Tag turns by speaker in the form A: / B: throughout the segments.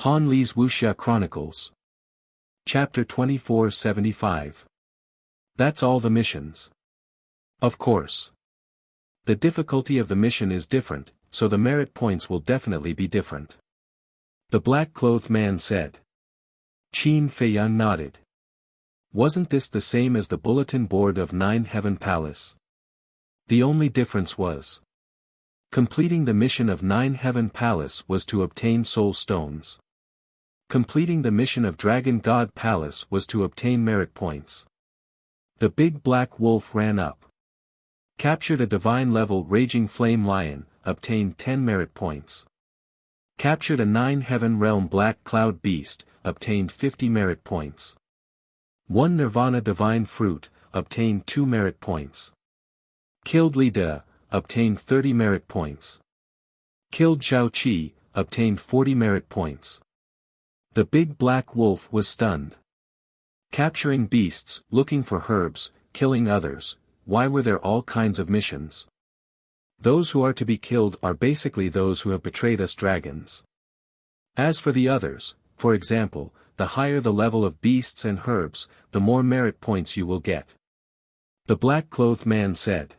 A: Han Li's Wuxia Chronicles. Chapter 2475. That's all the missions. Of course. The difficulty of the mission is different, so the merit points will definitely be different. The black-clothed man said. Qin Feiyang nodded. Wasn't this the same as the bulletin board of 9 Heaven Palace? The only difference was completing the mission of 9 Heaven Palace was to obtain soul stones. Completing the mission of Dragon God Palace was to obtain merit points. The big black wolf ran up. Captured a divine-level raging flame lion, obtained 10 merit points. Captured a 9 Heaven Realm black cloud beast, obtained 50 merit points. Won Nirvana divine fruit, obtained 2 merit points. Killed Li De, obtained 30 merit points. Killed Zhao Qi, obtained 40 merit points. The big black wolf was stunned. Capturing beasts, looking for herbs, killing others, why were there all kinds of missions? Those who are to be killed are basically those who have betrayed us dragons. As for the others, for example, the higher the level of beasts and herbs, the more merit points you will get. The black-clothed man said.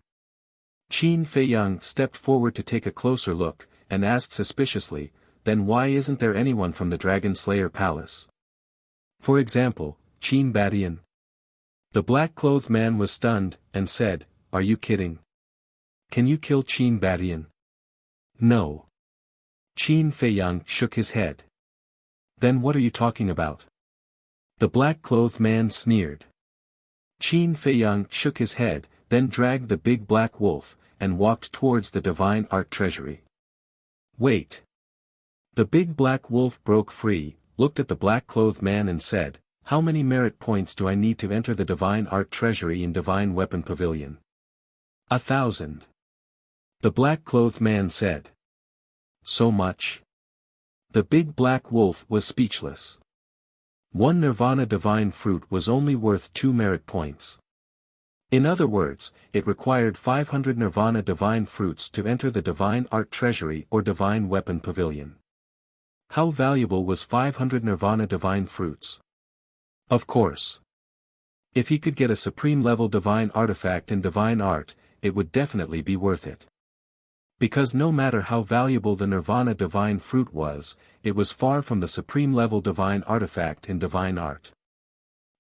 A: Qin Feiyang stepped forward to take a closer look, and asked suspiciously, then why isn't there anyone from the Dragon Slayer Palace? For example, Qin Badian. The black-clothed man was stunned, and said, are you kidding? Can you kill Qin Badian? No. Qin Feiyang shook his head. Then what are you talking about? The black-clothed man sneered. Qin Feiyang shook his head, then dragged the big black wolf, and walked towards the divine art treasury. Wait. The big black wolf broke free, looked at the black-clothed man and said, how many merit points do I need to enter the divine art treasury in Divine Weapon Pavilion? 1,000. The black-clothed man said. So much? The big black wolf was speechless. 1 Nirvana divine fruit was only worth 2 merit points. In other words, it required 500 Nirvana divine fruits to enter the divine art treasury or divine weapon pavilion. How valuable was 500 Nirvana divine fruits? Of course. If he could get a supreme-level divine artifact in divine art, it would definitely be worth it. Because no matter how valuable the Nirvana divine fruit was, it was far from the supreme-level divine artifact in divine art.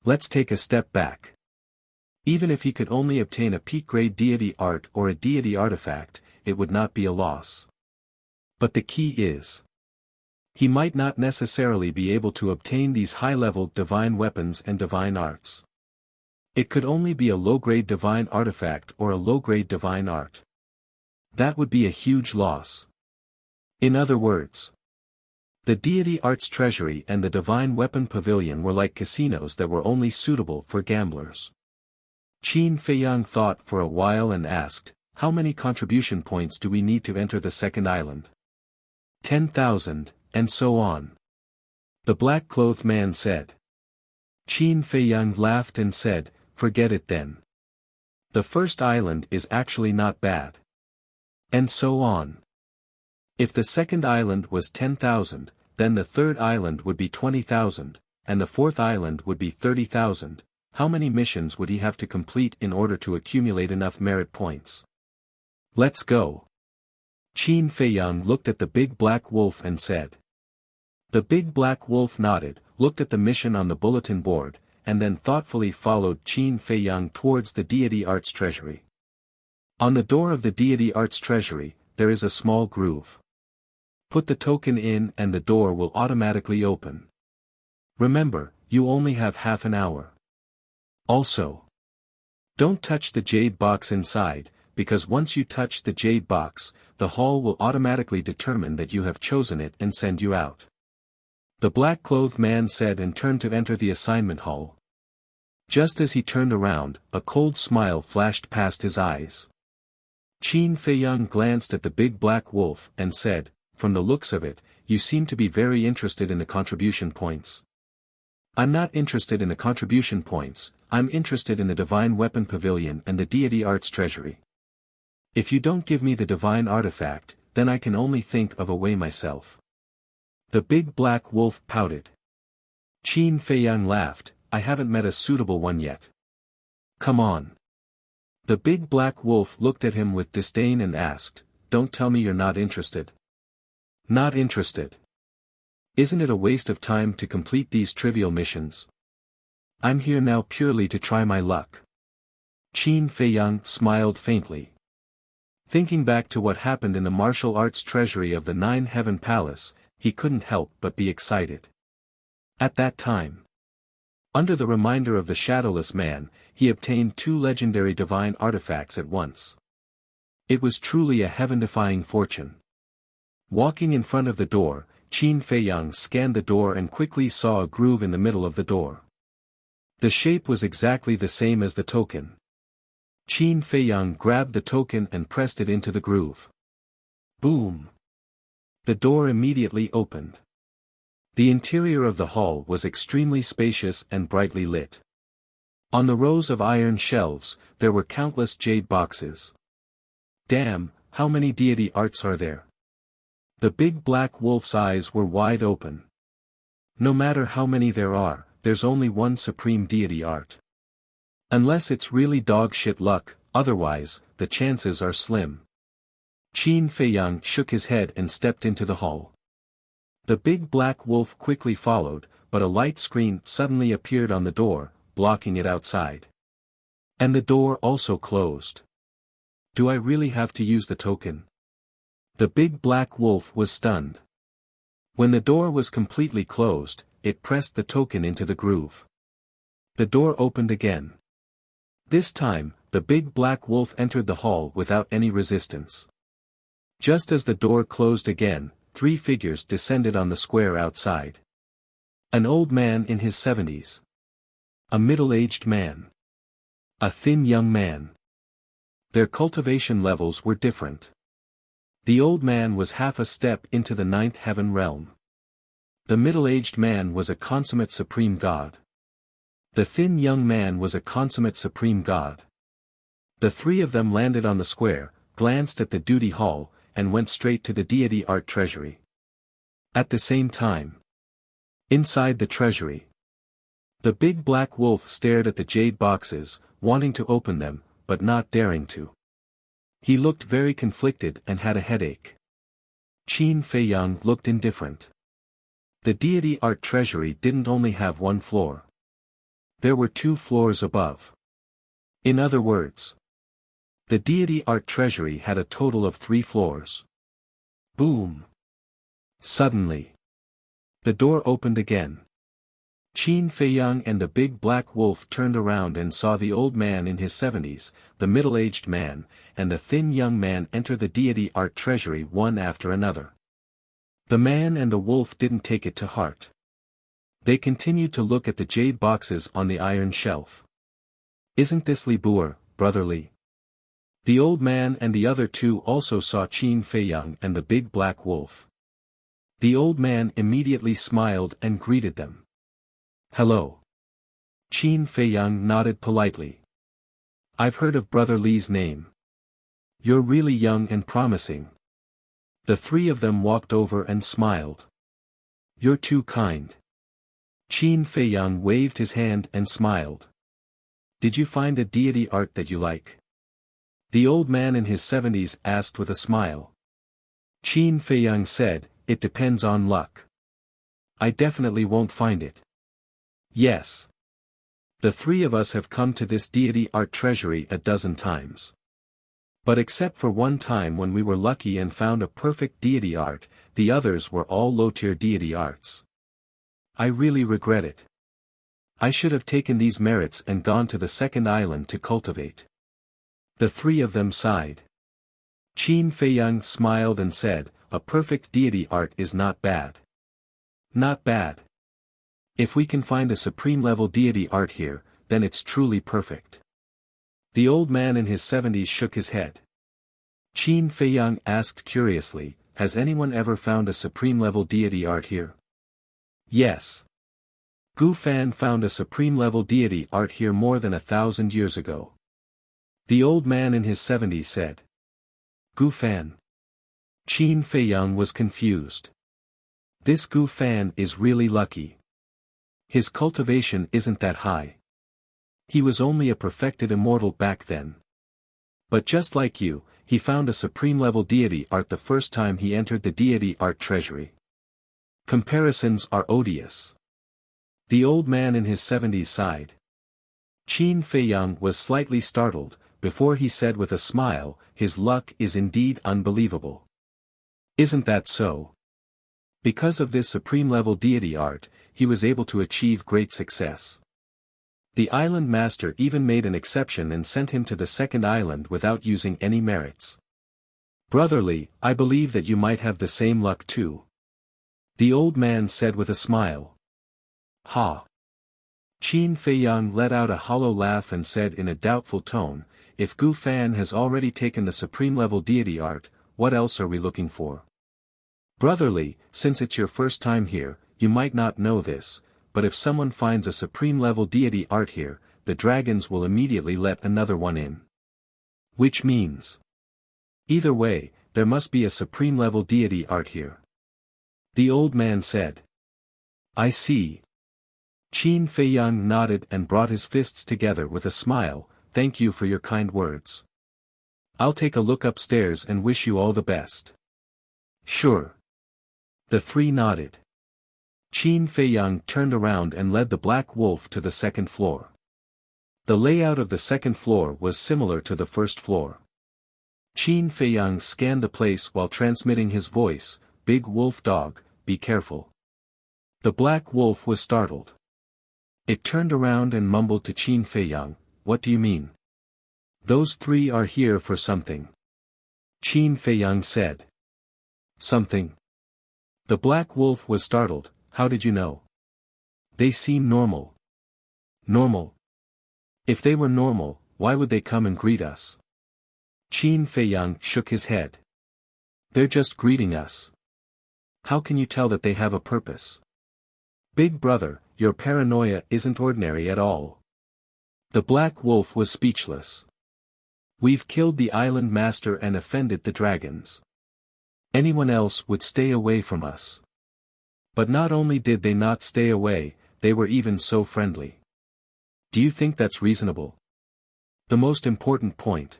A: Let's take a step back. Even if he could only obtain a peak-grade deity art or a deity artifact, it would not be a loss. But the key is, he might not necessarily be able to obtain these high-level divine weapons and divine arts. It could only be a low-grade divine artifact or a low-grade divine art. That would be a huge loss. In other words, the deity arts treasury and the divine weapon pavilion were like casinos that were only suitable for gamblers. Qin Feiyang thought for a while and asked, how many contribution points do we need to enter the second island? 10,000, and so on. The black-clothed man said. Qin Feiyang laughed and said, forget it then. The first island is actually not bad. And so on. If the second island was 10,000, then the third island would be 20,000, and the fourth island would be 30,000. How many missions would he have to complete in order to accumulate enough merit points? Let's go. Qin Feiyang looked at the big black wolf and said. The big black wolf nodded, looked at the mission on the bulletin board, and then thoughtfully followed Qin Feiyang towards the deity arts treasury. On the door of the deity arts treasury, there is a small groove. Put the token in and the door will automatically open. Remember, you only have half an hour. Also, don't touch the jade box inside, because once you touch the jade box, the hall will automatically determine that you have chosen it and send you out. The black-clothed man said and turned to enter the assignment hall. Just as he turned around, a cold smile flashed past his eyes. Qin Feiyang glanced at the big black wolf and said, from the looks of it, you seem to be very interested in the contribution points. I'm not interested in the contribution points, I'm interested in the divine weapon pavilion and the deity arts treasury. If you don't give me the divine artifact, then I can only think of a way myself. The big black wolf pouted. Qin Feiyang laughed, I haven't met a suitable one yet. Come on. The big black wolf looked at him with disdain and asked, don't tell me you're not interested. Not interested. Isn't it a waste of time to complete these trivial missions? I'm here now purely to try my luck. Qin Feiyang smiled faintly. Thinking back to what happened in the martial arts treasury of the Nine Heaven Palace, he couldn't help but be excited. At that time, under the reminder of the Shadowless Man, he obtained 2 legendary divine artifacts at once. It was truly a heaven-defying fortune. Walking in front of the door, Qin Feiyang scanned the door and quickly saw a groove in the middle of the door. The shape was exactly the same as the token. Qin Feiyang grabbed the token and pressed it into the groove. Boom! The door immediately opened. The interior of the hall was extremely spacious and brightly lit. On the rows of iron shelves, there were countless jade boxes. Damn, how many deity arts are there? The big black wolf's eyes were wide open. No matter how many there are, there's only one supreme deity art. Unless it's really dog shit luck, otherwise, the chances are slim. Qin Feiyang shook his head and stepped into the hall. The big black wolf quickly followed, but a light screen suddenly appeared on the door, blocking it outside. And the door also closed. Do I really have to use the token? The big black wolf was stunned. When the door was completely closed, it pressed the token into the groove. The door opened again. This time, the big black wolf entered the hall without any resistance. Just as the door closed again, 3 figures descended on the square outside. An old man in his 70s. A middle-aged man. A thin young man. Their cultivation levels were different. The old man was half a step into the 9th heaven realm. The middle-aged man was a consummate supreme god. The thin young man was a consummate supreme god. The 3 of them landed on the square, glanced at the duty hall, and went straight to the deity art treasury. At the same time, inside the treasury, the big black wolf stared at the jade boxes, wanting to open them, but not daring to. He looked very conflicted and had a headache. Qin Feiyang looked indifferent. The deity art treasury didn't only have 1 floor. There were 2 floors above. In other words, the deity art treasury had a total of 3 floors. Boom! Suddenly, the door opened again. Qin Feiyang and the big black wolf turned around and saw the old man in his 70s, the middle-aged man, and the thin young man enter the deity art treasury one after another. The man and the wolf didn't take it to heart. They continued to look at the jade boxes on the iron shelf. Isn't this Li Buer, brother Li? The old man and the other 2 also saw Qin Feiyang and the big black wolf. The old man immediately smiled and greeted them. Hello. Qin Feiyang nodded politely. I've heard of brother Li's name. You're really young and promising. The 3 of them walked over and smiled. You're too kind. Qin Feiyang waved his hand and smiled. Did you find a deity art that you like? The old man in his 70s asked with a smile. Qin Feiyang said, it depends on luck. I definitely won't find it. Yes. The 3 of us have come to this deity art treasury a dozen times. But except for one time when we were lucky and found a perfect deity art, the others were all low-tier deity arts. I really regret it. I should have taken these merits and gone to the 2nd island to cultivate. The 3 of them sighed. Qin Feiyang smiled and said, a perfect deity art is not bad. Not bad. If we can find a supreme level deity art here, then it's truly perfect. The old man in his 70s shook his head. Qin Feiyang asked curiously, has anyone ever found a supreme level deity art here? Yes. Gu Fan found a supreme level deity art here more than 1,000 years ago. The old man in his 70s said. Gu Fan. Qin Feiyang was confused. This Gu Fan is really lucky. His cultivation isn't that high. He was only a perfected immortal back then. But just like you, he found a supreme-level deity art the first time he entered the deity art treasury. Comparisons are odious. The old man in his 70s sighed. Qin Feiyang was slightly startled, before he said with a smile, his luck is indeed unbelievable. Isn't that so? Because of this supreme-level deity art, he was able to achieve great success. The island master even made an exception and sent him to the second island without using any merits. Brotherly, I believe that you might have the same luck too. The old man said with a smile. Ha! Qin Feiyang let out a hollow laugh and said in a doubtful tone, if Gu Fan has already taken the supreme-level deity art, what else are we looking for? Brotherly, since it's your first time here, you might not know this, but if someone finds a supreme-level deity art here, the dragons will immediately let another one in. Which means, either way, there must be a supreme-level deity art here. The old man said. I see. Qin Feiyang nodded and brought his fists together with a smile, thank you for your kind words. I'll take a look upstairs and wish you all the best. Sure. The three nodded. Qin Feiyang turned around and led the Black Wolf to the second floor. The layout of the second floor was similar to the first floor. Qin Feiyang scanned the place while transmitting his voice, Big Wolf Dog, be careful. The Black Wolf was startled. It turned around and mumbled to Qin Feiyang, what do you mean? Those three are here for something. Qin Feiyang said. Something? The Black Wolf was startled, how did you know? They seem normal. Normal? If they were normal, why would they come and greet us? Qin Feiyang shook his head. They're just greeting us. How can you tell that they have a purpose? Big brother, your paranoia isn't ordinary at all. The Black Wolf was speechless. We've killed the island master and offended the dragons. Anyone else would stay away from us. But not only did they not stay away, they were even so friendly. Do you think that's reasonable? The most important point.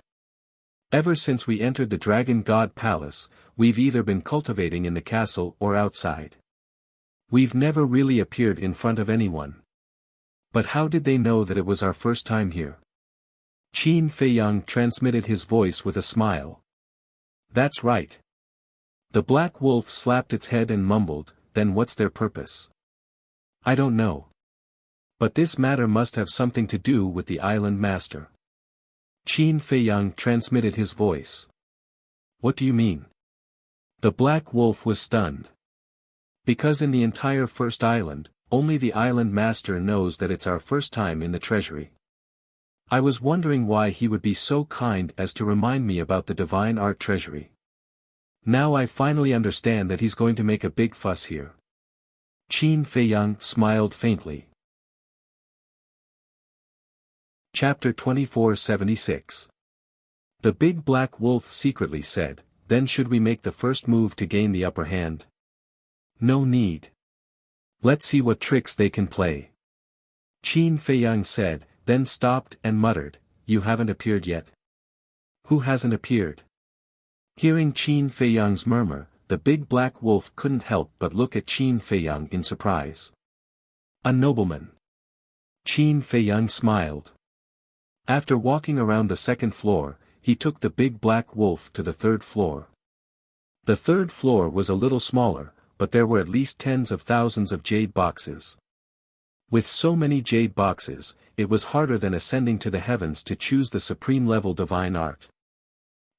A: Ever since we entered the Dragon God Palace, we've either been cultivating in the castle or outside. We've never really appeared in front of anyone. But how did they know that it was our first time here? Qin Feiyang transmitted his voice with a smile. That's right. The Black Wolf slapped its head and mumbled, then what's their purpose? I don't know. But this matter must have something to do with the island master. Qin Feiyang transmitted his voice. What do you mean? The Black Wolf was stunned. Because in the entire first island, only the island master knows that it's our first time in the treasury. I was wondering why he would be so kind as to remind me about the divine art treasury. Now I finally understand that he's going to make a big fuss here. Qin Feiyang smiled faintly. Chapter 2476. The Big Black Wolf secretly said, then should we make the first move to gain the upper hand? No need. Let's see what tricks they can play. Qin Feiyang said, then stopped and muttered, you haven't appeared yet. Who hasn't appeared? Hearing Qin Feiyang's murmur, the Big Black Wolf couldn't help but look at Qin Feiyang in surprise. A nobleman. Qin Feiyang smiled. After walking around the second floor, he took the Big Black Wolf to the third floor. The third floor was a little smaller, but there were at least tens of thousands of jade boxes. With so many jade boxes, it was harder than ascending to the heavens to choose the supreme-level divine art.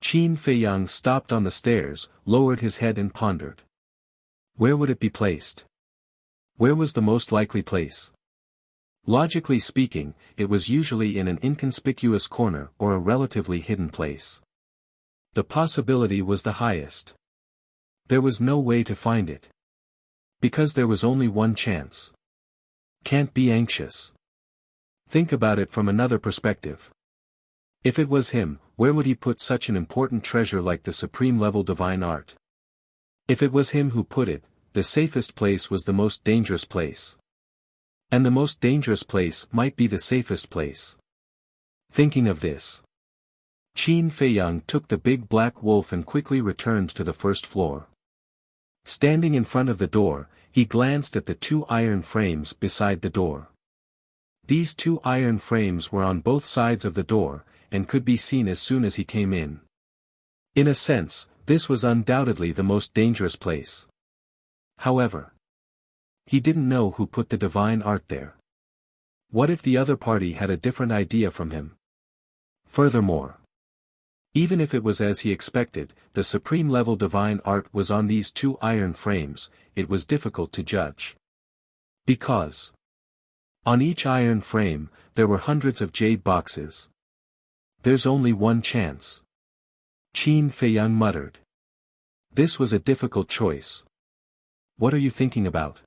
A: Qin Feiyang stopped on the stairs, lowered his head and pondered. Where would it be placed? Where was the most likely place? Logically speaking, it was usually in an inconspicuous corner or a relatively hidden place. The possibility was the highest. There was no way to find it. Because there was only one chance. Can't be anxious. Think about it from another perspective. If it was him, where would he put such an important treasure like the supreme-level divine art? If it was him who put it, the safest place was the most dangerous place. And the most dangerous place might be the safest place. Thinking of this, Qin Feiyang took the big black wolf and quickly returned to the first floor. Standing in front of the door, he glanced at the two iron frames beside the door. These two iron frames were on both sides of the door, and could be seen as soon as he came in. In a sense, this was undoubtedly the most dangerous place. However, he didn't know who put the divine art there. What if the other party had a different idea from him? Furthermore, even if it was as he expected, the supreme level divine art was on these two iron frames, it was difficult to judge. Because on each iron frame, there were hundreds of jade boxes. There's only one chance. Qin Feiyang muttered. This was a difficult choice. What are you thinking about?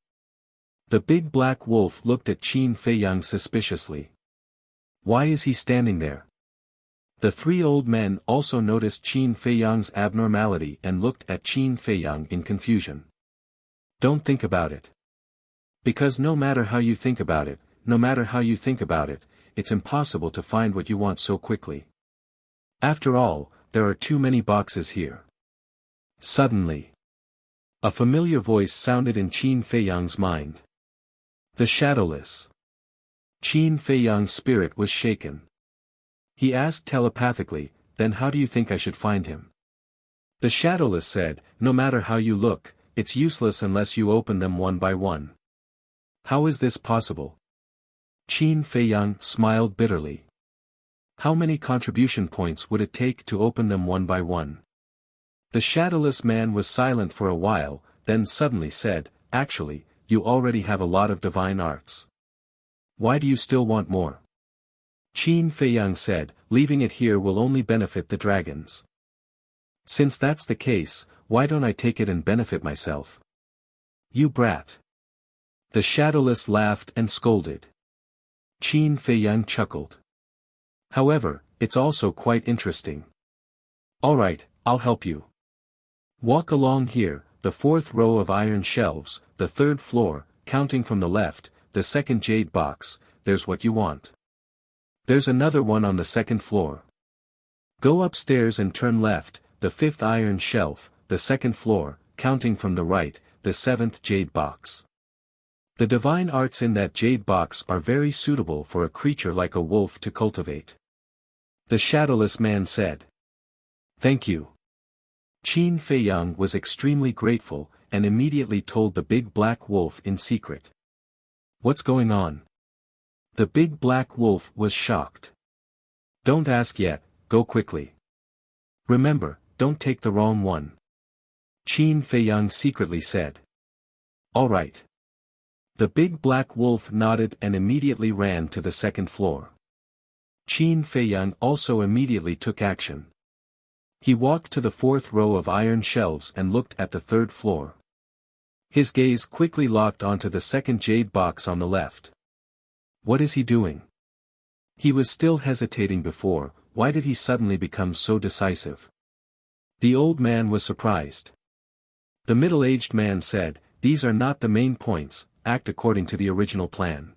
A: The big black wolf looked at Qin Feiyang suspiciously. Why is he standing there? The three old men also noticed Qin Feiyang's abnormality and looked at Qin Feiyang in confusion. Don't think about it. Because no matter how you think about it, it's impossible to find what you want so quickly. After all, there are too many boxes here. Suddenly, a familiar voice sounded in Qin Feiyang's mind. The Shadowless. Qin Feiyang's spirit was shaken. He asked telepathically, then how do you think I should find him? The Shadowless said, no matter how you look, it's useless unless you open them one by one. How is this possible? Qin Feiyang smiled bitterly. How many contribution points would it take to open them one by one? The Shadowless man was silent for a while, then suddenly said, actually, you already have a lot of divine arts. Why do you still want more? Qin Feiyang said, leaving it here will only benefit the dragons. Since that's the case, why don't I take it and benefit myself? You brat. The Shadowless laughed and scolded. Qin Feiyang chuckled. However, it's also quite interesting. Alright, I'll help you. Walk along here, the fourth row of iron shelves, the third floor, counting from the left, the second jade box, there's what you want. There's another one on the second floor. Go upstairs and turn left, the fifth iron shelf, the second floor, counting from the right, the seventh jade box. The divine arts in that jade box are very suitable for a creature like a wolf to cultivate. The Shadowless man said. Thank you. Qin Feiyang was extremely grateful, and immediately told the big black wolf in secret. What's going on? The big black wolf was shocked. Don't ask yet, go quickly. Remember, don't take the wrong one. Qin Feiyang secretly said. All right. The big black wolf nodded and immediately ran to the second floor. Qin Feiyang also immediately took action. He walked to the fourth row of iron shelves and looked at the third floor. His gaze quickly locked onto the second jade box on the left. What is he doing? He was still hesitating before, why did he suddenly become so decisive? The old man was surprised. The middle-aged man said, these are not the main points, act according to the original plan.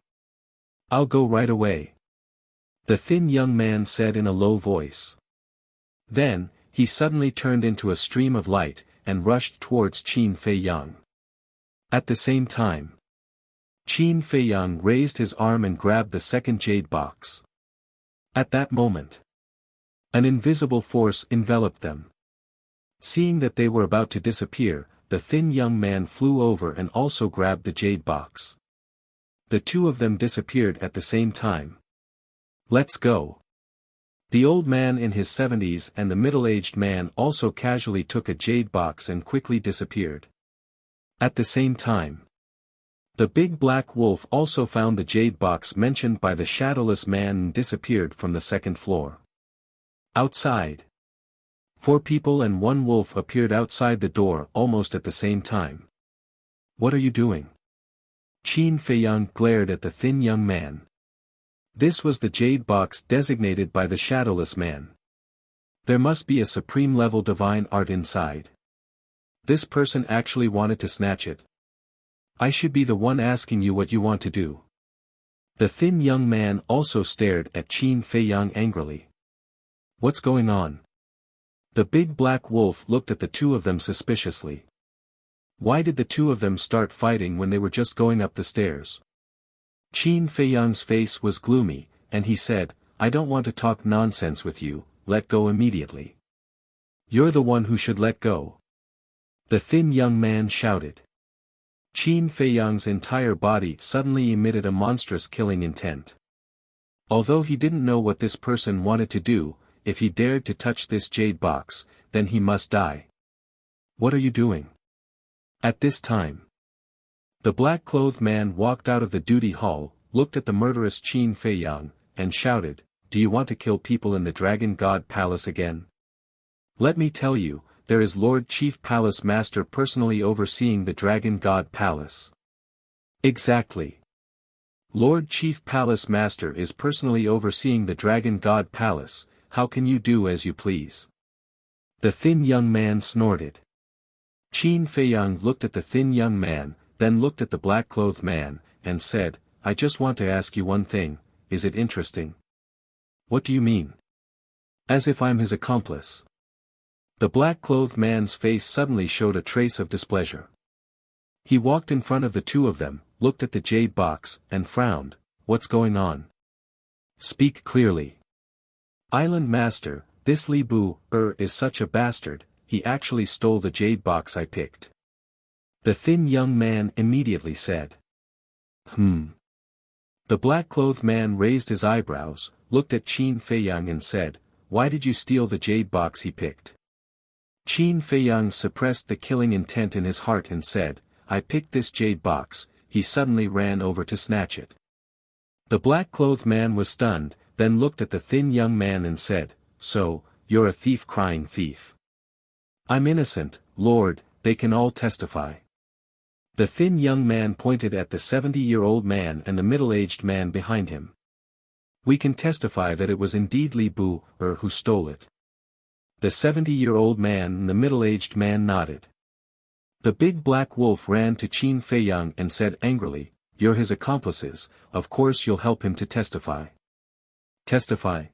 A: I'll go right away. The thin young man said in a low voice. Then, he suddenly turned into a stream of light, and rushed towards Qin Feiyang. At the same time, Qin Feiyang raised his arm and grabbed the second jade box. At that moment, an invisible force enveloped them. Seeing that they were about to disappear, the thin young man flew over and also grabbed the jade box. The two of them disappeared at the same time. Let's go. The old man in his 70s and the middle-aged man also casually took a jade box and quickly disappeared. At the same time, the big black wolf also found the jade box mentioned by the Shadowless man and disappeared from the second floor. Outside, 4 people and 1 wolf appeared outside the door almost at the same time. What are you doing? Qin Feiyang glared at the thin young man. This was the jade box designated by the Shadowless man. There must be a supreme level divine art inside. This person actually wanted to snatch it. I should be the one asking you what you want to do. The thin young man also stared at Qin Fei Yang angrily. What's going on? The big black wolf looked at the two of them suspiciously. Why did the two of them start fighting when they were just going up the stairs? Qin Fei Yang's face was gloomy, and he said, I don't want to talk nonsense with you, let go immediately. You're the one who should let go. The thin young man shouted. Qin Fei Yang's entire body suddenly emitted a monstrous killing intent. Although he didn't know what this person wanted to do, if he dared to touch this jade box, then he must die. What are you doing? At this time, the black-clothed man walked out of the duty hall, looked at the murderous Qin Fei Yang, and shouted, Do you want to kill people in the Dragon God Palace again? Let me tell you, there is Lord Chief Palace Master personally overseeing the Dragon God Palace. Exactly. Lord Chief Palace Master is personally overseeing the Dragon God Palace, how can you do as you please? The thin young man snorted. Qin Fei Yang looked at the thin young man, then looked at the black-clothed man, and said, I just want to ask you one thing, is it interesting? What do you mean? As if I'm his accomplice. The black-clothed man's face suddenly showed a trace of displeasure. He walked in front of the two of them, looked at the jade box, and frowned, What's going on? Speak clearly. Island Master, this Li Bu is such a bastard, he actually stole the jade box I picked. The thin young man immediately said. The black-clothed man raised his eyebrows, looked at Qin Fei Yang and said, Why did you steal the jade box he picked? Qin Fei Yang suppressed the killing intent in his heart and said, I picked this jade box. He suddenly ran over to snatch it. The black-clothed man was stunned, then looked at the thin young man and said, So, you're a thief crying thief. I'm innocent, Lord, they can all testify. The thin young man pointed at the 70-year-old man and the middle-aged man behind him. We can testify that it was indeed Li Bu who stole it. The 70-year-old man and the middle-aged man nodded. The big black wolf ran to Qin Fei Yang and said angrily, You're his accomplices, of course you'll help him to testify. Testify?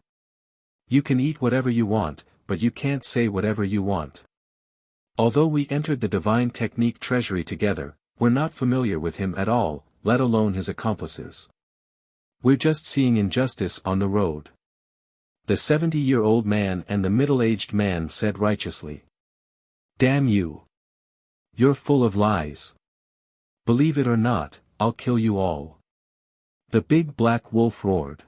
A: You can eat whatever you want, but you can't say whatever you want. Although we entered the divine technique treasury together, we're not familiar with him at all, let alone his accomplices. We're just seeing injustice on the road. The 70-year-old man and the middle-aged man said righteously. Damn you! You're full of lies. Believe it or not, I'll kill you all. The big black wolf roared.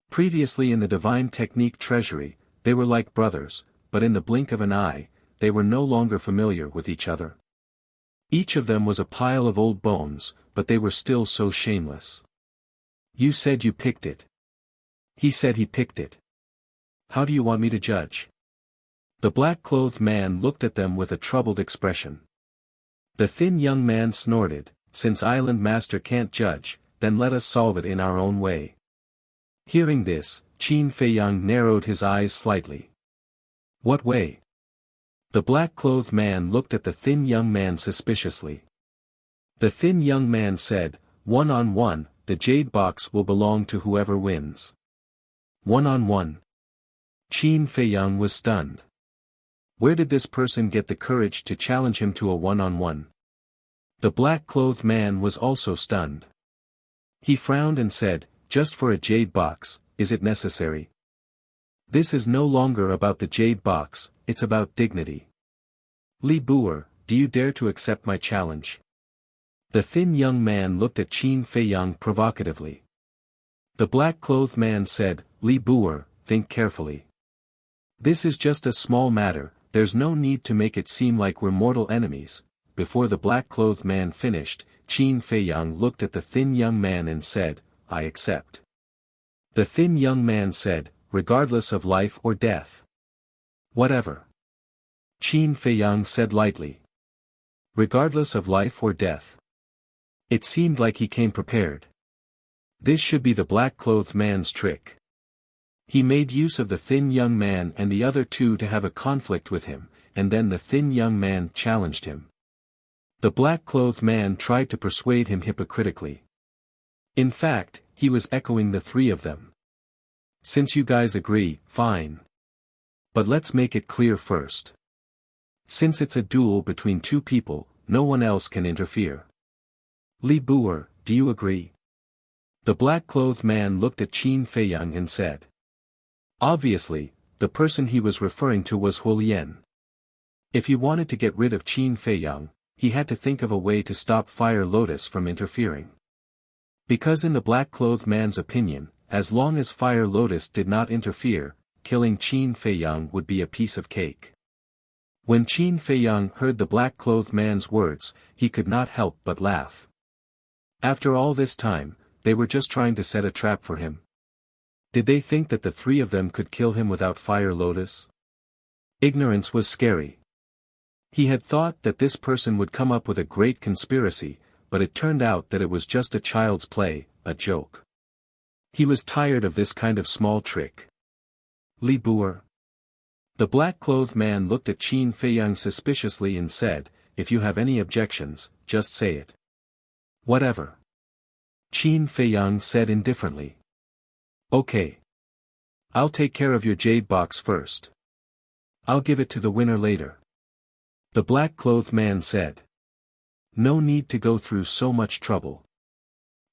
A: Previously in the divine technique treasury, they were like brothers, but in the blink of an eye, they were no longer familiar with each other. Each of them was a pile of old bones, but they were still so shameless. You said you picked it. He said he picked it. How do you want me to judge? The black-clothed man looked at them with a troubled expression. The thin young man snorted, Since Island Master can't judge, then let us solve it in our own way. Hearing this, Qin Fei Yang narrowed his eyes slightly. What way? The black-clothed man looked at the thin young man suspiciously. The thin young man said, One-on-one, the jade box will belong to whoever wins. One-on-one. Qin Fei Yang was stunned. Where did this person get the courage to challenge him to a one-on-one? The black-clothed man was also stunned. He frowned and said, Just for a jade box, is it necessary? This is no longer about the jade box, it's about dignity. Li Bu, do you dare to accept my challenge? The thin young man looked at Qin Fei Yang provocatively. The black-clothed man said, Li Bu, think carefully. This is just a small matter, there's no need to make it seem like we're mortal enemies. Before the black-clothed man finished, Qin Fei Yang looked at the thin young man and said, I accept. The thin young man said, Regardless of life or death. Whatever. Qin Fei Yang said lightly. Regardless of life or death. It seemed like he came prepared. This should be the black-clothed man's trick. He made use of the thin young man and the other two to have a conflict with him, and then the thin young man challenged him. The black-clothed man tried to persuade him hypocritically. In fact, he was echoing the three of them. Since you guys agree, fine. But let's make it clear first. Since it's a duel between two people, no one else can interfere. Li Buer, do you agree? The black-clothed man looked at Qin Feiyang and said. Obviously, the person he was referring to was Huolian. If he wanted to get rid of Qin Feiyang, he had to think of a way to stop Fire Lotus from interfering. Because in the black-clothed man's opinion, as long as Fire Lotus did not interfere, killing Qin Feiyang would be a piece of cake. When Qin Feiyang heard the black-clothed man's words, he could not help but laugh. After all this time, they were just trying to set a trap for him. Did they think that the three of them could kill him without Fire Lotus? Ignorance was scary. He had thought that this person would come up with a great conspiracy, but it turned out that it was just a child's play, a joke. He was tired of this kind of small trick. Li Buer. The black-clothed man looked at Qin Feiyang suspiciously and said, if you have any objections, just say it. Whatever. Qin Feiyang said indifferently. Okay. I'll take care of your jade box first. I'll give it to the winner later. The black-clothed man said. No need to go through so much trouble.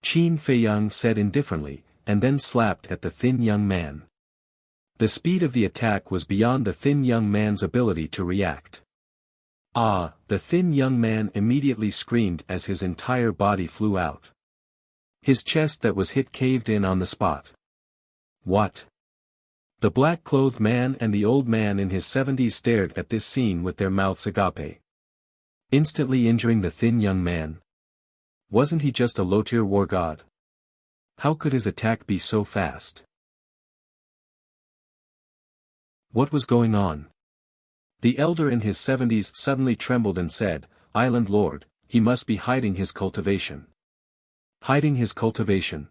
A: Qin Feiyang said indifferently, and then slapped at the thin young man. The speed of the attack was beyond the thin young man's ability to react. Ah, the thin young man immediately screamed as his entire body flew out. His chest that was hit caved in on the spot. What? The black-clothed man and the old man in his 70s stared at this scene with their mouths agape. Instantly injuring the thin young man. Wasn't he just a low-tier war god? How could his attack be so fast? What was going on? The elder in his 70s suddenly trembled and said, Island Lord, he must be hiding his cultivation. Hiding his cultivation.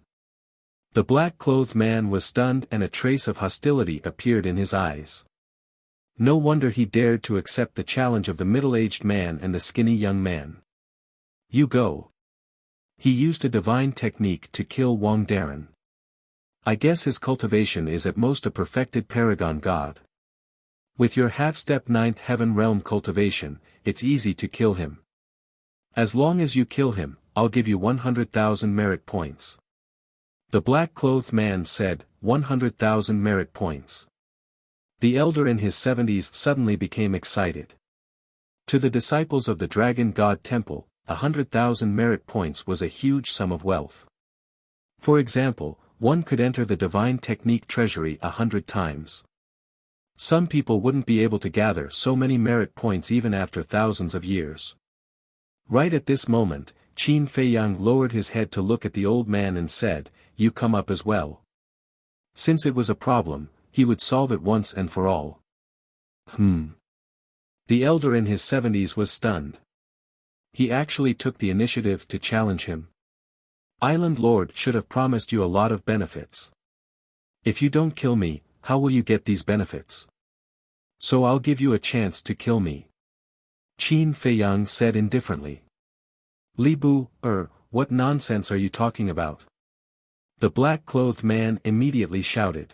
A: The black-clothed man was stunned and a trace of hostility appeared in his eyes. No wonder he dared to accept the challenge of the middle-aged man and the skinny young man. You go. He used a divine technique to kill Wang Darren. I guess his cultivation is at most a perfected paragon god. With your half-step ninth heaven realm cultivation, it's easy to kill him. As long as you kill him, I'll give you 100,000 merit points. The black-clothed man said, 100,000 merit points. The elder in his 70s suddenly became excited. To the disciples of the Dragon God Temple, 100,000 merit points was a huge sum of wealth. For example, one could enter the divine technique treasury 100 times. Some people wouldn't be able to gather so many merit points even after thousands of years. Right at this moment, Qin Feiyang lowered his head to look at the old man and said, You come up as well. Since it was a problem, he would solve it once and for all. The elder in his 70s was stunned. He actually took the initiative to challenge him. Island Lord should have promised you a lot of benefits. If you don't kill me, how will you get these benefits? So I'll give you a chance to kill me. Qin Feiyang said indifferently. Li Buer, what nonsense are you talking about? The black-clothed man immediately shouted.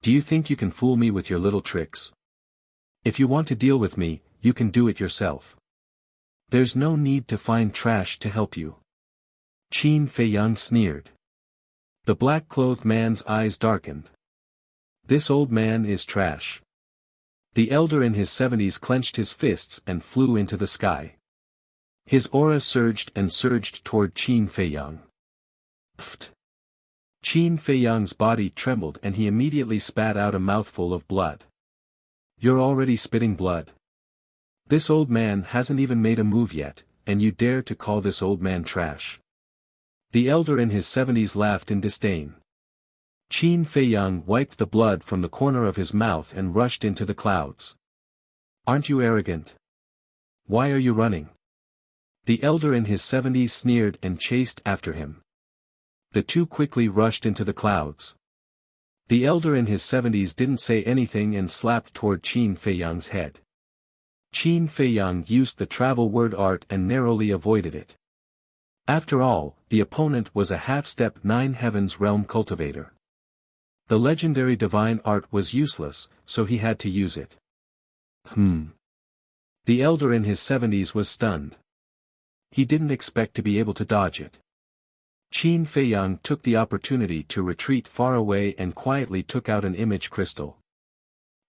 A: Do you think you can fool me with your little tricks? If you want to deal with me, you can do it yourself. There's no need to find trash to help you. Qin Feiyang sneered. The black-clothed man's eyes darkened. This old man is trash. The elder in his 70s clenched his fists and flew into the sky. His aura surged and surged toward Qin Feiyang. Pfft. Qin Feiyang's body trembled and he immediately spat out a mouthful of blood. You're already spitting blood. This old man hasn't even made a move yet, and you dare to call this old man trash. The elder in his 70s laughed in disdain. Qin Feiyang wiped the blood from the corner of his mouth and rushed into the clouds. Aren't you arrogant? Why are you running? The elder in his 70s sneered and chased after him. The two quickly rushed into the clouds. The elder in his 70s didn't say anything and slapped toward Qin Feiyang's head. Qin Feiyang used the travel word art and narrowly avoided it. After all, the opponent was a half-step 9 heavens realm cultivator. The legendary divine art was useless, so he had to use it. The elder in his 70s was stunned. He didn't expect to be able to dodge it. Qin Feiyang took the opportunity to retreat far away and quietly took out an image crystal.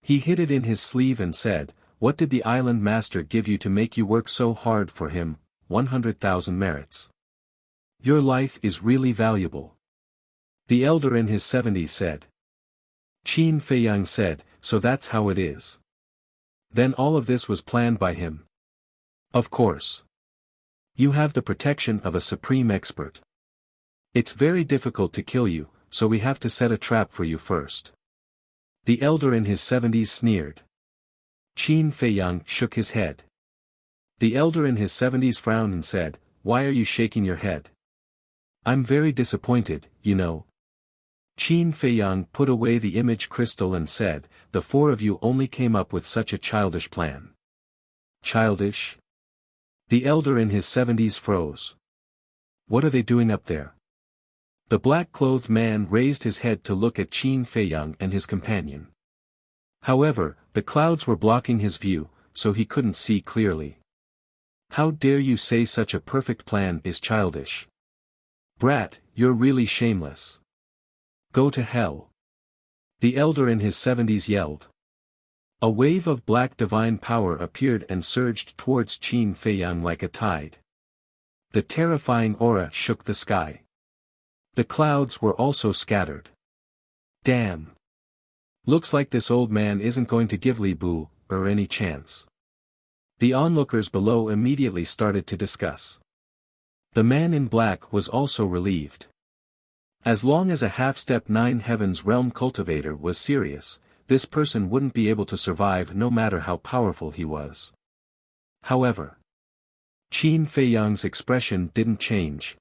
A: He hid it in his sleeve and said, "What did the island master give you to make you work so hard for him? 100,000 merits. Your life is really valuable." The elder in his 70s said. Qin Feiyang said, "So that's how it is. Then all of this was planned by him." "Of course. You have the protection of a supreme expert. It's very difficult to kill you, so we have to set a trap for you first." The elder in his 70s sneered. Qin Feiyang shook his head. The elder in his 70s frowned and said, "Why are you shaking your head?" "I'm very disappointed, you know." Qin Feiyang put away the image crystal and said, "The four of you only came up with such a childish plan." "Childish?" The elder in his 70s froze. "What are they doing up there?" The black-clothed man raised his head to look at Qin Feiyang and his companion. However, the clouds were blocking his view, so he couldn't see clearly. "How dare you say such a perfect plan is childish? Brat, you're really shameless. Go to hell." The elder in his 70s yelled. A wave of black divine power appeared and surged towards Qin Feiyang like a tide. The terrifying aura shook the sky. The clouds were also scattered. "Damn. Looks like this old man isn't going to give Li Bu any chance." The onlookers below immediately started to discuss. The man in black was also relieved. As long as a half-step 9 heavens realm cultivator was serious, this person wouldn't be able to survive no matter how powerful he was. However, Qin Feiyang's expression didn't change.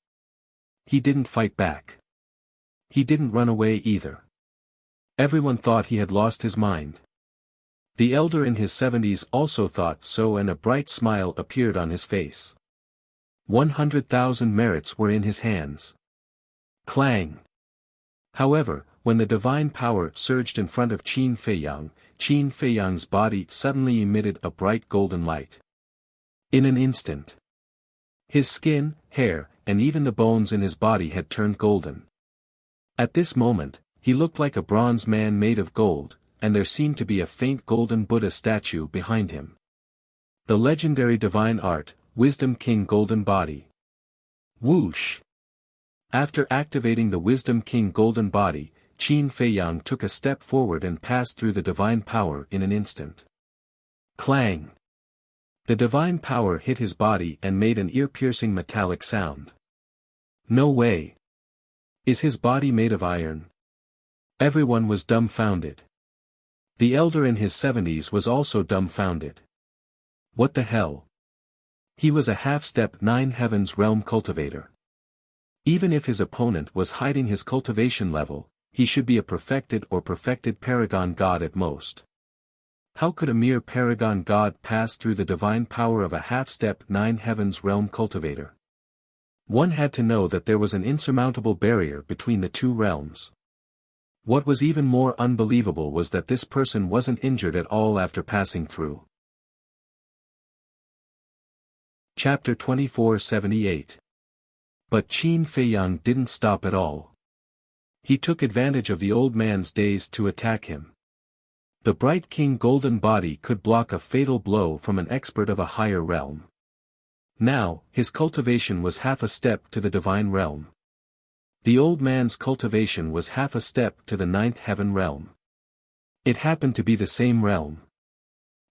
A: He didn't fight back. He didn't run away either. Everyone thought he had lost his mind. The elder in his 70s also thought so, and a bright smile appeared on his face. 100,000 merits were in his hands. Clang! However, when the divine power surged in front of Qin Feiyang's body suddenly emitted a bright golden light. In an instant, his skin, hair, and even the bones in his body had turned golden. At this moment, he looked like a bronze man made of gold, and there seemed to be a faint golden Buddha statue behind him. The legendary divine art, Wisdom King Golden Body. Whoosh! After activating the Wisdom King Golden Body, Qin Feiyang took a step forward and passed through the divine power in an instant. Clang! The divine power hit his body and made an ear-piercing metallic sound. No way! Is his body made of iron? Everyone was dumbfounded. The elder in his 70s was also dumbfounded. What the hell? He was a half-step 9 heavens realm cultivator. Even if his opponent was hiding his cultivation level, he should be a perfected or perfected paragon god at most. How could a mere paragon god pass through the divine power of a half-step 9 heavens realm cultivator? One had to know that there was an insurmountable barrier between the two realms. What was even more unbelievable was that this person wasn't injured at all after passing through. Chapter 2478. But Qin Feiyang didn't stop at all. He took advantage of the old man's daze to attack him. The bright king golden body could block a fatal blow from an expert of a higher realm. Now, his cultivation was half a step to the divine realm. The old man's cultivation was half a step to the 9th heaven realm. It happened to be the same realm.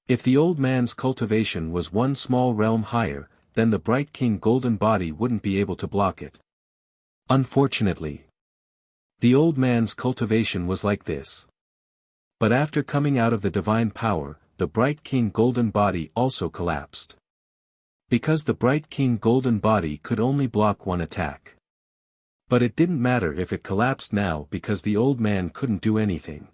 A: If the old man's cultivation was one small realm higher, then the bright king golden body wouldn't be able to block it. Unfortunately, the old man's cultivation was like this. But after coming out of the divine power, the bright king golden body also collapsed. Because the bright king golden body could only block one attack. But it didn't matter if it collapsed now because the old man couldn't do anything.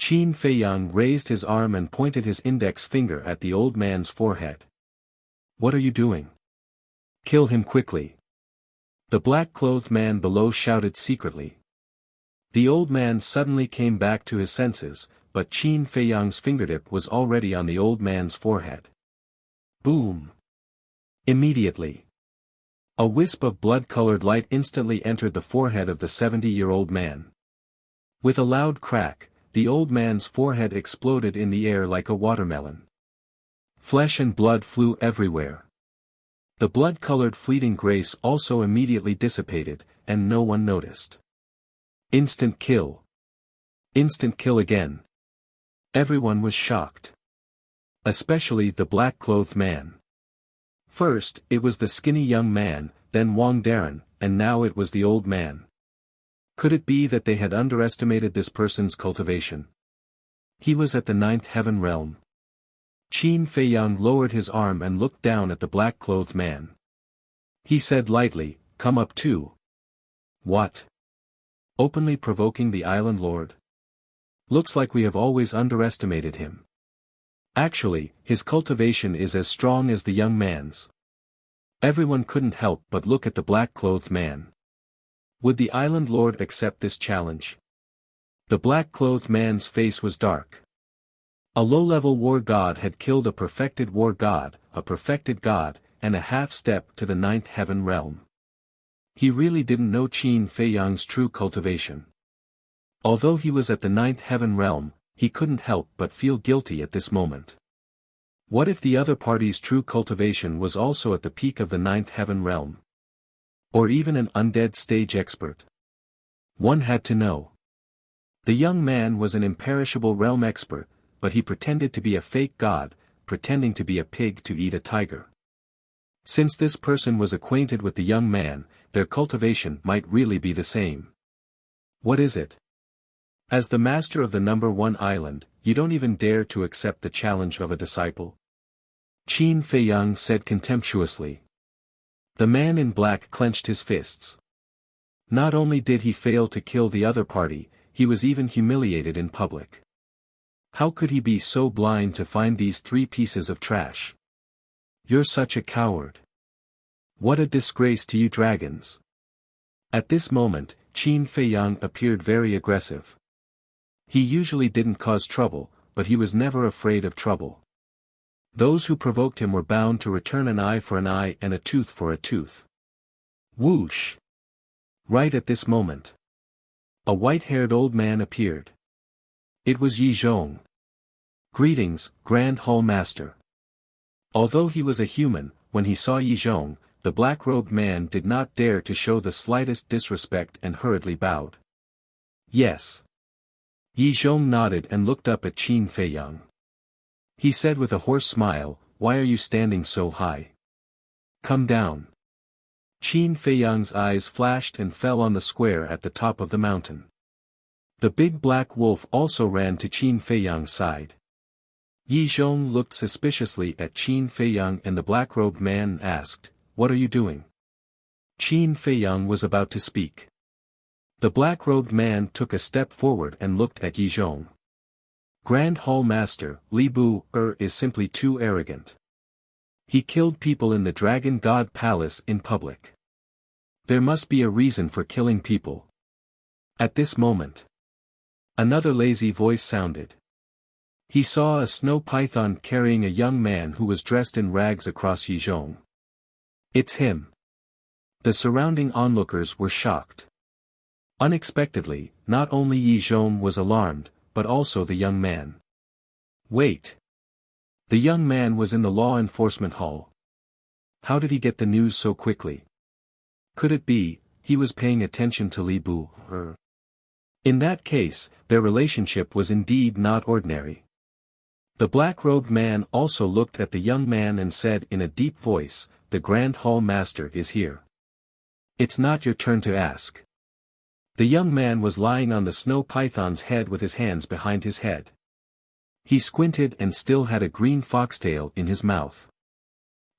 A: Qin Feiyang raised his arm and pointed his index finger at the old man's forehead. What are you doing? Kill him quickly. The black-clothed man below shouted secretly. The old man suddenly came back to his senses, but Qin Feiyang's fingertip was already on the old man's forehead. Boom! Immediately, a wisp of blood-colored light instantly entered the forehead of the 70-year-old man. With a loud crack, the old man's forehead exploded in the air like a watermelon. Flesh and blood flew everywhere. The blood-colored fleeting grace also immediately dissipated, and no one noticed. Instant kill. Instant kill again. Everyone was shocked. Especially the black-clothed man. First, it was the skinny young man, then Wang Darren, and now it was the old man. Could it be that they had underestimated this person's cultivation? He was at the 9th heaven realm. Qin Feiyang lowered his arm and looked down at the black-clothed man. He said lightly, "Come up too." What? Openly provoking the island lord? Looks like we have always underestimated him. Actually, his cultivation is as strong as the young man's. Everyone couldn't help but look at the black-clothed man. Would the island lord accept this challenge? The black-clothed man's face was dark. A low-level war god had killed a perfected war god, a perfected god, and a half-step to the 9th heaven realm. He really didn't know Qin Feiyang's true cultivation. Although he was at the 9th heaven realm, he couldn't help but feel guilty at this moment. What if the other party's true cultivation was also at the peak of the 9th heaven realm? Or even an undead stage expert? One had to know. The young man was an imperishable realm expert, but he pretended to be a fake god, pretending to be a pig to eat a tiger. Since this person was acquainted with the young man, their cultivation might really be the same. What is it? As the master of the number 1 island, you don't even dare to accept the challenge of a disciple? Qin Feiyang said contemptuously. The man in black clenched his fists. Not only did he fail to kill the other party, he was even humiliated in public. How could he be so blind to find these 3 pieces of trash? You're such a coward. What a disgrace to you dragons. At this moment, Qin Feiyang appeared very aggressive. He usually didn't cause trouble, but he was never afraid of trouble. Those who provoked him were bound to return an eye for an eye and a tooth for a tooth. Whoosh! Right at this moment, a white-haired old man appeared. It was Yi Zhong. Greetings, Grand Hall Master. Although he was a human, when he saw Yi Zhong, the black-robed man did not dare to show the slightest disrespect and hurriedly bowed. Yes. Yi Zhong nodded and looked up at Qin Feiyang. He said with a hoarse smile, "Why are you standing so high? Come down." Qin Feiyang's eyes flashed and fell on the square at the top of the mountain. The big black wolf also ran to Qin Feiyang's side. Yi Zhong looked suspiciously at Qin Feiyang and the black-robed man asked, "What are you doing?" Qin Feiyang was about to speak. The black-robed man took a step forward and looked at Yi Zhong. Grand Hall Master, Li Bu is simply too arrogant. He killed people in the Dragon God Palace in public. There must be a reason for killing people. At this moment, another lazy voice sounded. He saw a snow python carrying a young man who was dressed in rags across Yi Zhong. It's him. The surrounding onlookers were shocked. Unexpectedly, not only Yi Zhong was alarmed, but also the young man. Wait. The young man was in the law enforcement hall. How did he get the news so quickly? Could it be, he was paying attention to Li Bu? In that case, their relationship was indeed not ordinary. The black-robed man also looked at the young man and said in a deep voice, "The Grand Hall Master is here. It's not your turn to ask." The young man was lying on the snow python's head with his hands behind his head. He squinted and still had a green foxtail in his mouth.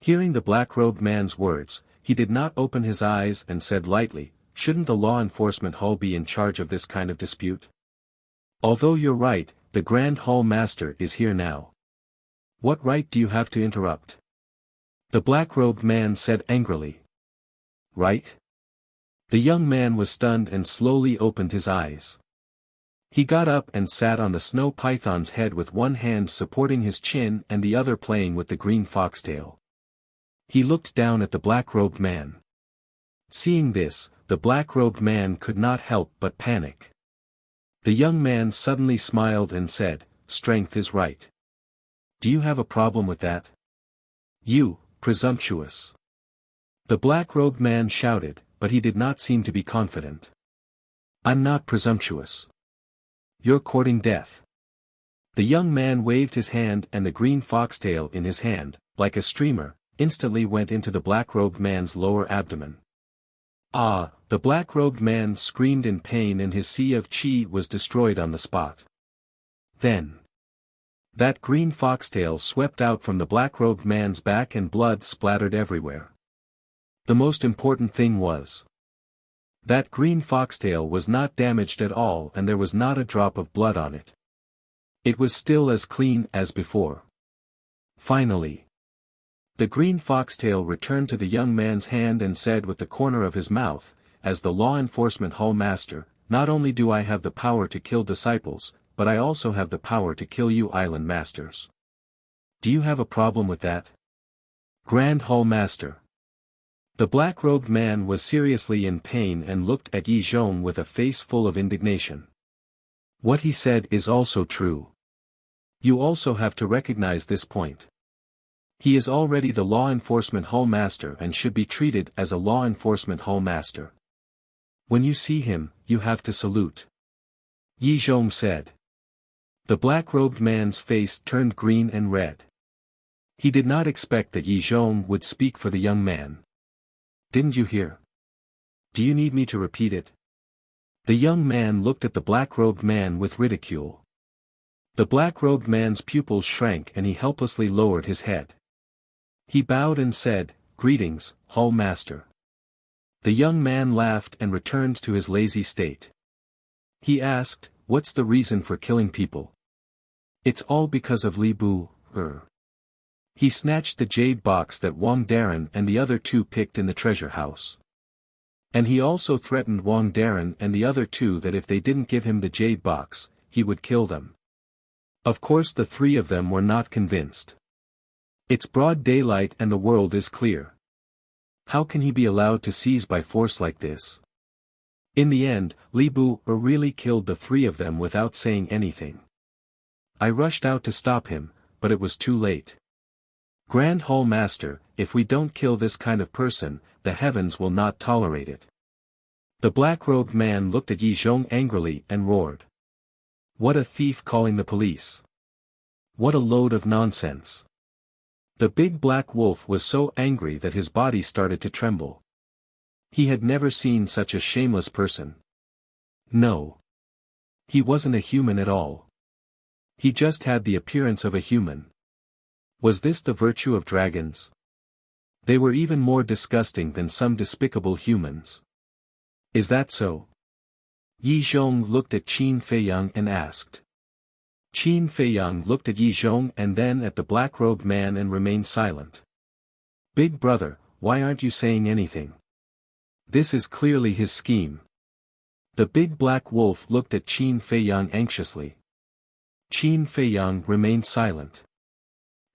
A: Hearing the black-robed man's words, he did not open his eyes and said lightly, "Shouldn't the law enforcement hall be in charge of this kind of dispute? Although you're right, the Grand Hall Master is here now. What right do you have to interrupt? The black-robed man said angrily. Right? The young man was stunned and slowly opened his eyes. He got up and sat on the snow python's head with one hand supporting his chin and the other playing with the green foxtail. He looked down at the black-robed man. Seeing this, the black-robed man could not help but panic. The young man suddenly smiled and said, "Strength is right. Do you have a problem with that? You, presumptuous." The black-robed man shouted, but he did not seem to be confident. "I'm not presumptuous. You're courting death." The young man waved his hand and the green foxtail in his hand, like a streamer, instantly went into the black-robed man's lower abdomen. Ah! The black-robed man screamed in pain and his sea of chi was destroyed on the spot. Then, that green foxtail swept out from the black-robed man's back and blood splattered everywhere. The most important thing was that green foxtail was not damaged at all and there was not a drop of blood on it. It was still as clean as before. Finally, the green foxtail returned to the young man's hand and said with the corner of his mouth, "As the law enforcement hall master, not only do I have the power to kill disciples, but I also have the power to kill you island masters. Do you have a problem with that? Grand Hall Master." The black-robed man was seriously in pain and looked at Yi Zhong with a face full of indignation. What he said is also true. You also have to recognize this point. He is already the law enforcement hall master and should be treated as a law enforcement hall master. When you see him, you have to salute. Yi Zhong said. The black-robed man's face turned green and red. He did not expect that Yi Zhong would speak for the young man. Didn't you hear? Do you need me to repeat it? The young man looked at the black-robed man with ridicule. The black-robed man's pupils shrank and he helplessly lowered his head. He bowed and said, "Greetings, Hall Master." The young man laughed and returned to his lazy state. He asked, "What's the reason for killing people?" "It's all because of Li Bu, He snatched the jade box that Wang Darren and the other two picked in the treasure house. And he also threatened Wang Darren and the other two that if they didn't give him the jade box, he would kill them. Of course the three of them were not convinced. It's broad daylight and the world is clear. How can he be allowed to seize by force like this? In the end, Li Bu really killed the three of them without saying anything. I rushed out to stop him, but it was too late. Grand Hall Master, if we don't kill this kind of person, the heavens will not tolerate it. The black-robed man looked at Yi Zhong angrily and roared. What a thief calling the police. What a load of nonsense. The big black wolf was so angry that his body started to tremble. He had never seen such a shameless person. No. He wasn't a human at all. He just had the appearance of a human. Was this the virtue of dragons? They were even more disgusting than some despicable humans. Is that so? Yi Zhong looked at Qin Feiyang and asked. Qin Feiyang looked at Yi Zhong and then at the black-robed man and remained silent. Big brother, why aren't you saying anything? This is clearly his scheme. The big black wolf looked at Qin Feiyang anxiously. Qin Feiyang remained silent.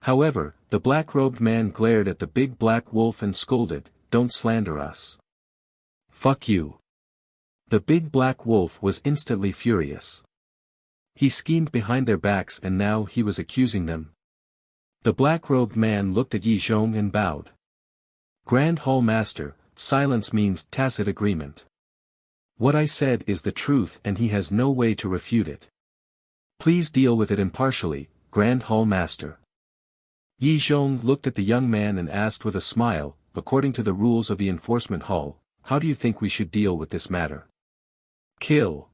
A: However, the black-robed man glared at the big black wolf and scolded, "Don't slander us." Fuck you. The big black wolf was instantly furious. He schemed behind their backs and now he was accusing them. The black-robed man looked at Yi Zhong and bowed. Grand Hall Master, silence means tacit agreement. What I said is the truth and he has no way to refute it. Please deal with it impartially, Grand Hall Master. Yi Zhong looked at the young man and asked with a smile, according to the rules of the enforcement hall, how do you think we should deal with this matter? Kill.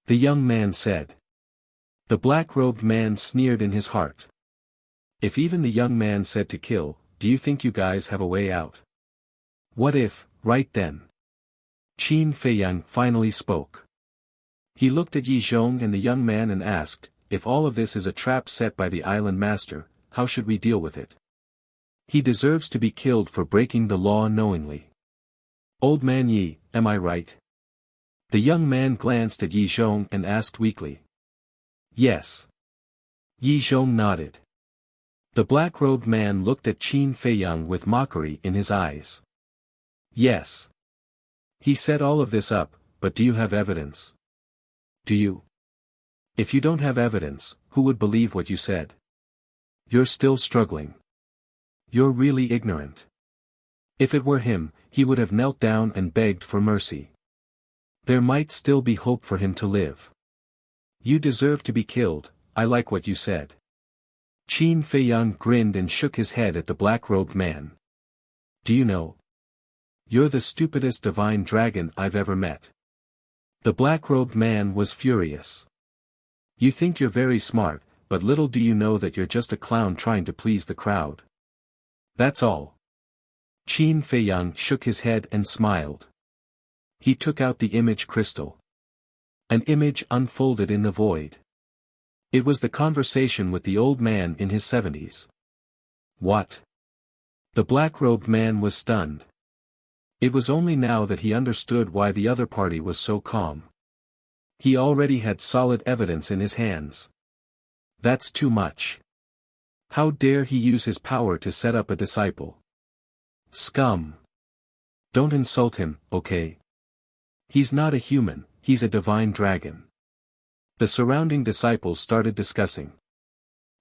A: The young man said. The black-robed man sneered in his heart. If even the young man said to kill, do you think you guys have a way out? What if, right then? Qin Feiyang finally spoke. He looked at Yi Zhong and the young man and asked, if all of this is a trap set by the island master, how should we deal with it? He deserves to be killed for breaking the law knowingly. Old man Yi, am I right? The young man glanced at Yi Zhong and asked weakly. Yes. Yi Zhong nodded. The black-robed man looked at Qin Feiyang with mockery in his eyes. Yes. He set all of this up, but do you have evidence? Do you? If you don't have evidence, who would believe what you said? You're still struggling. You're really ignorant. If it were him, he would have knelt down and begged for mercy. There might still be hope for him to live. You deserve to be killed, I like what you said. Qin Feiyang grinned and shook his head at the black-robed man. Do you know? You're the stupidest divine dragon I've ever met. The black-robed man was furious. You think you're very smart, but little do you know that you're just a clown trying to please the crowd. That's all. Qin Feiyang shook his head and smiled. He took out the image crystal. An image unfolded in the void. It was the conversation with the old man in his 70s. What? The black-robed man was stunned. It was only now that he understood why the other party was so calm. He already had solid evidence in his hands. That's too much. How dare he use his power to set up a disciple? Scum. Don't insult him, okay? He's not a human, he's a divine dragon. The surrounding disciples started discussing.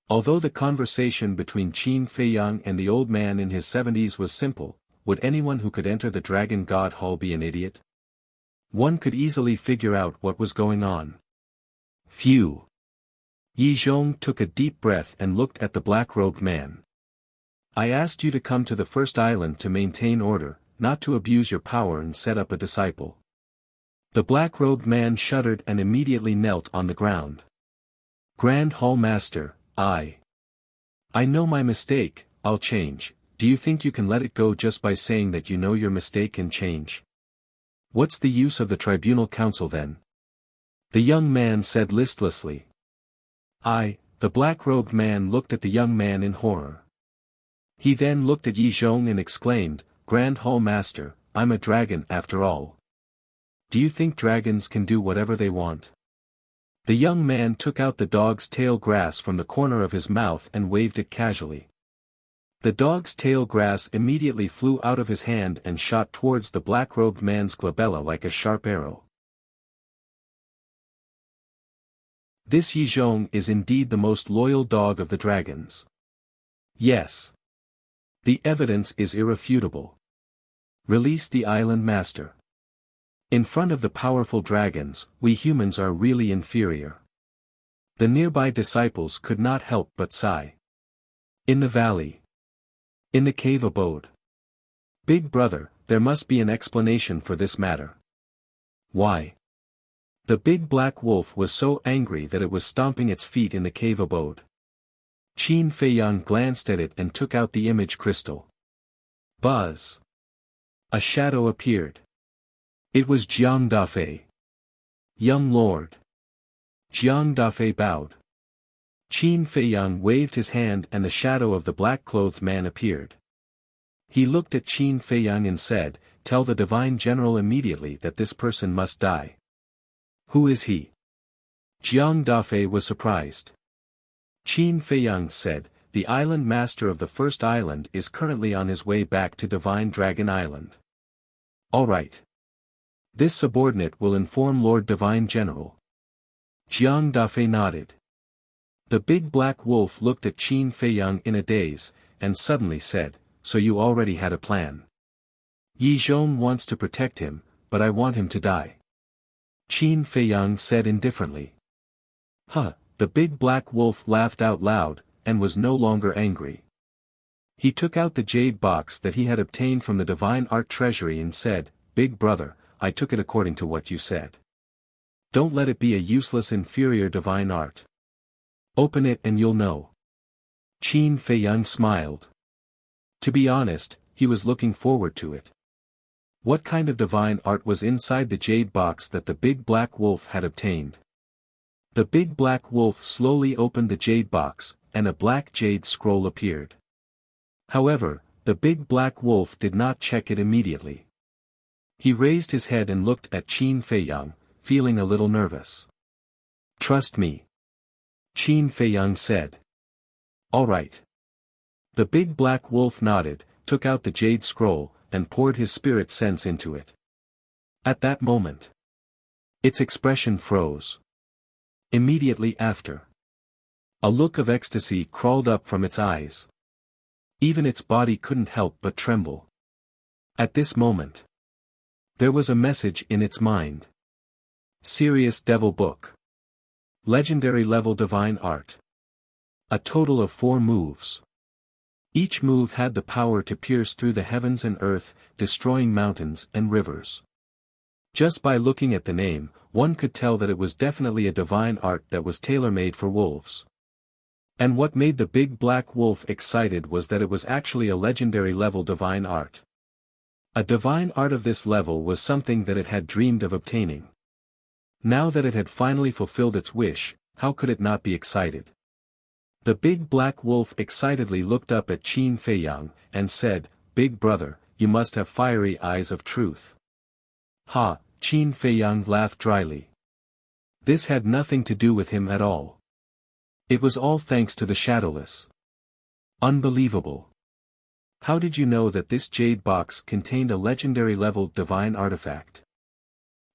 A: Although the conversation between Qin Feiyang and the old man in his 70s was simple, would anyone who could enter the Dragon God Hall be an idiot? One could easily figure out what was going on. Phew. Yi Zhong took a deep breath and looked at the black-robed man. I asked you to come to the first island to maintain order, not to abuse your power and set up a disciple. The black-robed man shuddered and immediately knelt on the ground. Grand Hall Master, I know my mistake, I'll change. Do you think you can let it go just by saying that you know your mistake and change? What's the use of the tribunal council then? The young man said listlessly. The black-robed man looked at the young man in horror. He then looked at Yi Zhong and exclaimed, Grand Hall Master, I'm a dragon after all. Do you think dragons can do whatever they want? The young man took out the dog's tail grass from the corner of his mouth and waved it casually. The dog's tail grass immediately flew out of his hand and shot towards the black-robed man's glabella like a sharp arrow. This Yi Zhong is indeed the most loyal dog of the dragons. Yes. The evidence is irrefutable. Release the island master. In front of the powerful dragons, we humans are really inferior. The nearby disciples could not help but sigh. In the valley. In the cave abode. Big brother, there must be an explanation for this matter. Why? The big black wolf was so angry that it was stomping its feet in the cave abode. Qin Feiyang glanced at it and took out the image crystal. Buzz. A shadow appeared. It was Jiang Dafei. Young lord. Jiang Dafei bowed. Qin Feiyang waved his hand and the shadow of the black-clothed man appeared. He looked at Qin Feiyang and said, Tell the divine general immediately that this person must die. Who is he? Jiang Dafei was surprised. Qin Feiyang said, The island master of the first island is currently on his way back to Divine Dragon Island. All right. This subordinate will inform Lord Divine General. Jiang Dafei nodded. The big black wolf looked at Qin Feiyang in a daze, and suddenly said, So you already had a plan. Yi Zhong wants to protect him, but I want him to die. Qin Feiyang said indifferently. The big black wolf laughed out loud, and was no longer angry. He took out the jade box that he had obtained from the divine art treasury and said, Big brother, I took it according to what you said. Don't let it be a useless inferior divine art. Open it and you'll know. Qin Feiyang smiled. To be honest, he was looking forward to it. What kind of divine art was inside the jade box that the big black wolf had obtained? The big black wolf slowly opened the jade box, and a black jade scroll appeared. However, the big black wolf did not check it immediately. He raised his head and looked at Qin Feiyang, feeling a little nervous. "Trust me," Qin Feiyang said. "All right." The big black wolf nodded, took out the jade scroll, and poured his spirit sense into it. At that moment, its expression froze. Immediately after, a look of ecstasy crawled up from its eyes. Even its body couldn't help but tremble. At this moment, there was a message in its mind. Serious Devil Book. Legendary level divine art. A total of 4 moves. Each move had the power to pierce through the heavens and earth, destroying mountains and rivers. Just by looking at the name, one could tell that it was definitely a divine art that was tailor-made for wolves. And what made the big black wolf excited was that it was actually a legendary level divine art. A divine art of this level was something that it had dreamed of obtaining. Now that it had finally fulfilled its wish, how could it not be excited? The big black wolf excitedly looked up at Qin Feiyang, and said, "Big brother, you must have fiery eyes of truth." "Ha," Qin Feiyang laughed dryly. This had nothing to do with him at all. It was all thanks to the Shadowless. Unbelievable. How did you know that this jade box contained a legendary level divine artifact?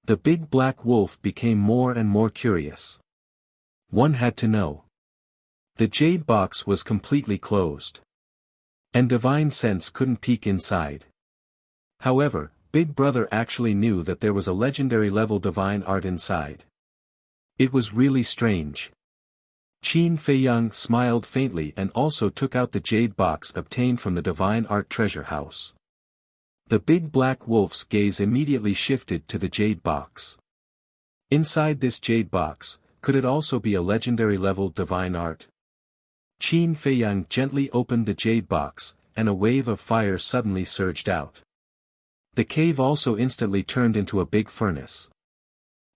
A: The big black wolf became more and more curious. One had to know. The jade box was completely closed. And divine sense couldn't peek inside. However, Big Brother actually knew that there was a legendary level divine art inside. It was really strange. Qin Feiyang smiled faintly and also took out the jade box obtained from the divine art treasure house. The big black wolf's gaze immediately shifted to the jade box. Inside this jade box, could it also be a legendary level divine art? Qin Feiyang gently opened the jade box, and a wave of fire suddenly surged out. The cave also instantly turned into a big furnace.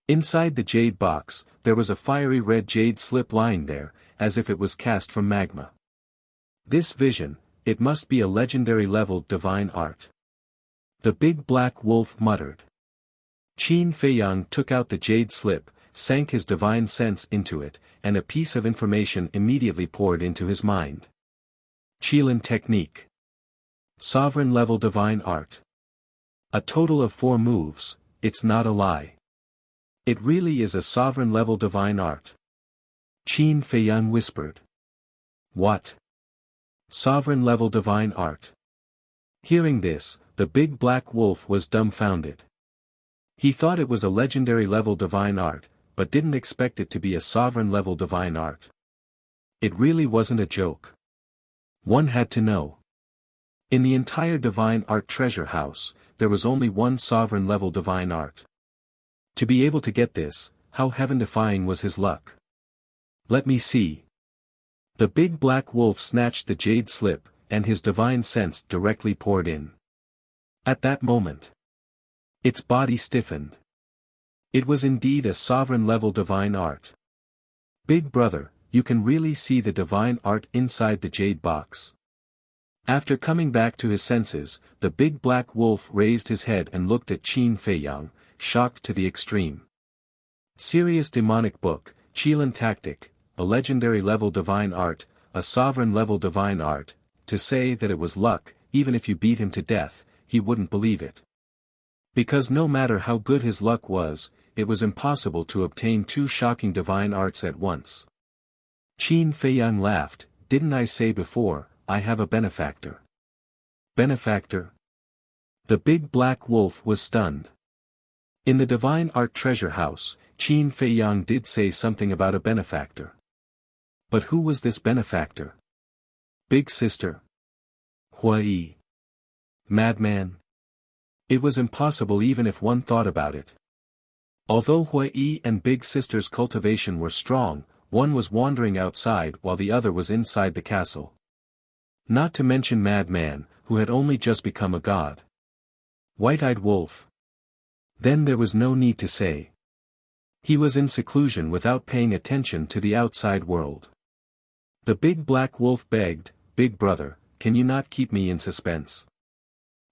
A: Inside the jade box, there was a fiery red jade slip lying there, as if it was cast from magma. This vision, it must be a legendary level divine art. The big black wolf muttered. Qin Feiyang took out the jade slip, sank his divine sense into it, and a piece of information immediately poured into his mind. Qilin technique. Sovereign level divine art. A total of 4 moves, it's not a lie. It really is a sovereign level divine art. Qin Feiyang whispered. What? Sovereign level divine art. Hearing this, the big black wolf was dumbfounded. He thought it was a legendary level divine art, but didn't expect it to be a sovereign level divine art. It really wasn't a joke. One had to know. In the entire divine art treasure house, there was only one sovereign level divine art. To be able to get this, how heaven-defying was his luck. Let me see. The big black wolf snatched the jade slip, and his divine sense directly poured in. At that moment, its body stiffened. It was indeed a sovereign level divine art. Big brother, you can really see the divine art inside the jade box. After coming back to his senses, the big black wolf raised his head and looked at Qin Feiyang, shocked to the extreme. Serious demonic book, Qilin tactic, a legendary level divine art, a sovereign level divine art. To say that it was luck, even if you beat him to death, he wouldn't believe it. Because no matter how good his luck was, it was impossible to obtain 2 shocking divine arts at once. Qin Feiyang laughed, "Didn't I say before, I have a benefactor?" Benefactor? The big black wolf was stunned. In the divine art treasure house, Qin Feiyang did say something about a benefactor. But who was this benefactor? Big sister? Hui? Madman? It was impossible even if one thought about it. Although Hui and Big Sister's cultivation were strong, one was wandering outside while the other was inside the castle. Not to mention Madman, who had only just become a god. White-eyed wolf. Then there was no need to say. He was in seclusion without paying attention to the outside world. The big black wolf begged, "Big brother, can you not keep me in suspense?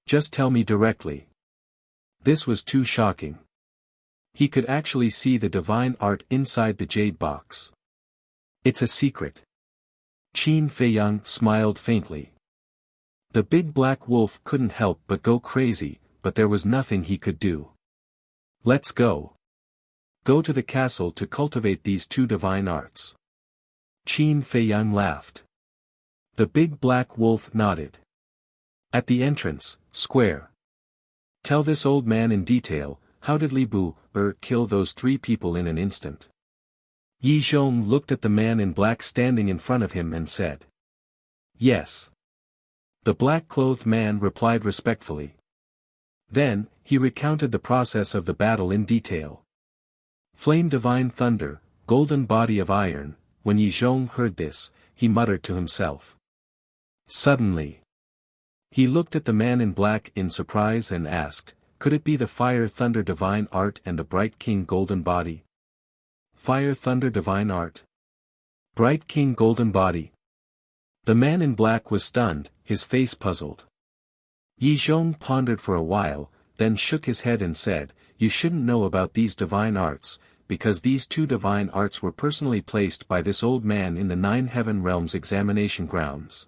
A: Just tell me directly." This was too shocking. He could actually see the divine art inside the jade box. "It's a secret." Qin Feiyang smiled faintly. The big black wolf couldn't help but go crazy, but there was nothing he could do. "Let's go. Go to the castle to cultivate these two divine arts." Qin Feiyang laughed. The big black wolf nodded. "At the entrance, square. Tell this old man in detail, how did Li Bu kill those 3 people in an instant?" Yi Zhong looked at the man in black standing in front of him and said, "Yes." The black-clothed man replied respectfully. Then, he recounted the process of the battle in detail. Flame divine thunder, golden body of iron. When Yi Zhong heard this, he muttered to himself. Suddenly, he looked at the man in black in surprise and asked, "Could it be the fire thunder divine art and the bright king golden body?" Fire thunder divine art? Bright king golden body? The man in black was stunned, his face puzzled. Yi Zhong pondered for a while, then shook his head and said, "You shouldn't know about these divine arts, because these 2 divine arts were personally placed by this old man in the 9 heaven realms examination grounds.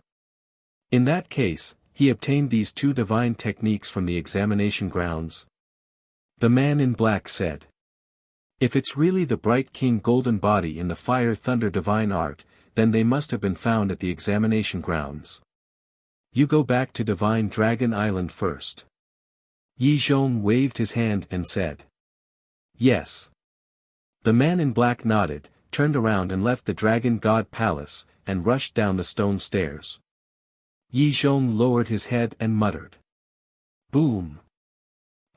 A: In that case, he obtained these 2 divine techniques from the examination grounds." The man in black said, "If it's really the bright king golden body in the fire thunder divine art, then they must have been found at the examination grounds. You go back to Divine Dragon Island first." Yi Zhong waved his hand and said, "Yes." The man in black nodded, turned around and left the Dragon God Palace, and rushed down the stone stairs. Yi Zhong lowered his head and muttered. Boom!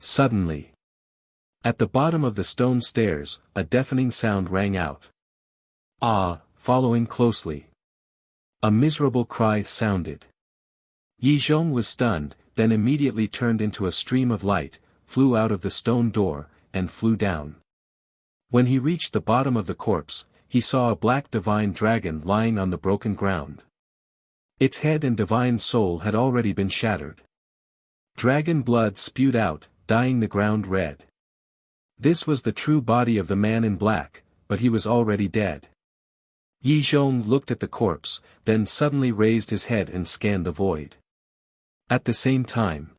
A: Suddenly, at the bottom of the stone stairs, a deafening sound rang out. Following closely, a miserable cry sounded. Yi Zhong was stunned, then immediately turned into a stream of light, flew out of the stone door, and flew down. When he reached the bottom of the corpse, he saw a black divine dragon lying on the broken ground. Its head and divine soul had already been shattered. Dragon blood spewed out, dyeing the ground red. This was the true body of the man in black, but he was already dead. Yi Zhong looked at the corpse, then suddenly raised his head and scanned the void. At the same time,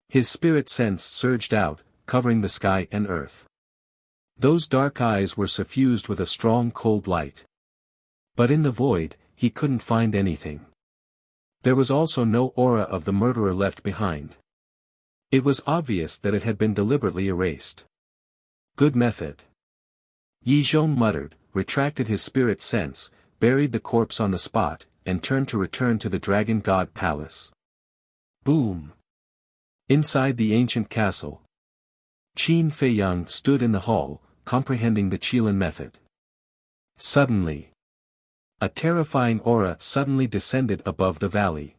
A: his spirit sense surged out, covering the sky and earth. Those dark eyes were suffused with a strong cold light. But in the void, he couldn't find anything. There was also no aura of the murderer left behind. It was obvious that it had been deliberately erased. Good method. Yi Zhong muttered, retracted his spirit sense, buried the corpse on the spot, and turned to return to the Dragon God Palace. Boom! Inside the ancient castle, Qin Feiyang stood in the hall, comprehending the Qilin method. Suddenly, a terrifying aura suddenly descended above the valley.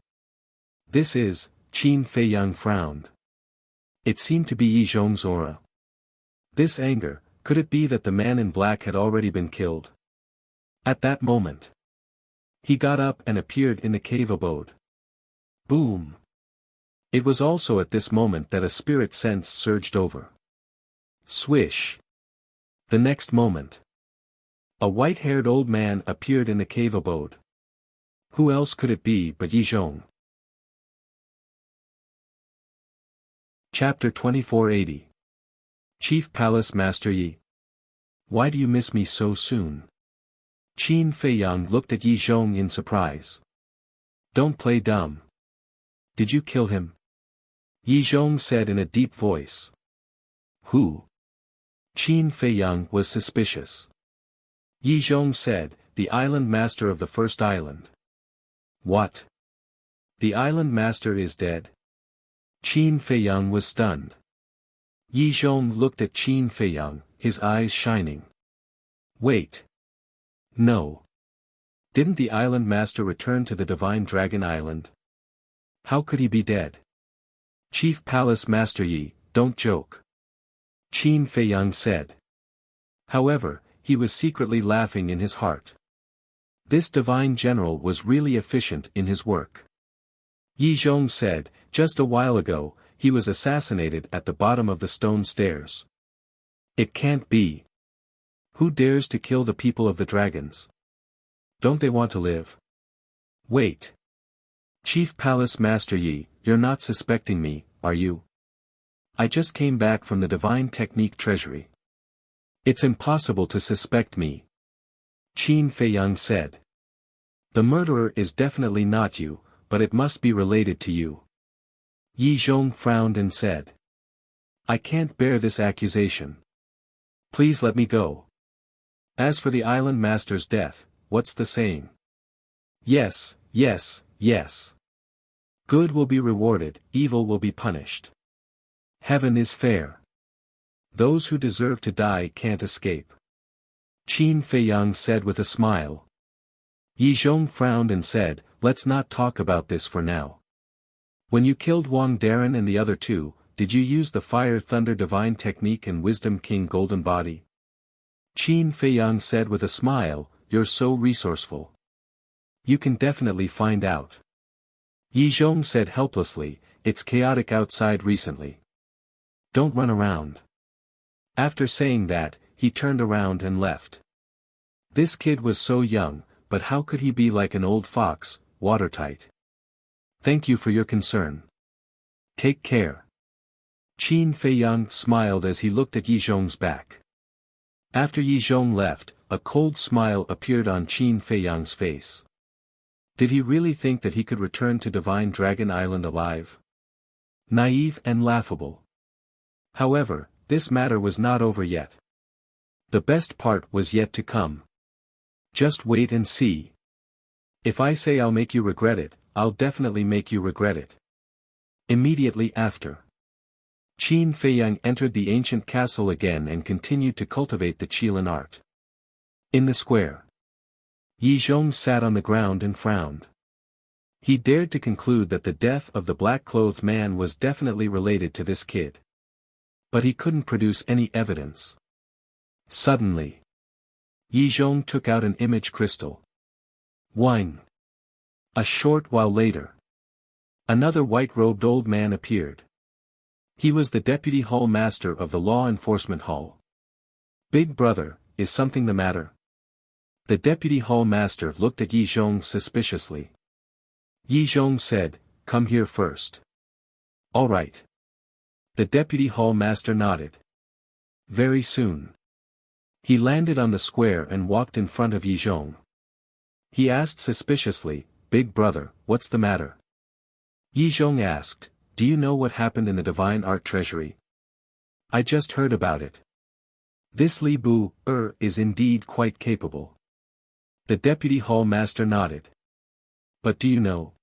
A: "This is," Qin Feiyang frowned. It seemed to be Yi Zhong's aura. This anger, could it be that the man in black had already been killed? At that moment, he got up and appeared in the cave abode. Boom! It was also at this moment that a spirit sense surged over. Swish! The next moment, a white-haired old man appeared in the cave abode. Who else could it be but Yi Zhong? Chapter 2480. Chief Palace Master Yi. Why do you miss me so soon? Qin Feiyang looked at Yi Zhong in surprise. Don't play dumb. Did you kill him? Yi Zhong said in a deep voice. Who? Qin Feiyang was suspicious. Yi Zhong said, the island master of the first island. What? The island master is dead? Qin Feiyang was stunned. Yi Zhong looked at Qin Feiyang, his eyes shining. Wait. No. Didn't the island master return to the Divine Dragon Island? How could he be dead? Chief Palace Master Yi, don't joke. Qin Feiyang said. However, he was secretly laughing in his heart. This divine general was really efficient in his work. Yi Zhong said, just a while ago, he was assassinated at the bottom of the stone stairs. It can't be. Who dares to kill the people of the dragons? Don't they want to live? Wait. Chief Palace Master Yi, you're not suspecting me, are you? I just came back from the Divine Technique Treasury. It's impossible to suspect me. Qin Feiyang said. The murderer is definitely not you, but it must be related to you. Yi Zhong frowned and said. I can't bear this accusation. Please let me go. As for the island master's death, what's the saying? Yes, yes, yes. Good will be rewarded, evil will be punished. Heaven is fair. Those who deserve to die can't escape. Qin Feiyang said with a smile. Yi Zhong frowned and said, let's not talk about this for now. When you killed Wang Darren and the other two, did you use the Fire Thunder Divine Technique and Wisdom King Golden Body? Qin Feiyang said with a smile, you're so resourceful. You can definitely find out. Yi Zhong said helplessly, it's chaotic outside recently. Don't run around. After saying that, he turned around and left. This kid was so young, but how could he be like an old fox, watertight? Thank you for your concern. Take care. Qin Feiyang smiled as he looked at Yi Zhong's back. After Yi Zhong left, a cold smile appeared on Qin Feiyang's face. Did he really think that he could return to Divine Dragon Island alive? Naive and laughable. However, this matter was not over yet. The best part was yet to come. Just wait and see. If I say I'll make you regret it, I'll definitely make you regret it. Immediately after, Qin Feiyang entered the ancient castle again and continued to cultivate the Qilin art. In the square, Yi Zhong sat on the ground and frowned. He dared to conclude that the death of the black-clothed man was definitely related to this kid. But he couldn't produce any evidence. Suddenly, Yi Zhong took out an image crystal. Wang. A short while later, another white-robed old man appeared. He was the Deputy Hall Master of the Law Enforcement Hall. Big brother, is something the matter? The Deputy Hall Master looked at Yi Zhong suspiciously. Yi Zhong said, come here first. All right. The Deputy Hall Master nodded. Very soon. He landed on the square and walked in front of Yi Zhong. He asked suspiciously, Big brother, what's the matter? Yi Zhong asked, do you know what happened in the Divine Art Treasury? I just heard about it. This Li Bu, is indeed quite capable. The Deputy Hall Master nodded. But do you know?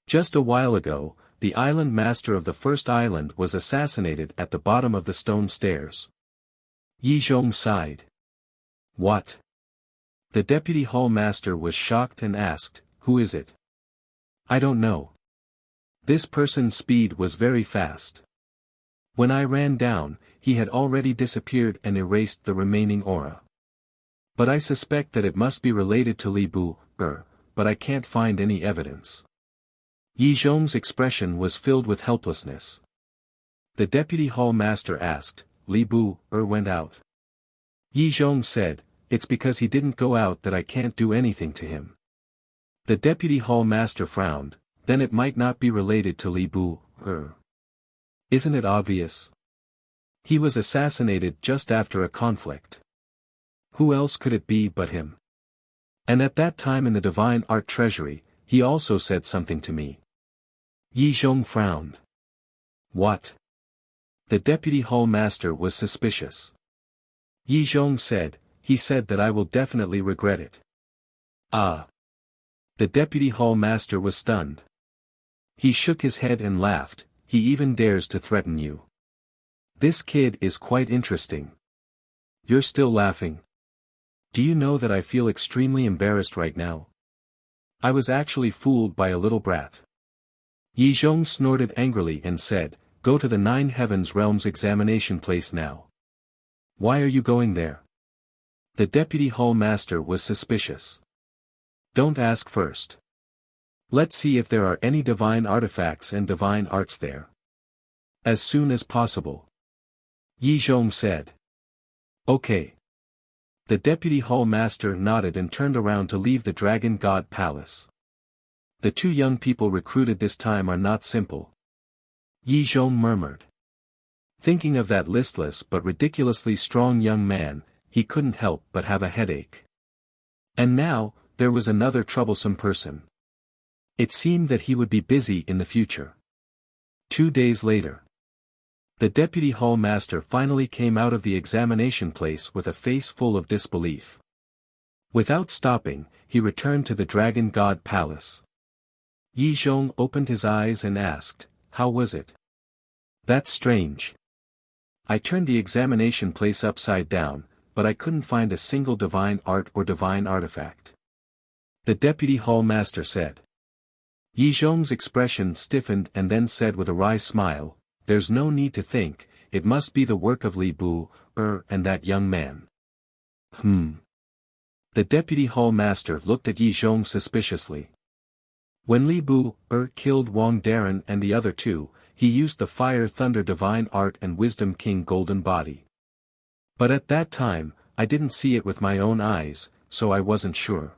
A: Just a while ago, the island master of the first island was assassinated at the bottom of the stone stairs. Yi Zhong sighed. What? The Deputy Hall Master was shocked and asked, who is it? I don't know. This person's speed was very fast. When I ran down, he had already disappeared and erased the remaining aura. But I suspect that it must be related to Li Bu, but I can't find any evidence. Yi Zhong's expression was filled with helplessness. The Deputy Hall Master asked, Li Bu, went out. Yi Zhong said, it's because he didn't go out that I can't do anything to him. The Deputy Hall Master frowned, then it might not be related to Li Bu, Isn't it obvious? He was assassinated just after a conflict. Who else could it be but him? And at that time in the Divine Art Treasury, he also said something to me. Yi Zhong frowned. What? The Deputy Hall Master was suspicious. Yi Zhong said, he said that I will definitely regret it. Ah. The Deputy Hall Master was stunned. He shook his head and laughed, he even dares to threaten you. This kid is quite interesting. You're still laughing. Do you know that I feel extremely embarrassed right now? I was actually fooled by a little brat. Yi Zhong snorted angrily and said, go to the Nine Heavens Realms examination place now. Why are you going there? The deputy hall master was suspicious. Don't ask first. Let's see if there are any divine artifacts and divine arts there. As soon as possible. Yi Zhong said. Okay. The deputy hall master nodded and turned around to leave the dragon god palace. The two young people recruited this time are not simple. Yi Zhong murmured. Thinking of that listless but ridiculously strong young man, he couldn't help but have a headache. And now, there was another troublesome person. It seemed that he would be busy in the future. 2 days later. The deputy hall master finally came out of the examination place with a face full of disbelief. Without stopping, he returned to the dragon god palace. Yi Zhong opened his eyes and asked, "How was it?" "That's strange. I turned the examination place upside down, but I couldn't find a single divine art or divine artifact," the deputy hall master said. Yi Zhong's expression stiffened and then said with a wry smile, "There's no need to think, it must be the work of Li Bu, and that young man." The deputy hall master looked at Yi Zhong suspiciously. When Li Bu, killed Wang Darren and the other two, he used the Fire Thunder Divine Art and Wisdom King Golden Body. But at that time, I didn't see it with my own eyes, so I wasn't sure.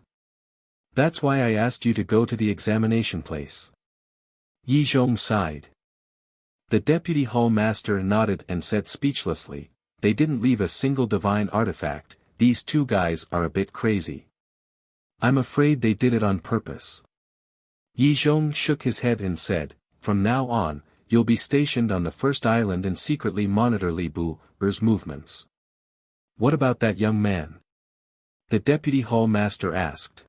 A: That's why I asked you to go to the examination place. Yi Zhong sighed. The deputy hall master nodded and said speechlessly, "They didn't leave a single divine artifact, these two guys are a bit crazy. I'm afraid they did it on purpose." Yi Zhong shook his head and said, "From now on, you'll be stationed on the first island and secretly monitor Li Bu's movements." "What about that young man?" the deputy hall master asked.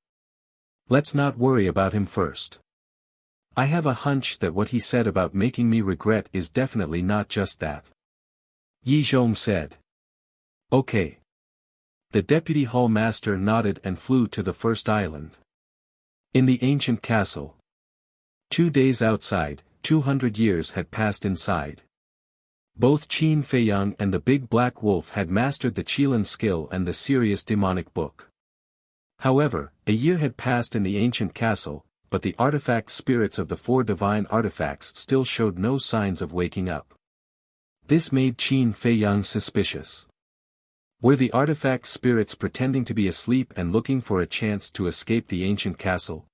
A: "Let's not worry about him first. I have a hunch that what he said about making me regret is definitely not just that," Yi Zhong said. "Okay." The deputy hall master nodded and flew to the first island. In the ancient castle. 2 days outside, 200 years had passed inside. Both Qin Feiyang and the big black wolf had mastered the Qilin skill and the serious demonic book. However, a year had passed in the ancient castle, but the artifact spirits of the 4 divine artifacts still showed no signs of waking up. This made Qin Feiyang suspicious. Were the artifact spirits pretending to be asleep and looking for a chance to escape the ancient castle?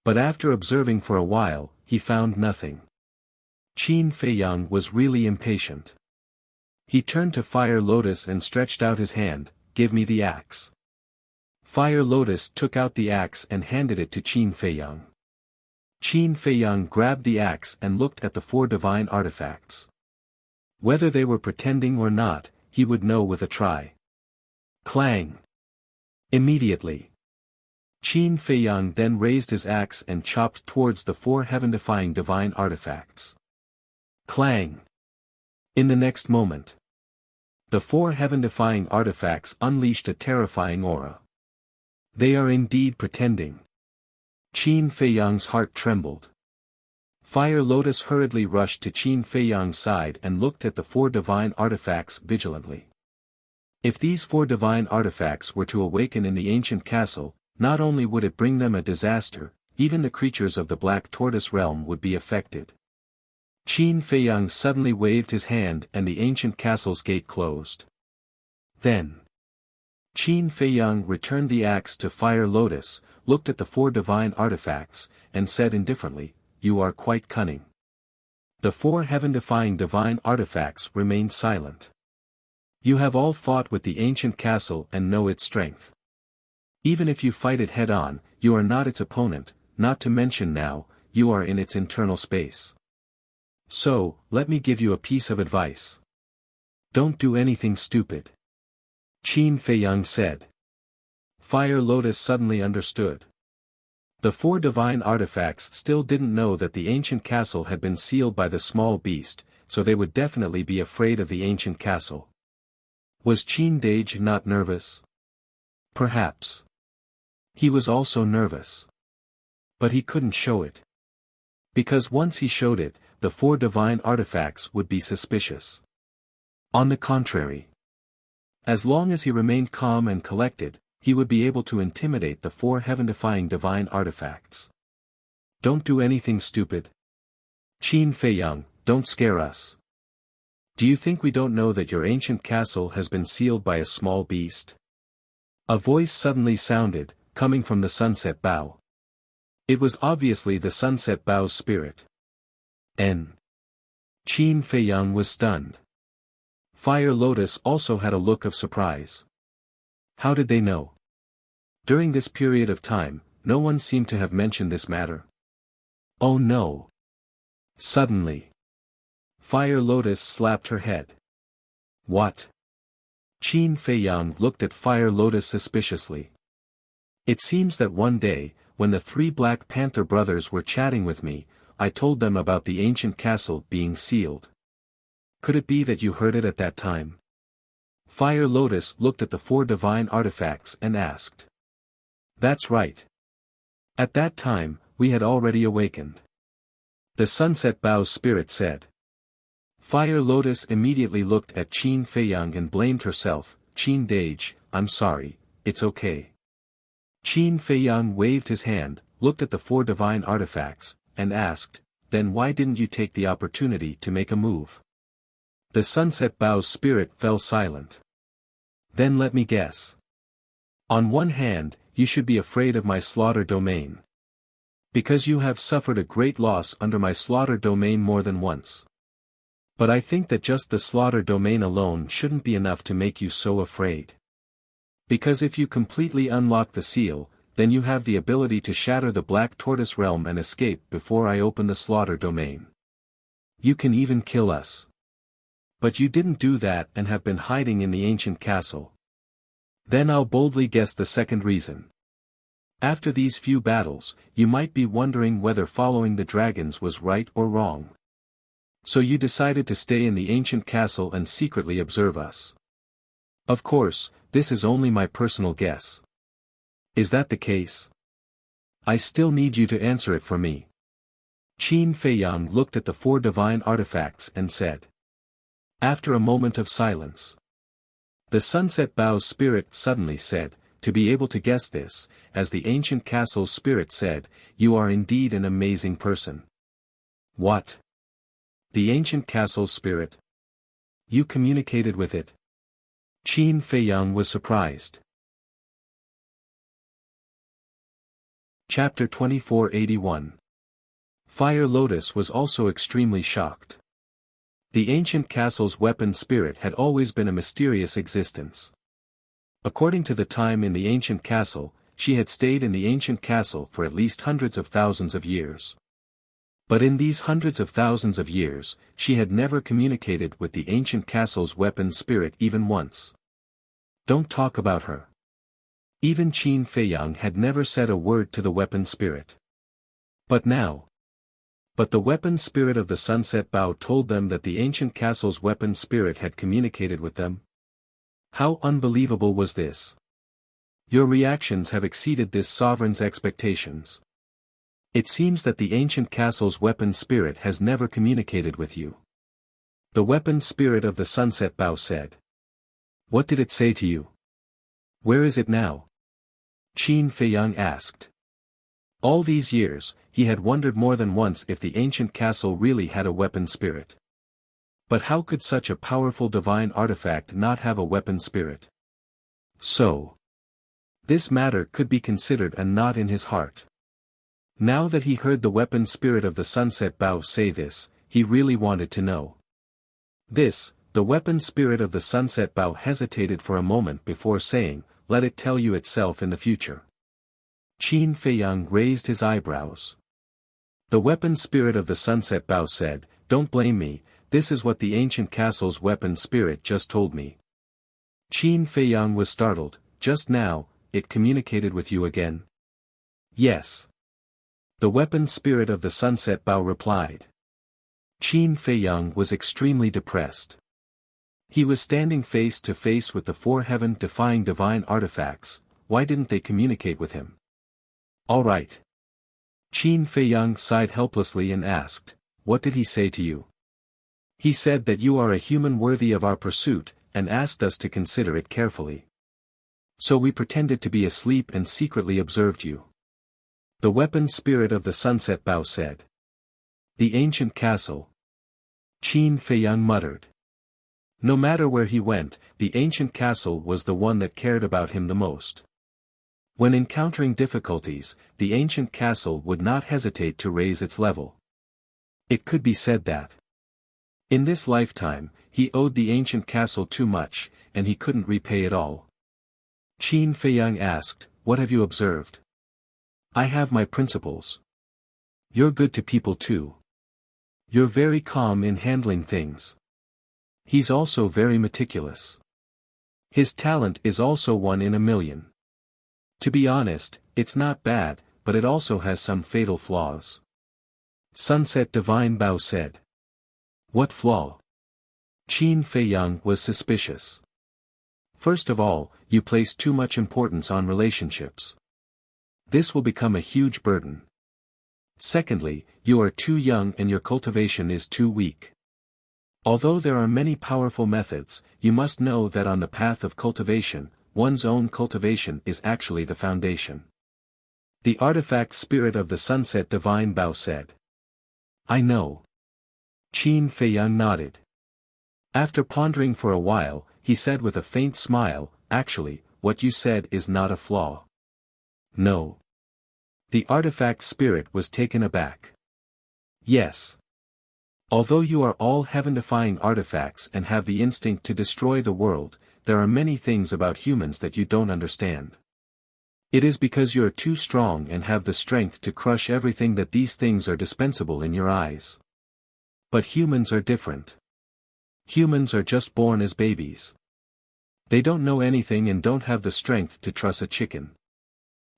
A: But after observing for a while, he found nothing. Qin Feiyang was really impatient. He turned to Fire Lotus and stretched out his hand, "Give me the axe." Fire Lotus took out the axe and handed it to Qin Feiyang. Qin Feiyang grabbed the axe and looked at the 4 divine artifacts. Whether they were pretending or not, he would know with a try. Clang! Immediately. Qin Feiyang then raised his axe and chopped towards the 4 heaven-defying divine artifacts. Clang! In the next moment, the 4 heaven-defying artifacts unleashed a terrifying aura. They are indeed pretending. Qin Feiyang's heart trembled. Fire Lotus hurriedly rushed to Qin Feiyang's side and looked at the 4 divine artifacts vigilantly. If these 4 divine artifacts were to awaken in the ancient castle, not only would it bring them a disaster, even the creatures of the Black Tortoise realm would be affected. Qin Feiyang suddenly waved his hand and the ancient castle's gate closed. Then, Qin Feiyang returned the axe to Fire Lotus, looked at the 4 divine artifacts, and said indifferently, "You are quite cunning." The 4 heaven-defying divine artifacts remained silent. "You have all fought with the ancient castle and know its strength. Even if you fight it head-on, you are not its opponent, not to mention now, you are in its internal space. So, let me give you a piece of advice. Don't do anything stupid," Qin Feiyang said. Fire Lotus suddenly understood. The 4 divine artifacts still didn't know that the ancient castle had been sealed by the small beast, so they would definitely be afraid of the ancient castle. Was Qin Dage not nervous? Perhaps. He was also nervous. But he couldn't show it. Because once he showed it, the 4 divine artifacts would be suspicious. On the contrary. As long as he remained calm and collected, he would be able to intimidate the 4 heaven-defying divine artifacts. Don't do anything stupid. Qin Feiyang, don't scare us. Do you think we don't know that your ancient castle has been sealed by a small beast? A voice suddenly sounded, coming from the Sunset Bow. It was obviously the Sunset Bow's spirit. Qin Feiyang was stunned. Fire Lotus also had a look of surprise. How did they know? During this period of time, no one seemed to have mentioned this matter. Oh no! Suddenly, Fire Lotus slapped her head. What? Qin Feiyang looked at Fire Lotus suspiciously. It seems that one day, when the 3 Black Panther brothers were chatting with me, I told them about the ancient castle being sealed. Could it be that you heard it at that time? Fire Lotus looked at the 4 divine artifacts and asked. That's right. At that time, we had already awakened. The Sunset Bow's spirit said. Fire Lotus immediately looked at Qin Feiyang and blamed herself. Qin Dage, I'm sorry, it's okay. Qin Feiyang waved his hand, looked at the 4 divine artifacts, and asked, then why didn't you take the opportunity to make a move? The Sunset Bow's spirit fell silent. Then let me guess. On one hand, you should be afraid of my slaughter domain. Because you have suffered a great loss under my slaughter domain more than once. But I think that just the slaughter domain alone shouldn't be enough to make you so afraid. Because if you completely unlock the seal, then you have the ability to shatter the Black Tortoise realm and escape before I open the slaughter domain. You can even kill us. But you didn't do that and have been hiding in the ancient castle. Then I'll boldly guess the second reason. After these few battles, you might be wondering whether following the dragons was right or wrong. So you decided to stay in the ancient castle and secretly observe us. Of course, this is only my personal guess. Is that the case? I still need you to answer it for me. Qin Feiyang looked at the 4 divine artifacts and said. After a moment of silence. The Sunset Bow's spirit suddenly said, to be able to guess this, as the ancient castle's spirit said, you are indeed an amazing person. What? The ancient castle's spirit? You communicated with it? Qin Feiyang was surprised. Chapter 2481. Fire Lotus was also extremely shocked. The ancient castle's weapon spirit had always been a mysterious existence. According to the time in the ancient castle, she had stayed in the ancient castle for at least hundreds of thousands of years. But in these hundreds of thousands of years, she had never communicated with the ancient castle's weapon spirit even once. Don't talk about her. Even Qin Feiyang had never said a word to the weapon spirit. But now. But the weapon spirit of the Sunset Bow told them that the ancient castle's weapon spirit had communicated with them. How unbelievable was this? Your reactions have exceeded this sovereign's expectations. It seems that the ancient castle's weapon spirit has never communicated with you. The weapon spirit of the Sunset Bow said. What did it say to you? Where is it now? Qin Feiyang asked. All these years, he had wondered more than once if the ancient castle really had a weapon spirit. But how could such a powerful divine artifact not have a weapon spirit? So, this matter could be considered a knot in his heart. Now that he heard the weapon spirit of the Sunset Bow say this, he really wanted to know. This, the weapon spirit of the Sunset Bow hesitated for a moment before saying, let it tell you itself in the future. Qin Feiyang raised his eyebrows. The weapon spirit of the Sunset Bow said, don't blame me, this is what the ancient castle's weapon spirit just told me. Qin Feiyang was startled. Just now, it communicated with you again? Yes. The weapon spirit of the Sunset Bow replied. Qin Feiyang was extremely depressed. He was standing face to face with the 4 heaven-defying divine artifacts. Why didn't they communicate with him? All right. Qin Feiyang sighed helplessly and asked, what did he say to you? He said that you are a human worthy of our pursuit, and asked us to consider it carefully. So we pretended to be asleep and secretly observed you. The weapon spirit of the sunset Bao said. The ancient castle. Qin Feiyang muttered. No matter where he went, the ancient castle was the one that cared about him the most. When encountering difficulties, the ancient castle would not hesitate to raise its level. It could be said that in this lifetime, he owed the ancient castle too much, and he couldn't repay it all. Qin Feiyang asked, "What have you observed?" "I have my principles." "You're good to people too. You're very calm in handling things." He's also very meticulous. His talent is also 1 in a million. To be honest, it's not bad, but it also has some fatal flaws. Sunset Divine Bao said. What flaw? Qin Feiyang was suspicious. First of all, you place too much importance on relationships. This will become a huge burden. Secondly, you are too young and your cultivation is too weak. Although there are many powerful methods, you must know that on the path of cultivation, one's own cultivation is actually the foundation. The artifact spirit of the sunset Divine Bao said. I know. Qin Feiyang nodded. After pondering for a while, he said with a faint smile, actually, what you said is not a flaw. No. The artifact spirit was taken aback. Yes. Although you are all heaven-defying artifacts and have the instinct to destroy the world, there are many things about humans that you don't understand. It is because you are too strong and have the strength to crush everything that these things are dispensable in your eyes. But humans are different. Humans are just born as babies. They don't know anything and don't have the strength to truss a chicken.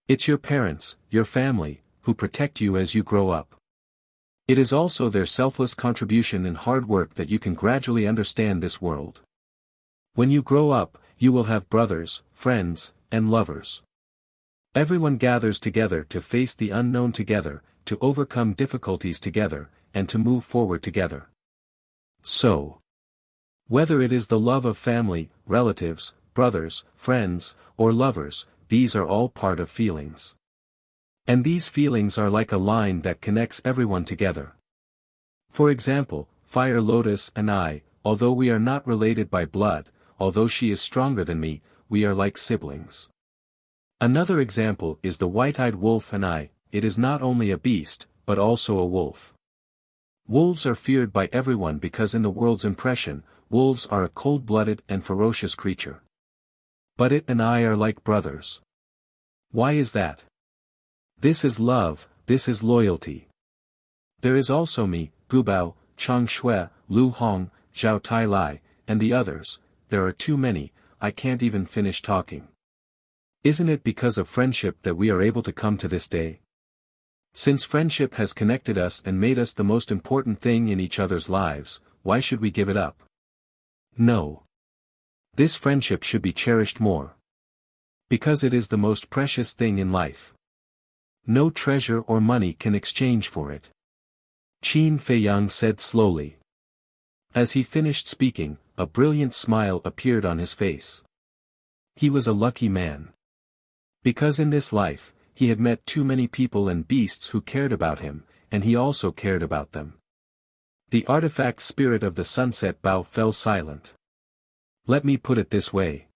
A: It's your parents, your family, who protect you as you grow up. It is also their selfless contribution and hard work that you can gradually understand this world. When you grow up, you will have brothers, friends, and lovers. Everyone gathers together to face the unknown together, to overcome difficulties together, and to move forward together. So, whether it is the love of family, relatives, brothers, friends, or lovers, these are all part of feelings. And these feelings are like a line that connects everyone together. For example, Fire Lotus and I, although we are not related by blood, although she is stronger than me, we are like siblings. Another example is the white-eyed wolf and I, it is not only a beast, but also a wolf. Wolves are feared by everyone because in the world's impression, wolves are a cold-blooded and ferocious creature. But it and I are like brothers. Why is that? This is love, this is loyalty. There is also me, Gubao, Chang Shui, Lu Hong, Zhao Tai Lai, and the others. There are too many, I can't even finish talking. Isn't it because of friendship that we are able to come to this day? Since friendship has connected us and made us the most important thing in each other's lives, why should we give it up? No. This friendship should be cherished more. Because it is the most precious thing in life. No treasure or money can exchange for it. Qin Feiyang said slowly. As he finished speaking, a brilliant smile appeared on his face. He was a lucky man. Because in this life, he had met too many people and beasts who cared about him, and he also cared about them. The artifact spirit of the sunset Bao fell silent. Let me put it this way.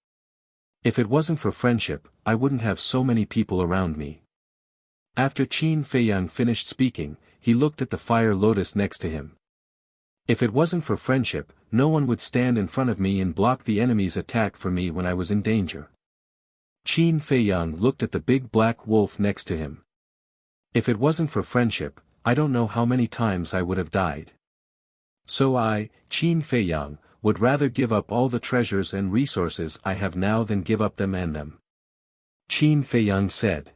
A: If it wasn't for friendship, I wouldn't have so many people around me. After Qin Feiyang finished speaking, he looked at the fire lotus next to him. If it wasn't for friendship, no one would stand in front of me and block the enemy's attack for me when I was in danger. Qin Feiyang looked at the big black wolf next to him. If it wasn't for friendship, I don't know how many times I would have died. So I, Qin Feiyang, would rather give up all the treasures and resources I have now than give up them and them. Qin Feiyang said.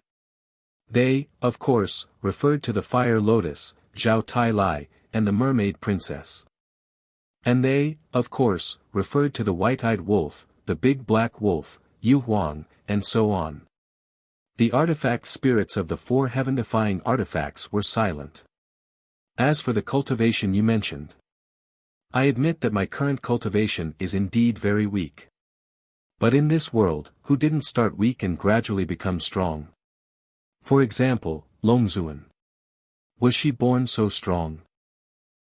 A: They, of course, referred to the fire lotus, Zhao Tai Lai, and the mermaid princess. And they, of course, referred to the white-eyed wolf, the big black wolf, Yu Huang, and so on. The artifact spirits of the 4 heaven-defying artifacts were silent. As for the cultivation you mentioned, I admit that my current cultivation is indeed very weak. But in this world, who didn't start weak and gradually become strong? For example, Longzuan. Was she born so strong?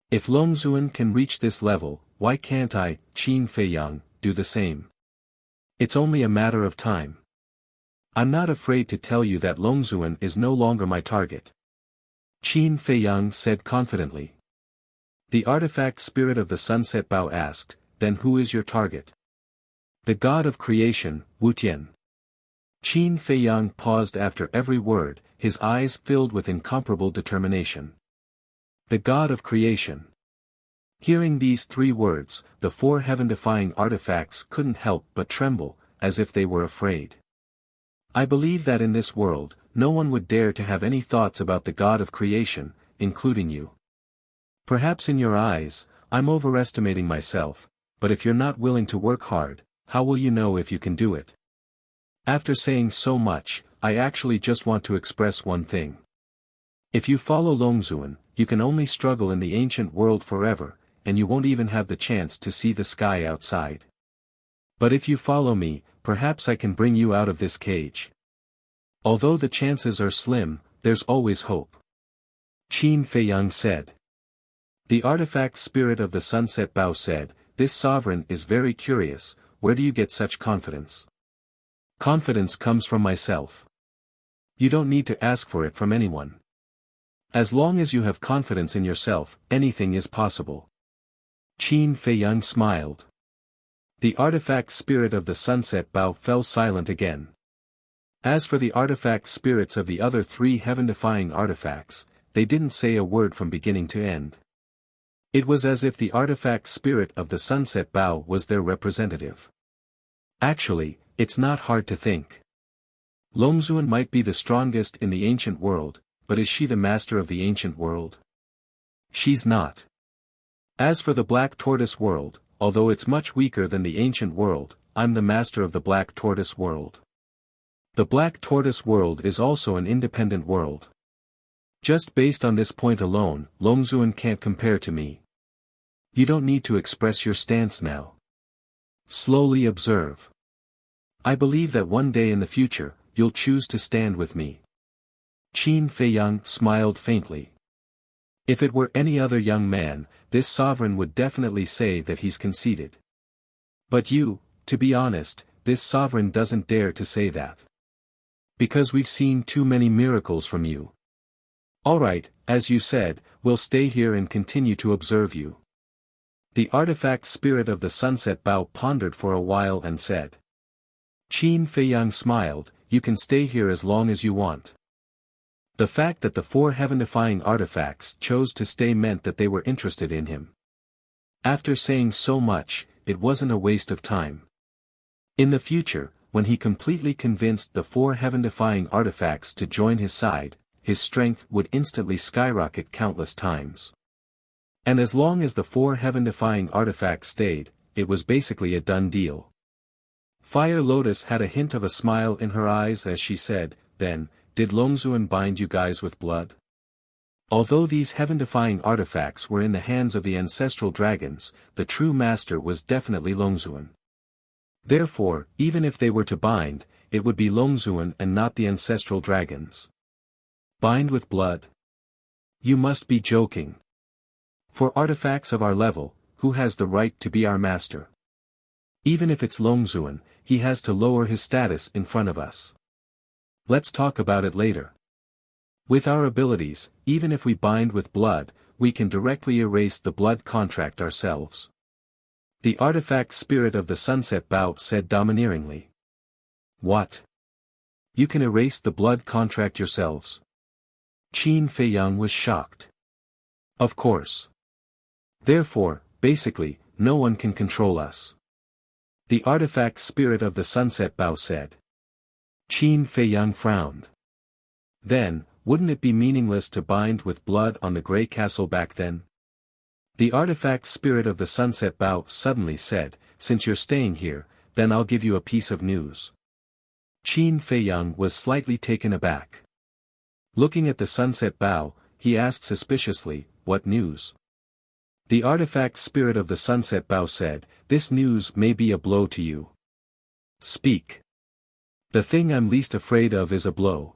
A: If Longzuan can reach this level, why can't I, Qin Feiyang, do the same? It's only a matter of time. I'm not afraid to tell you that Longzuan is no longer my target. Qin Feiyang said confidently. The artifact spirit of the sunset Bao asked, then who is your target? The god of creation, Wutian. Qin Feiyang paused after every word, his eyes filled with incomparable determination. The god of creation. Hearing these 3 words, the 4 heaven-defying artifacts couldn't help but tremble, as if they were afraid. I believe that in this world, no one would dare to have any thoughts about the god of creation, including you. Perhaps in your eyes, I'm overestimating myself, but if you're not willing to work hard, how will you know if you can do it? After saying so much, I actually just want to express one thing. If you follow Longzuan, you can only struggle in the ancient world forever, and you won't even have the chance to see the sky outside. But if you follow me, perhaps I can bring you out of this cage. Although the chances are slim, there's always hope. Qin Feiyang said. The artifact spirit of the sunset Bao said, this sovereign is very curious, where do you get such confidence? Confidence comes from myself. You don't need to ask for it from anyone. As long as you have confidence in yourself, anything is possible. Qin Feiyang smiled. The artifact spirit of the sunset Bao fell silent again. As for the artifact spirits of the other 3 heaven-defying artifacts, they didn't say a word from beginning to end. It was as if the artifact spirit of the sunset Bao was their representative. Actually, it's not hard to think. Longzuan might be the strongest in the ancient world, but is she the master of the ancient world? She's not. As for the Black Tortoise world, although it's much weaker than the ancient world, I'm the master of the Black Tortoise world. The Black Tortoise world is also an independent world. Just based on this point alone, Longzuan can't compare to me. You don't need to express your stance now. Slowly observe. I believe that one day in the future, you'll choose to stand with me. Qin Feiyang smiled faintly. If it were any other young man, this sovereign would definitely say that he's conceited. But you, to be honest, this sovereign doesn't dare to say that. Because we've seen too many miracles from you. Alright, as you said, we'll stay here and continue to observe you. The artifact spirit of the sunset Bao pondered for a while and said. Qin Feiyang smiled, you can stay here as long as you want. The fact that the 4 heaven-defying artifacts chose to stay meant that they were interested in him. After saying so much, it wasn't a waste of time. In the future, when he completely convinced the 4 heaven-defying artifacts to join his side, his strength would instantly skyrocket countless times. And as long as the 4 heaven-defying artifacts stayed, it was basically a done deal. Fire Lotus had a hint of a smile in her eyes as she said, then, did Longzuan bind you guys with blood? Although these heaven-defying artifacts were in the hands of the ancestral dragons, the true master was definitely Longzuan. Therefore, even if they were to bind, it would be Longzuan and not the ancestral dragons. Bind with blood? You must be joking. For artifacts of our level, who has the right to be our master? Even if it's Longzuan, he has to lower his status in front of us. Let's talk about it later. With our abilities, even if we bind with blood, we can directly erase the blood contract ourselves. The artifact spirit of the sunset Bao said domineeringly. What? You can erase the blood contract yourselves? Qin Feiyang was shocked. Of course. Therefore, basically, no one can control us. The artifact spirit of the sunset Bao said. Qin Feiyang frowned. Then, wouldn't it be meaningless to bind with blood on the Grey Castle back then? The artifact spirit of the sunset Bao suddenly said, since you're staying here, then I'll give you a piece of news. Qin Feiyang was slightly taken aback. Looking at the sunset Bao, he asked suspiciously, what news? The artifact spirit of the sunset Bao said, "This news may be a blow to you. Speak. The thing I'm least afraid of is a blow."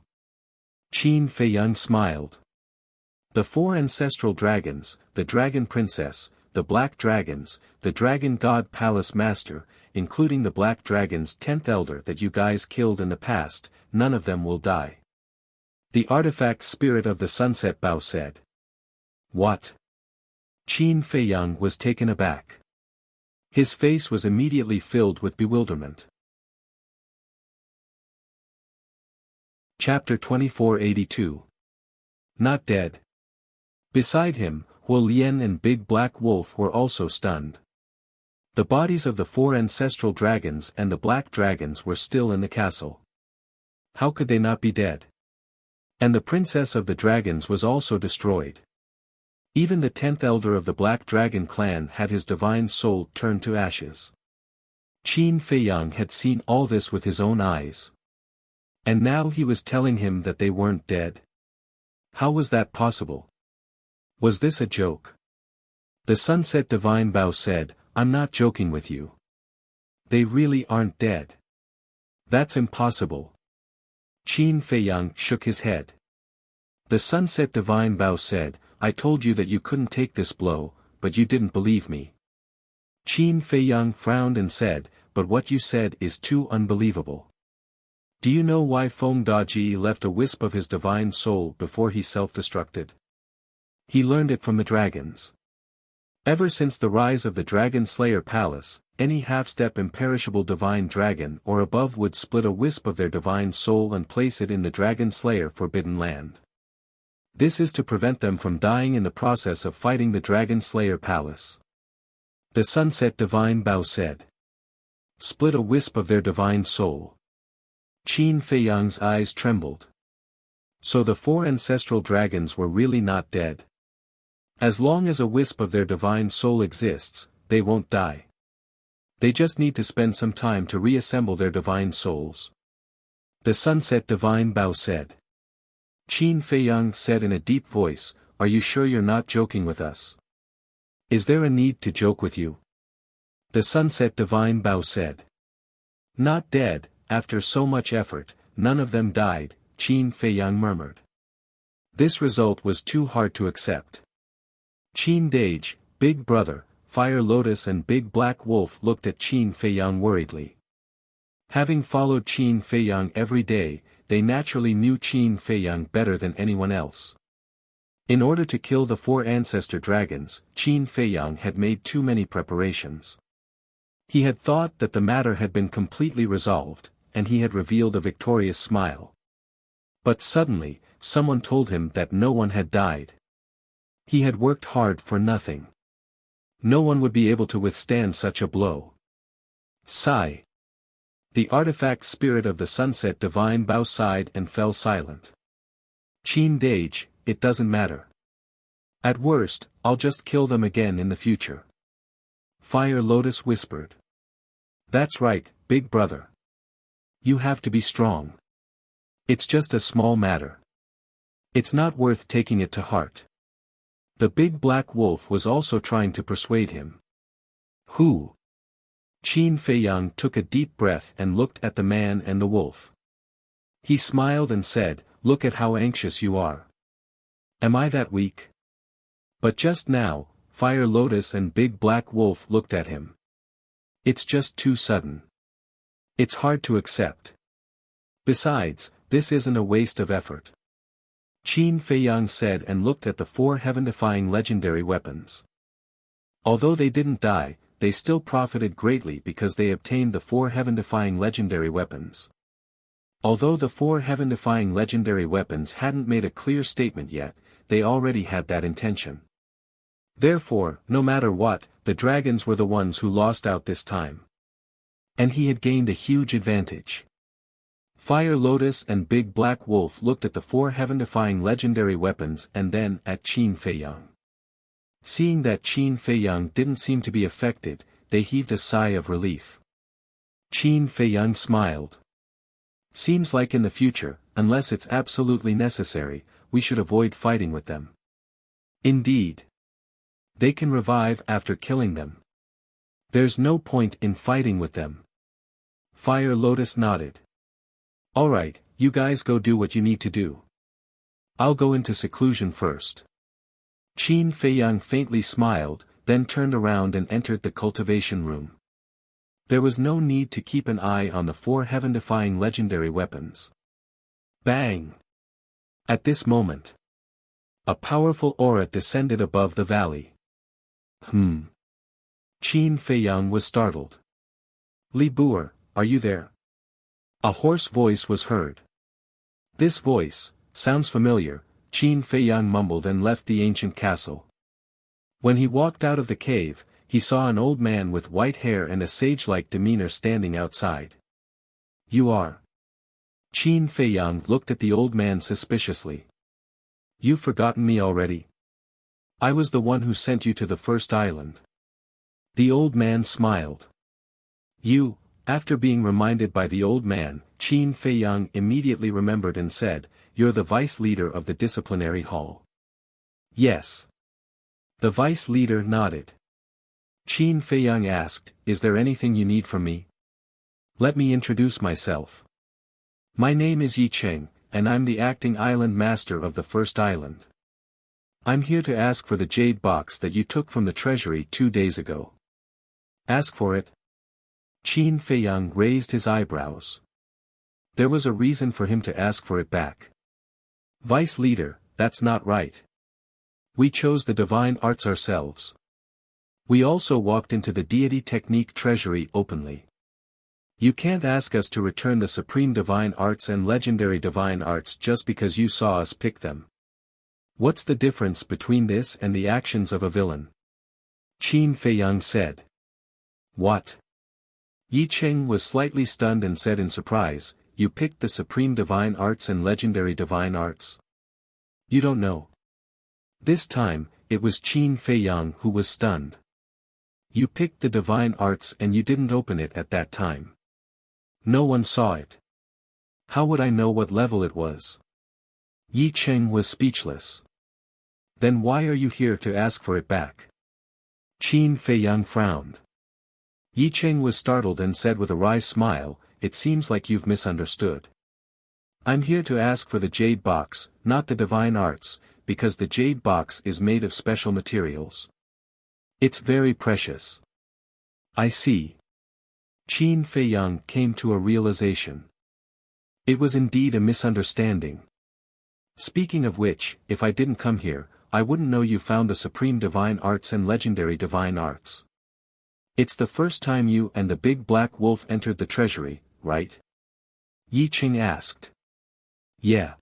A: Qin Feiyang smiled. The four ancestral dragons, the Dragon Princess, the Black Dragons, the Dragon God Palace Master, including the Black Dragon's 10th elder that you guys killed in the past, none of them will die. The artifact spirit of the sunset Bao said. What? Qin Feiyang was taken aback. His face was immediately filled with bewilderment. Chapter 2482. Not dead. Beside him, Huo Lian and Big Black Wolf were also stunned. The bodies of the four ancestral dragons and the black dragons were still in the castle. How could they not be dead? And the princess of the dragons was also destroyed. Even the 10th elder of the Black Dragon clan had his divine soul turned to ashes. Qin Feiyang had seen all this with his own eyes. And now he was telling him that they weren't dead. How was that possible? Was this a joke? The Sunset Divine Bao said, "I'm not joking with you. They really aren't dead. That's impossible." Qin Feiyang shook his head. The Sunset Divine Bao said, "I told you that you couldn't take this blow, but you didn't believe me." Qin Feiyang frowned and said, "But what you said is too unbelievable. Do you know why Feng Daji left a wisp of his divine soul before he self-destructed? He learned it from the dragons. Ever since the rise of the Dragon Slayer Palace, any half-step imperishable divine dragon or above would split a wisp of their divine soul and place it in the Dragon Slayer Forbidden Land. This is to prevent them from dying in the process of fighting the Dragon Slayer Palace." The Sunset Divine Bao said. "Split a wisp of their divine soul." Qin Feiyang's eyes trembled. So the four ancestral dragons were really not dead. As long as a wisp of their divine soul exists, they won't die. They just need to spend some time to reassemble their divine souls. The Sunset Divine Bao said. Qin Feiyang said in a deep voice, "Are you sure you're not joking with us? Is there a need to joke with you?" The Sunset Divine Bao said. "Not dead, after so much effort, none of them died," Qin Feiyang murmured. This result was too hard to accept. Qin Dage, Big Brother, Fire Lotus and Big Black Wolf looked at Qin Feiyang worriedly. Having followed Qin Feiyang every day, they naturally knew Qin Feiyang better than anyone else. In order to kill the four ancestor dragons, Qin Feiyang had made too many preparations. He had thought that the matter had been completely resolved, and he had revealed a victorious smile. But suddenly, someone told him that no one had died. He had worked hard for nothing. No one would be able to withstand such a blow. Sigh. The artifact spirit of the Sunset Divine Bao sighed and fell silent. Qin Dage, it doesn't matter. At worst, I'll just kill them again in the future. Fire Lotus whispered. That's right, Big Brother. You have to be strong. It's just a small matter. It's not worth taking it to heart. The Big Black Wolf was also trying to persuade him. Who? Qin Feiyang took a deep breath and looked at the man and the wolf. He smiled and said, "Look at how anxious you are. Am I that weak?" But just now, Fire Lotus and Big Black Wolf looked at him. It's just too sudden. It's hard to accept. Besides, this isn't a waste of effort. Qin Feiyang said and looked at the four heaven-defying legendary weapons. Although they didn't die, they still profited greatly because they obtained the four heaven-defying legendary weapons. Although the four heaven-defying legendary weapons hadn't made a clear statement yet, they already had that intention. Therefore, no matter what, the dragons were the ones who lost out this time. And he had gained a huge advantage. Fire Lotus and Big Black Wolf looked at the four heaven-defying legendary weapons and then at Qin Feiyang. Seeing that Qin Feiyang didn't seem to be affected, they heaved a sigh of relief. Qin Feiyang smiled. Seems like in the future, unless it's absolutely necessary, we should avoid fighting with them. Indeed. They can revive after killing them. There's no point in fighting with them. Fire Lotus nodded. Alright, you guys go do what you need to do. I'll go into seclusion first. Qin Feiyang faintly smiled, then turned around and entered the cultivation room. There was no need to keep an eye on the 4 heaven-defying legendary weapons. Bang! At this moment, a powerful aura descended above the valley. Qin Feiyang was startled. Li Buer, are you there? A hoarse voice was heard. This voice sounds familiar, Qin Feiyang mumbled and left the ancient castle. When he walked out of the cave, he saw an old man with white hair and a sage-like demeanor standing outside. You are. Qin Feiyang looked at the old man suspiciously. You've forgotten me already? I was the one who sent you to the first island. The old man smiled. You, after being reminded by the old man, Qin Feiyang immediately remembered and said, you're the vice leader of the disciplinary hall. Yes. The vice leader nodded. Qin Feiyang asked, is there anything you need from me? Let me introduce myself. My name is Yi Cheng, and I'm the acting island master of the first island. I'm here to ask for the jade box that you took from the treasury 2 days ago. Ask for it? Qin Feiyang raised his eyebrows. There was a reason for him to ask for it back. Vice leader, that's not right. We chose the divine arts ourselves. We also walked into the deity technique treasury openly. You can't ask us to return the supreme divine arts and legendary divine arts just because you saw us pick them. What's the difference between this and the actions of a villain? Qin Feiyang said. What? Yi Cheng was slightly stunned and said in surprise, you picked the supreme divine arts and legendary divine arts? You don't know. This time, it was Qin Feiyang who was stunned. You picked the divine arts and you didn't open it at that time. No one saw it. How would I know what level it was? Yi Cheng was speechless. Then why are you here to ask for it back? Qin Feiyang frowned. Yi Cheng was startled and said with a wry smile, it seems like you've misunderstood. I'm here to ask for the jade box, not the divine arts, because the jade box is made of special materials. It's very precious. I see. Qin Feiyang came to a realization. It was indeed a misunderstanding. Speaking of which, if I didn't come here, I wouldn't know you found the supreme divine arts and legendary divine arts. It's the first time you and the big black wolf entered the treasury, right? Yi Cheng asked. Yeah.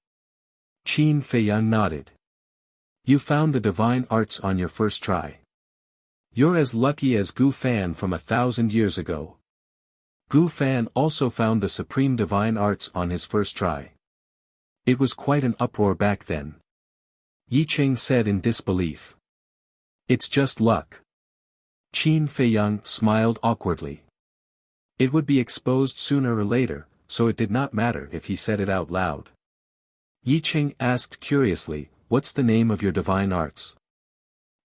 A: Qin Feiyang nodded. You found the divine arts on your first try. You're as lucky as Gu Fan from 1,000 years ago. Gu Fan also found the supreme divine arts on his first try. It was quite an uproar back then. Yi Cheng said in disbelief. It's just luck. Qin Feiyang smiled awkwardly. It would be exposed sooner or later, so it did not matter if he said it out loud. Yi Cheng asked curiously, what's the name of your divine arts?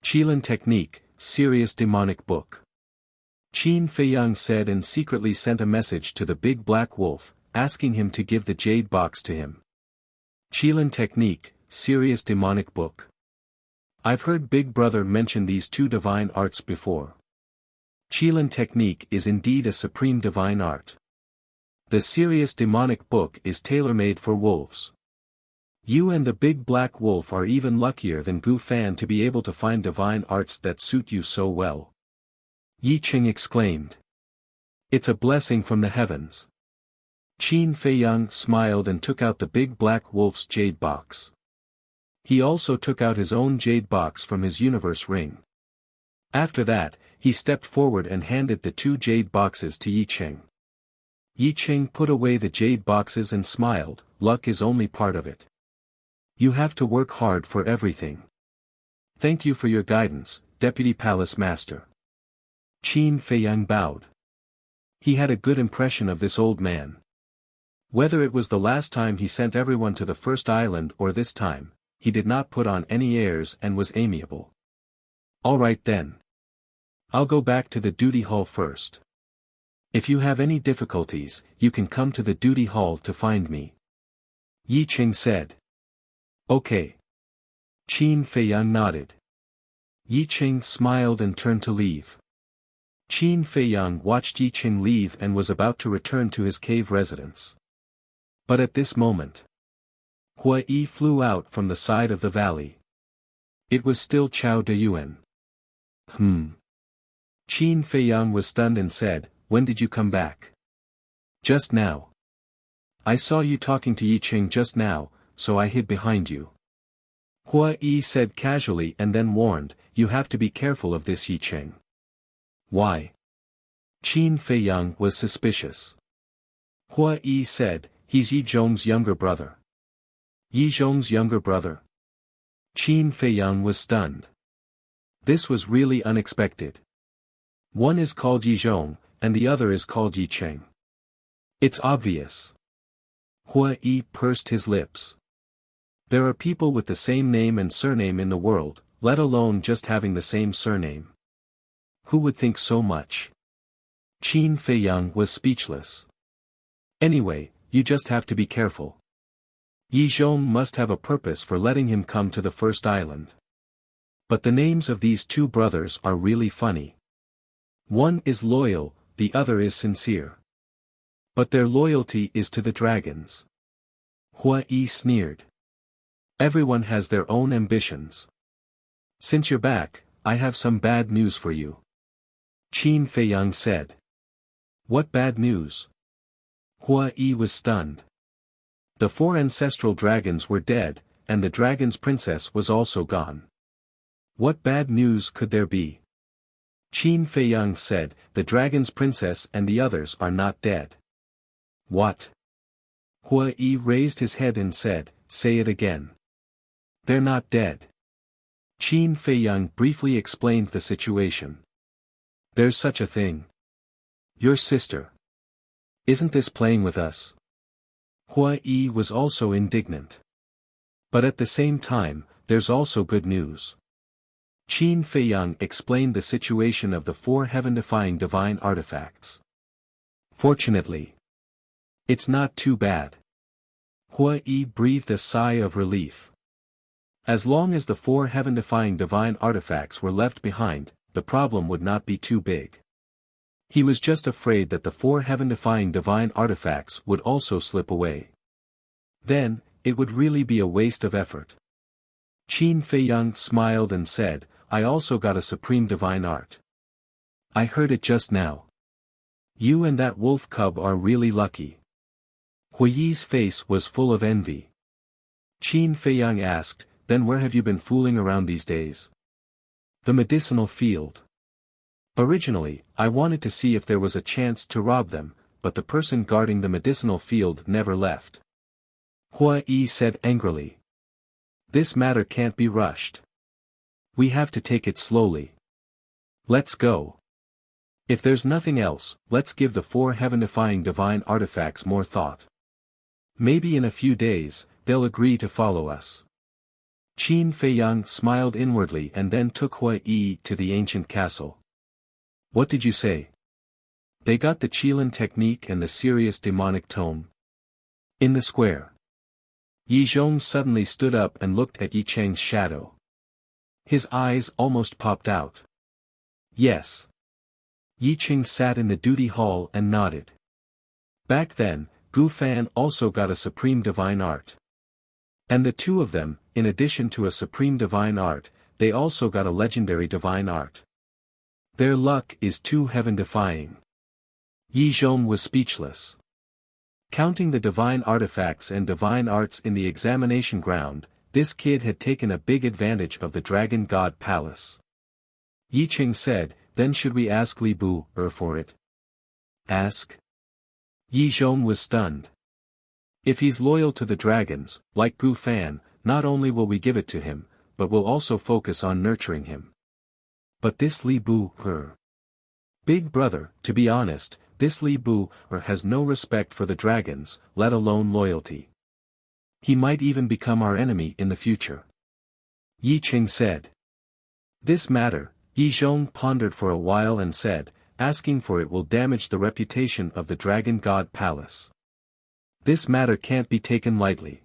A: Qilin Technique, Serious Demonic Book. Qin Feiyang said and secretly sent a message to the big black wolf, asking him to give the jade box to him. Qilin Technique, Serious Demonic Book. I've heard Big Brother mention these 2 divine arts before. Qilin Technique is indeed a supreme divine art. The Serious Demonic Book is tailor-made for wolves. You and the big black wolf are even luckier than Gu Fan to be able to find divine arts that suit you so well. Yi Cheng exclaimed. It's a blessing from the heavens. Qin Feiyang smiled and took out the big black wolf's jade box. He also took out his own jade box from his universe ring. After that, he stepped forward and handed the 2 jade boxes to Yi Cheng. Yi Cheng put away the jade boxes and smiled, luck is only part of it. You have to work hard for everything. Thank you for your guidance, Deputy Palace Master. Qin Feiyang bowed. He had a good impression of this old man. Whether it was the last time he sent everyone to the first island or this time, he did not put on any airs and was amiable. Alright then. I'll go back to the duty hall first. If you have any difficulties, you can come to the duty hall to find me. Yi Qing said. Okay. Qin Feiyang nodded. Yi Qing smiled and turned to leave. Qin Feiyang watched Yi Qing leave and was about to return to his cave residence. But at this moment, Hua Yi flew out from the side of the valley. It was still Chao Deyuan. Qin Feiyang was stunned and said, "When did you come back?" "Just now. I saw you talking to Yi Qing just now, so I hid behind you." Hua Yi said casually and then warned, "You have to be careful of this Yi Qing." "Why?" Qin Feiyang was suspicious. Hua Yi said, "He's Yi Zhong's younger brother." Yi Zhong's younger brother? Qin Feiyang was stunned. This was really unexpected. One is called Yi Zhong, and the other is called Yi Qing. It's obvious. Hua Yi pursed his lips. There are people with the same name and surname in the world, let alone just having the same surname. Who would think so much? Qin Feiyang was speechless. Anyway, you just have to be careful. Yi Zhong must have a purpose for letting him come to the first island. But the names of these two brothers are really funny. One is loyal, the other is sincere. But their loyalty is to the dragons. Hua Yi sneered. Everyone has their own ambitions. Since you're back, I have some bad news for you. Qin Feiyang said. What bad news? Hua Yi was stunned. The 4 ancestral dragons were dead, and the dragon's princess was also gone. What bad news could there be? Qin Feiyang said, the dragon's princess and the others are not dead. What? Hua Yi raised his head and said, say it again. They're not dead. Qin Feiyang briefly explained the situation. There's such a thing. Your sister. Isn't this playing with us? Hua Yi was also indignant. But at the same time, there's also good news. Qin Feiyang explained the situation of the 4 heaven-defying divine artifacts. Fortunately, it's not too bad. Hua Yi breathed a sigh of relief. As long as the 4 heaven-defying divine artifacts were left behind, the problem would not be too big. He was just afraid that the 4 heaven-defying divine artifacts would also slip away. Then, it would really be a waste of effort. Qin Feiyang smiled and said, I also got a supreme divine art. I heard it just now. You and that wolf cub are really lucky. Hua Yi's face was full of envy. Qin Feiyang asked, then where have you been fooling around these days? The medicinal field. Originally, I wanted to see if there was a chance to rob them, but the person guarding the medicinal field never left. Hua Yi said angrily. This matter can't be rushed. We have to take it slowly. Let's go. If there's nothing else, let's give the 4 heaven-defying divine artifacts more thought. Maybe in a few days, they'll agree to follow us. Qin Feiyang smiled inwardly and then took Hua Yi to the ancient castle. What did you say? They got the Qilin technique and the serious demonic tone. In the square. Yi Zhong suddenly stood up and looked at Yi Cheng's shadow. His eyes almost popped out. Yes. Yi Qing sat in the duty hall and nodded. Back then, Gu Fan also got a supreme divine art. And the 2 of them, in addition to a supreme divine art, they also got a legendary divine art. Their luck is too heaven-defying. Yi Zhong was speechless. Counting the divine artifacts and divine arts in the examination ground, this kid had taken a big advantage of the Dragon God Palace. Yi Qing said, then should we ask Li Bu for it? Ask? Yi Zhong was stunned. If he's loyal to the dragons, like Gu Fan, not only will we give it to him, but we'll also focus on nurturing him. But this Li Bu, Big brother, to be honest, this Li Bu has no respect for the dragons, let alone loyalty. He might even become our enemy in the future. Yi Qing said. This matter, Yi Zhong pondered for a while and said, asking for it will damage the reputation of the Dragon God Palace. This matter can't be taken lightly.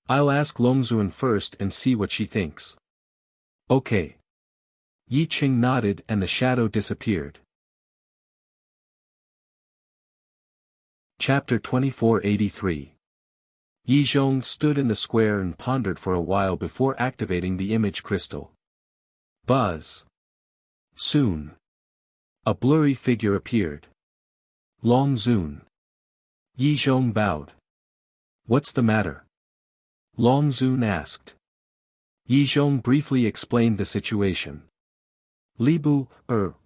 A: I'll ask Longzun first and see what she thinks. Okay. Yi Qing nodded and the shadow disappeared. Chapter 2483. Yi Zhong stood in the square and pondered for a while before activating the image crystal. Buzz. Soon. A blurry figure appeared. Longzun. Yi Zhong bowed. What's the matter? Longzun asked. Yi Zhong briefly explained the situation. Libu,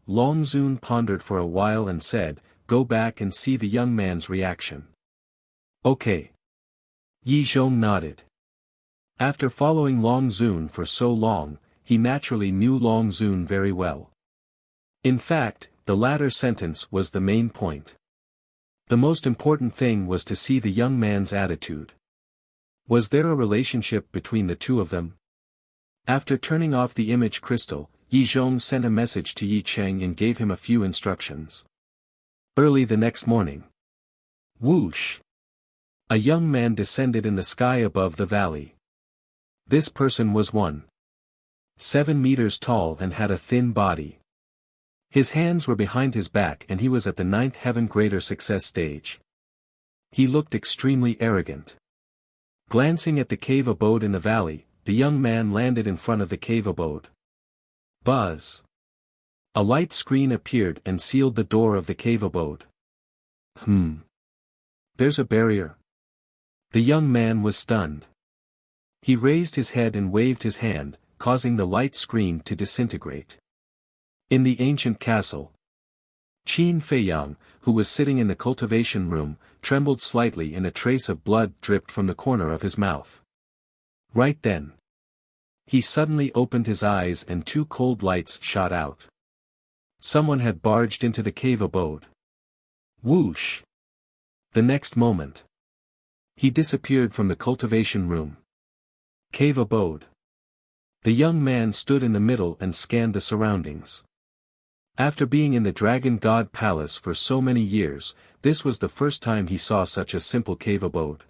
A: Longzun pondered for a while and said, go back and see the young man's reaction. Okay. Yi Zhong nodded. After following Longzun for so long, he naturally knew Longzun very well. In fact, the latter sentence was the main point. The most important thing was to see the young man's attitude. Was there a relationship between the two of them? After turning off the image crystal, Yi Zhong sent a message to Yi Cheng and gave him a few instructions. Early the next morning. Whoosh! A young man descended in the sky above the valley. This person was 1.7 meters tall and had a thin body. His hands were behind his back and he was at the 9th heaven greater success stage. He looked extremely arrogant. Glancing at the cave abode in the valley, the young man landed in front of the cave abode. Buzz. A light screen appeared and sealed the door of the cave abode. There's a barrier. The young man was stunned. He raised his head and waved his hand, causing the light screen to disintegrate. In the ancient castle, Qin Feiyang, who was sitting in the cultivation room, trembled slightly and a trace of blood dripped from the corner of his mouth. Right then, he suddenly opened his eyes and two cold lights shot out. Someone had barged into the cave abode. Whoosh! The next moment, he disappeared from the cultivation room. Cave abode. The young man stood in the middle and scanned the surroundings. After being in the Dragon God Palace for so many years, this was the first time he saw such a simple cave abode.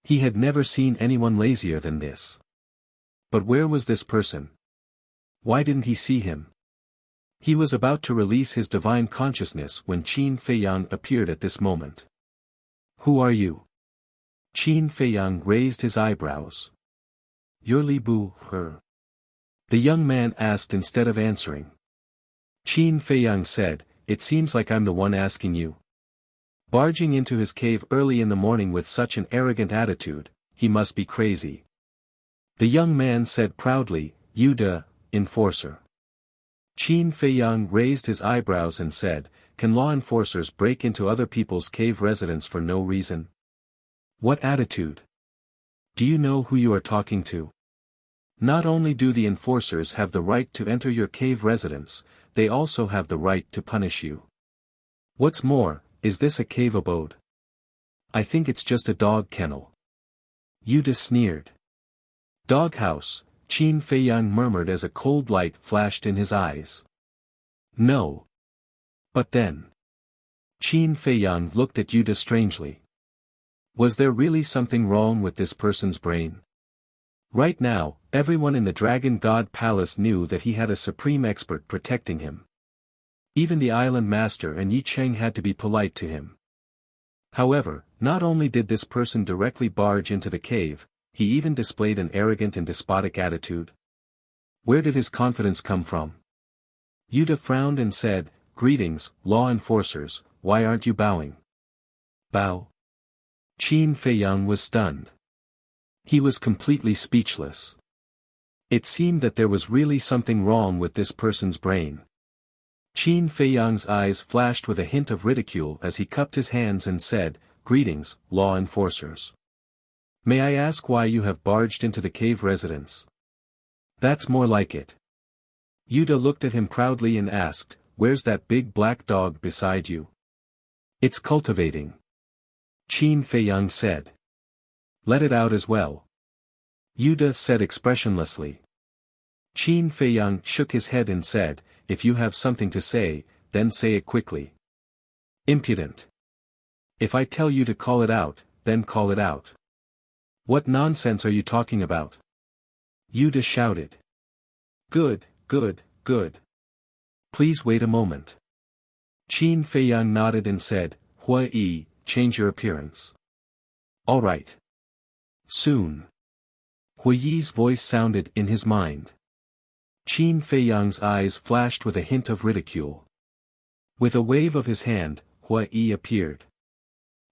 A: He had never seen anyone lazier than this. But where was this person? Why didn't he see him? He was about to release his divine consciousness when Qin Feiyang appeared at this moment. Who are you? Qin Feiyang raised his eyebrows. You're Li Bu, her. The young man asked instead of answering. Qin Feiyang said, it seems like I'm the one asking you. Barging into his cave early in the morning with such an arrogant attitude, he must be crazy. The young man said proudly, you the enforcer. Qin Feiyang raised his eyebrows and said, can law enforcers break into other people's cave residence for no reason? What attitude? Do you know who you are talking to? Not only do the enforcers have the right to enter your cave residence, they also have the right to punish you. What's more, is this a cave abode? I think it's just a dog kennel. Yuda sneered. Doghouse, Qin Feiyang murmured as a cold light flashed in his eyes. No. But then. Qin Feiyang looked at Yuda strangely. Was there really something wrong with this person's brain? Right now, everyone in the Dragon God Palace knew that he had a supreme expert protecting him. Even the island master and Yi Cheng had to be polite to him. However, not only did this person directly barge into the cave, he even displayed an arrogant and despotic attitude. Where did his confidence come from? Yuda frowned and said, greetings, law enforcers, why aren't you bowing? Bow. Qin Feiyang was stunned. He was completely speechless. It seemed that there was really something wrong with this person's brain. Qin Feiyang's eyes flashed with a hint of ridicule as he cupped his hands and said, greetings, law enforcers. May I ask why you have barged into the cave residence? That's more like it. Yuda looked at him proudly and asked, where's that big black dog beside you? It's cultivating. Qin Feiyang said. Let it out as well. Yuda said expressionlessly. Qin Feiyang shook his head and said, "If you have something to say, then say it quickly." Impudent. If I tell you to call it out, then call it out. What nonsense are you talking about? Yuda shouted. Good, good, good. Please wait a moment. Qin Feiyang nodded and said, Hua Yi, change your appearance. All right. Soon. Hua Yi's voice sounded in his mind. Qin Feiyang's eyes flashed with a hint of ridicule. With a wave of his hand, Hua Yi appeared.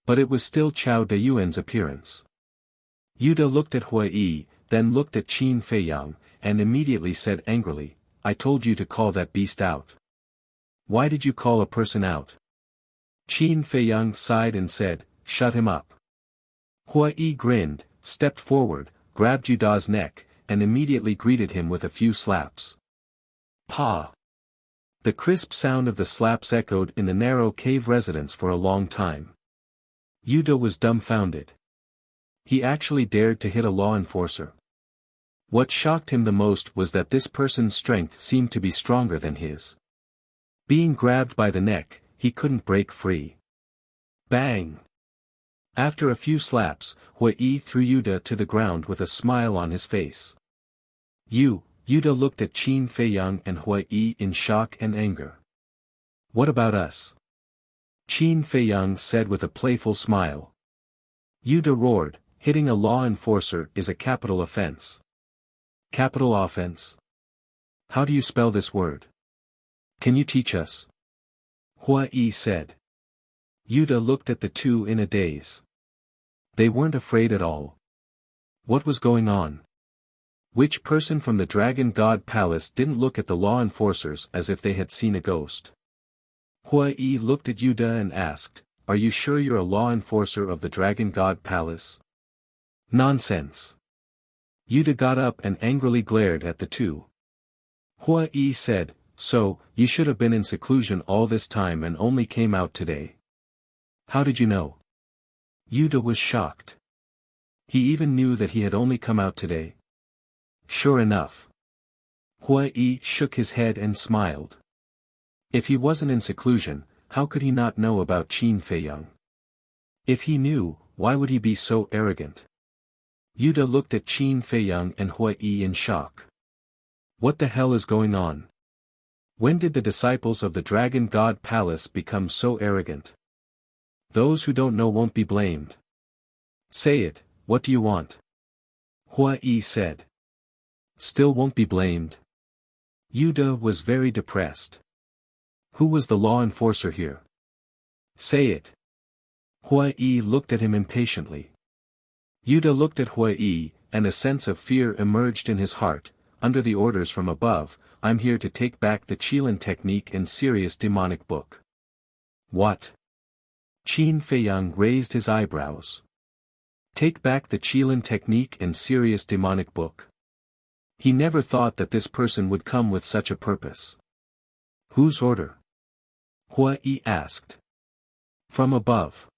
A: But it was still Chao Dayuan's appearance. Yuda looked at Hua Yi, then looked at Qin Feiyang, and immediately said angrily, I told you to call that beast out. Why did you call a person out? Qin Feiyang sighed and said, shut him up. Hua Yi grinned, stepped forward, grabbed Yuda's neck, and immediately greeted him with a few slaps. Pa! The crisp sound of the slaps echoed in the narrow cave residence for a long time. Yuda was dumbfounded. He actually dared to hit a law enforcer. What shocked him the most was that this person's strength seemed to be stronger than his. Being grabbed by the neck, he couldn't break free. Bang! After a few slaps, Hua Yi threw Yuda to the ground with a smile on his face. Yuda looked at Qin Feiyang and Hua Yi in shock and anger. What about us? Qin Feiyang said with a playful smile. Yuda roared, hitting a law enforcer is a capital offense. Capital offense? How do you spell this word? Can you teach us? Hua Yi said. Yuda looked at the two in a daze. They weren't afraid at all. What was going on? Which person from the Dragon God Palace didn't look at the law enforcers as if they had seen a ghost? Hua Yi looked at Yuda and asked, Are you sure you're a law enforcer of the Dragon God Palace? Nonsense. Yuda got up and angrily glared at the two. Hua Yi said, So, you should have been in seclusion all this time and only came out today. How did you know? Yuda was shocked. He even knew that he had only come out today. Sure enough. Hua Yi shook his head and smiled. If he wasn't in seclusion, how could he not know about Qin Feiyang? If he knew, why would he be so arrogant? Yuda looked at Qin Feiyang and Hua Yi in shock. What the hell is going on? When did the disciples of the Dragon God Palace become so arrogant? Those who don't know won't be blamed. Say it, what do you want? Hua Yi said. Still won't be blamed. Yuda was very depressed. Who was the law enforcer here? Say it. Hua Yi looked at him impatiently. Yuda looked at Hua Yi, and a sense of fear emerged in his heart. Under the orders from above, I'm here to take back the Qilin technique and serious demonic book. What? Qin Feiyang raised his eyebrows. Take back the Qilin technique and serious demonic book. He never thought that this person would come with such a purpose. Whose order? Hua Yi asked. From above.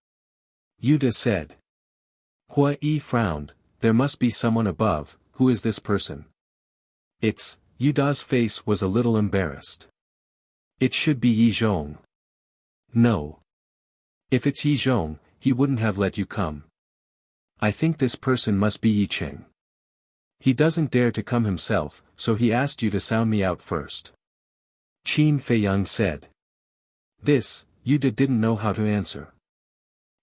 A: Yuda said. Hua Yi frowned, there must be someone above, who is this person? Yuda's face was a little embarrassed. It should be Yi Zhong. No. If it's Yi Zhong, he wouldn't have let you come. I think this person must be Yi Cheng. He doesn't dare to come himself, so he asked you to sound me out first. Qin Feiyang said. This, Yuda didn't know how to answer.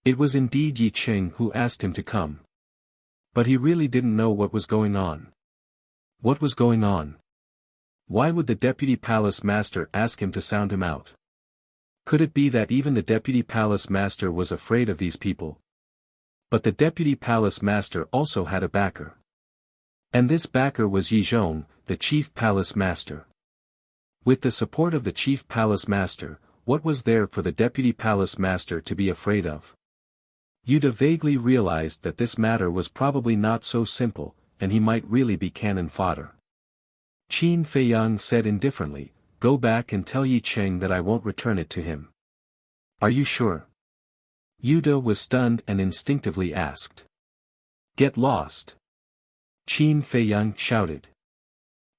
A: It was indeed Yi Cheng who asked him to come. But he really didn't know what was going on. What was going on? Why would the Deputy Palace Master ask him to sound him out? Could it be that even the Deputy Palace Master was afraid of these people? But the Deputy Palace Master also had a backer. And this backer was Yi Zhong, the Chief Palace Master. With the support of the Chief Palace Master, what was there for the Deputy Palace Master to be afraid of? Yuda vaguely realized that this matter was probably not so simple, and he might really be cannon fodder. Qin Feiyang said indifferently, Go back and tell Yi Cheng that I won't return it to him. Are you sure? Yuda was stunned and instinctively asked. Get lost. Qin Feiyang shouted.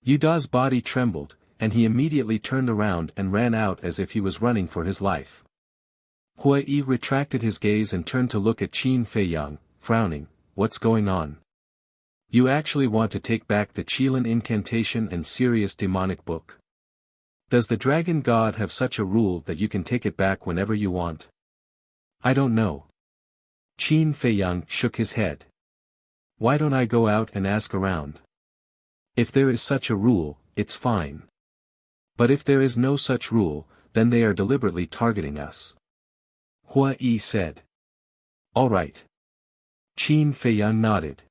A: Yuda's body trembled, and he immediately turned around and ran out as if he was running for his life. Hui retracted his gaze and turned to look at Qin Feiyang, frowning. What's going on? You actually want to take back the Qilin incantation and serious demonic book? Does the dragon god have such a rule that you can take it back whenever you want? I don't know. Qin Feiyang shook his head. Why don't I go out and ask around? If there is such a rule, it's fine. But if there is no such rule, then they are deliberately targeting us. Hui said. All right. Qin Feiyang nodded.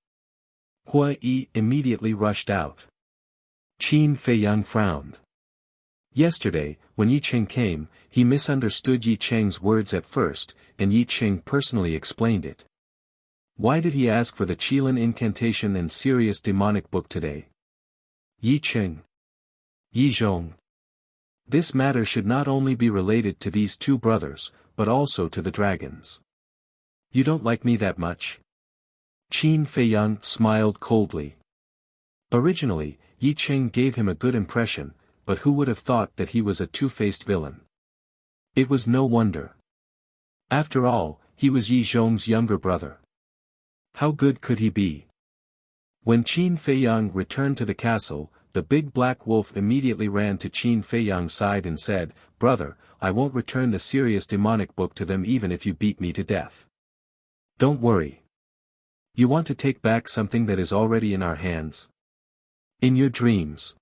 A: Hui immediately rushed out. Qin Feiyang frowned. Yesterday, when Yi Cheng came, he misunderstood Yi Cheng's words at first, and Yi Cheng personally explained it. Why did he ask for the Qilin incantation and serious demonic book today? Yi Cheng. Yi Zhong. This matter should not only be related to these two brothers, but also to the dragons. You don't like me that much? Qin Feiyang smiled coldly. Originally, Yi Cheng gave him a good impression, but who would have thought that he was a two-faced villain? It was no wonder. After all, he was Yi Zhong's younger brother. How good could he be? When Qin Feiyang returned to the castle, the big black wolf immediately ran to Qin Feiyang's side and said, Brother, I won't return the serious demonic book to them even if you beat me to death. Don't worry. You want to take back something that is already in our hands? In your dreams.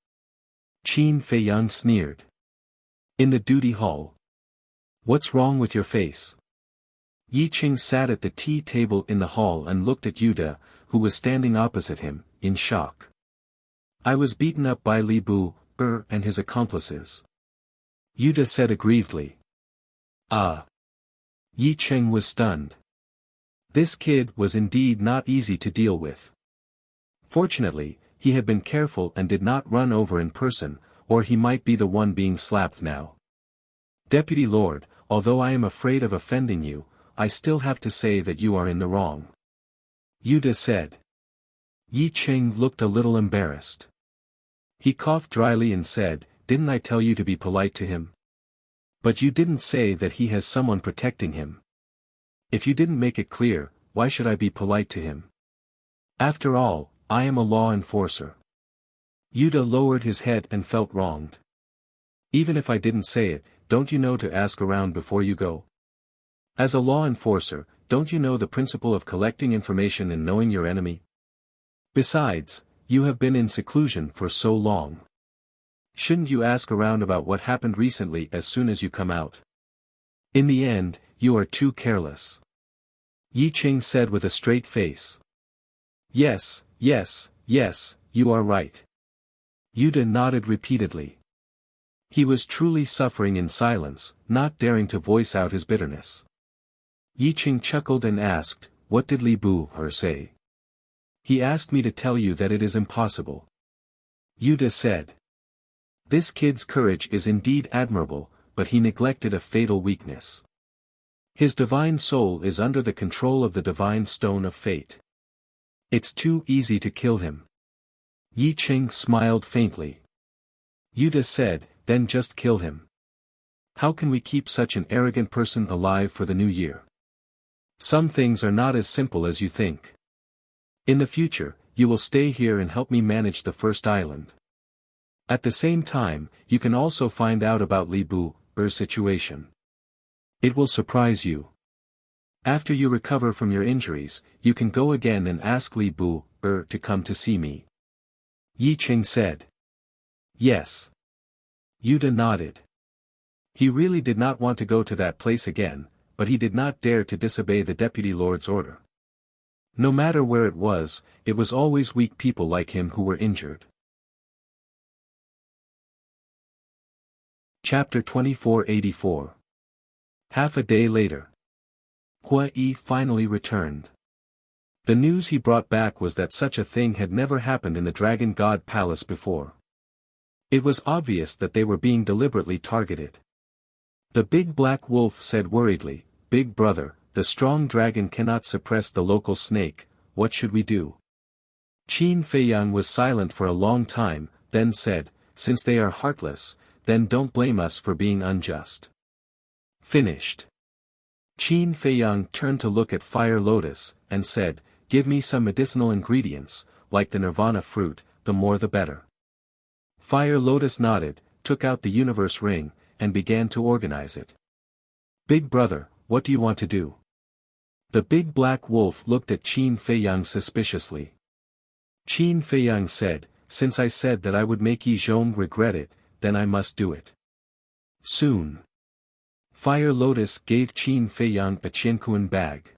A: Qin Feiyang sneered. In the duty hall. What's wrong with your face? Yi Cheng sat at the tea table in the hall and looked at Yuda, who was standing opposite him, in shock. I was beaten up by Li Bu, and his accomplices. Yuda said aggrievedly. Ah. Yi Cheng was stunned. This kid was indeed not easy to deal with. Fortunately, he had been careful and did not run over in person, or he might be the one being slapped now. Deputy Lord, although I am afraid of offending you, I still have to say that you are in the wrong. Yuda said. Yi Cheng looked a little embarrassed. He coughed dryly and said, Didn't I tell you to be polite to him? But you didn't say that he has someone protecting him. If you didn't make it clear, why should I be polite to him? After all, I am a law enforcer. Yuda lowered his head and felt wronged. Even if I didn't say it, don't you know to ask around before you go? As a law enforcer, don't you know the principle of collecting information and knowing your enemy? Besides, you have been in seclusion for so long. Shouldn't you ask around about what happened recently as soon as you come out? In the end, you are too careless. Yi Cheng said with a straight face. Yes, you are right. Yuda nodded repeatedly. He was truly suffering in silence, not daring to voice out his bitterness. Yi Cheng chuckled and asked, What did Li Bu say? He asked me to tell you that it is impossible. Yuda said. This kid's courage is indeed admirable, but he neglected a fatal weakness. His divine soul is under the control of the divine stone of fate. It's too easy to kill him. Yi Cheng smiled faintly. Yuda said, Then just kill him. How can we keep such an arrogant person alive for the new year? Some things are not as simple as you think. In the future, you will stay here and help me manage the first island. At the same time, you can also find out about Li Bu's situation. It will surprise you. After you recover from your injuries, you can go again and ask Li Bu to come to see me. Yi Cheng said. Yes. Yuda nodded. He really did not want to go to that place again, but he did not dare to disobey the deputy lord's order. No matter where it was always weak people like him who were injured. Chapter 2484. Half a day later. Hui finally returned. The news he brought back was that such a thing had never happened in the Dragon God Palace before. It was obvious that they were being deliberately targeted. The big black wolf said worriedly, Big brother, the strong dragon cannot suppress the local snake, what should we do? Qin Feiyang was silent for a long time, then said, "Since they are heartless, then don't blame us for being unjust." Finished. Qin Feiyang turned to look at Fire Lotus, and said, "Give me some medicinal ingredients, like the nirvana fruit, the more the better." Fire Lotus nodded, took out the universe ring, and began to organize it. "Big brother, what do you want to do?" The big black wolf looked at Qin Feiyang suspiciously. Qin Feiyang said, "Since I said that I would make Yi Zhong regret it, then I must do it. Soon." Fire Lotus gave Qin Feiyang a Qiankuan bag.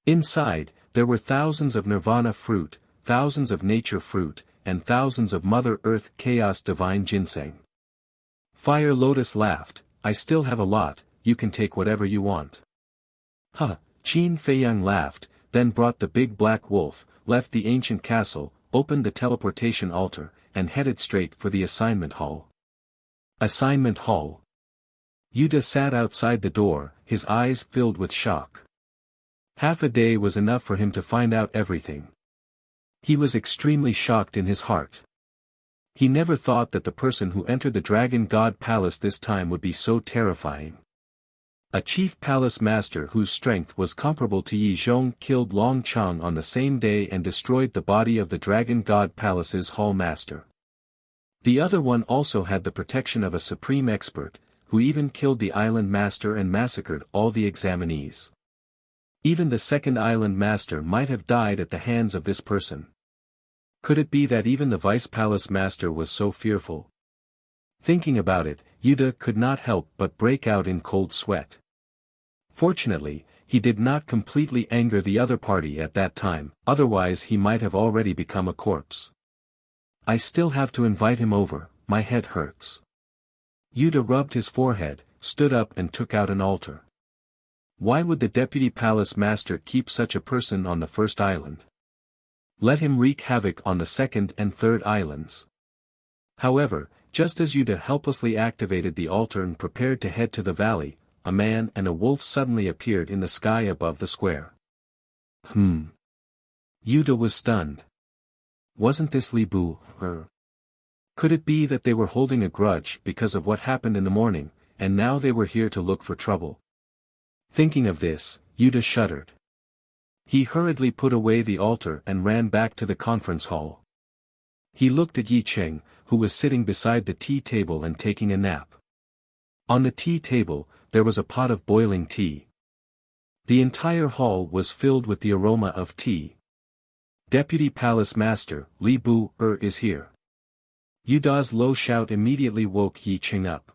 A: Inside, there were thousands of nirvana fruit, thousands of nature fruit, and thousands of Mother Earth Chaos Divine Ginseng. Fire Lotus laughed, "I still have a lot, you can take whatever you want." "Huh," Qin Feiyang laughed, then brought the big black wolf, left the ancient castle, opened the teleportation altar, and headed straight for the assignment hall. Assignment hall. Yuda sat outside the door, his eyes filled with shock. Half a day was enough for him to find out everything. He was extremely shocked in his heart. He never thought that the person who entered the Dragon God Palace this time would be so terrifying. A chief palace master whose strength was comparable to Yi Zhong killed Long Chang on the same day and destroyed the body of the Dragon God Palace's hall master. The other one also had the protection of a supreme expert, who even killed the island master and massacred all the examinees. Even the second island master might have died at the hands of this person. Could it be that even the vice palace master was so fearful? Thinking about it, Yuda could not help but break out in cold sweat. Fortunately, he did not completely anger the other party at that time, otherwise he might have already become a corpse. "I still have to invite him over, my head hurts." Yuda rubbed his forehead, stood up and took out an altar. Why would the deputy palace master keep such a person on the first island? Let him wreak havoc on the second and third islands. However, just as Yuda helplessly activated the altar and prepared to head to the valley, a man and a wolf suddenly appeared in the sky above the square. Yuda was stunned. Wasn't this Li Bu, or? Could it be that they were holding a grudge because of what happened in the morning, and now they were here to look for trouble? Thinking of this, Yuda shuddered. He hurriedly put away the altar and ran back to the conference hall. He looked at Yi Cheng, who was sitting beside the tea table and taking a nap. On the tea table, there was a pot of boiling tea. The entire hall was filled with the aroma of tea. "Deputy Palace Master, Li Bu, is here." Yuda's low shout immediately woke Yi Cheng up.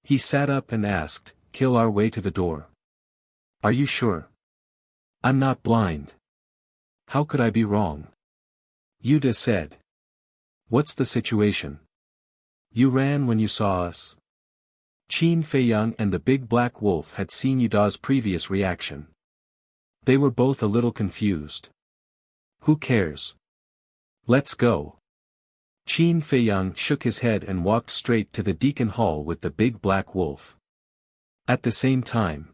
A: He sat up and asked, "Kill our way to the door." "Are you sure?" "I'm not blind. How could I be wrong?" Yuda said. "What's the situation? You ran when you saw us." Qin Feiyang and the big black wolf had seen Yuda's previous reaction. They were both a little confused. "Who cares? Let's go." Qin Feiyang shook his head and walked straight to the deacon hall with the big black wolf. At the same time,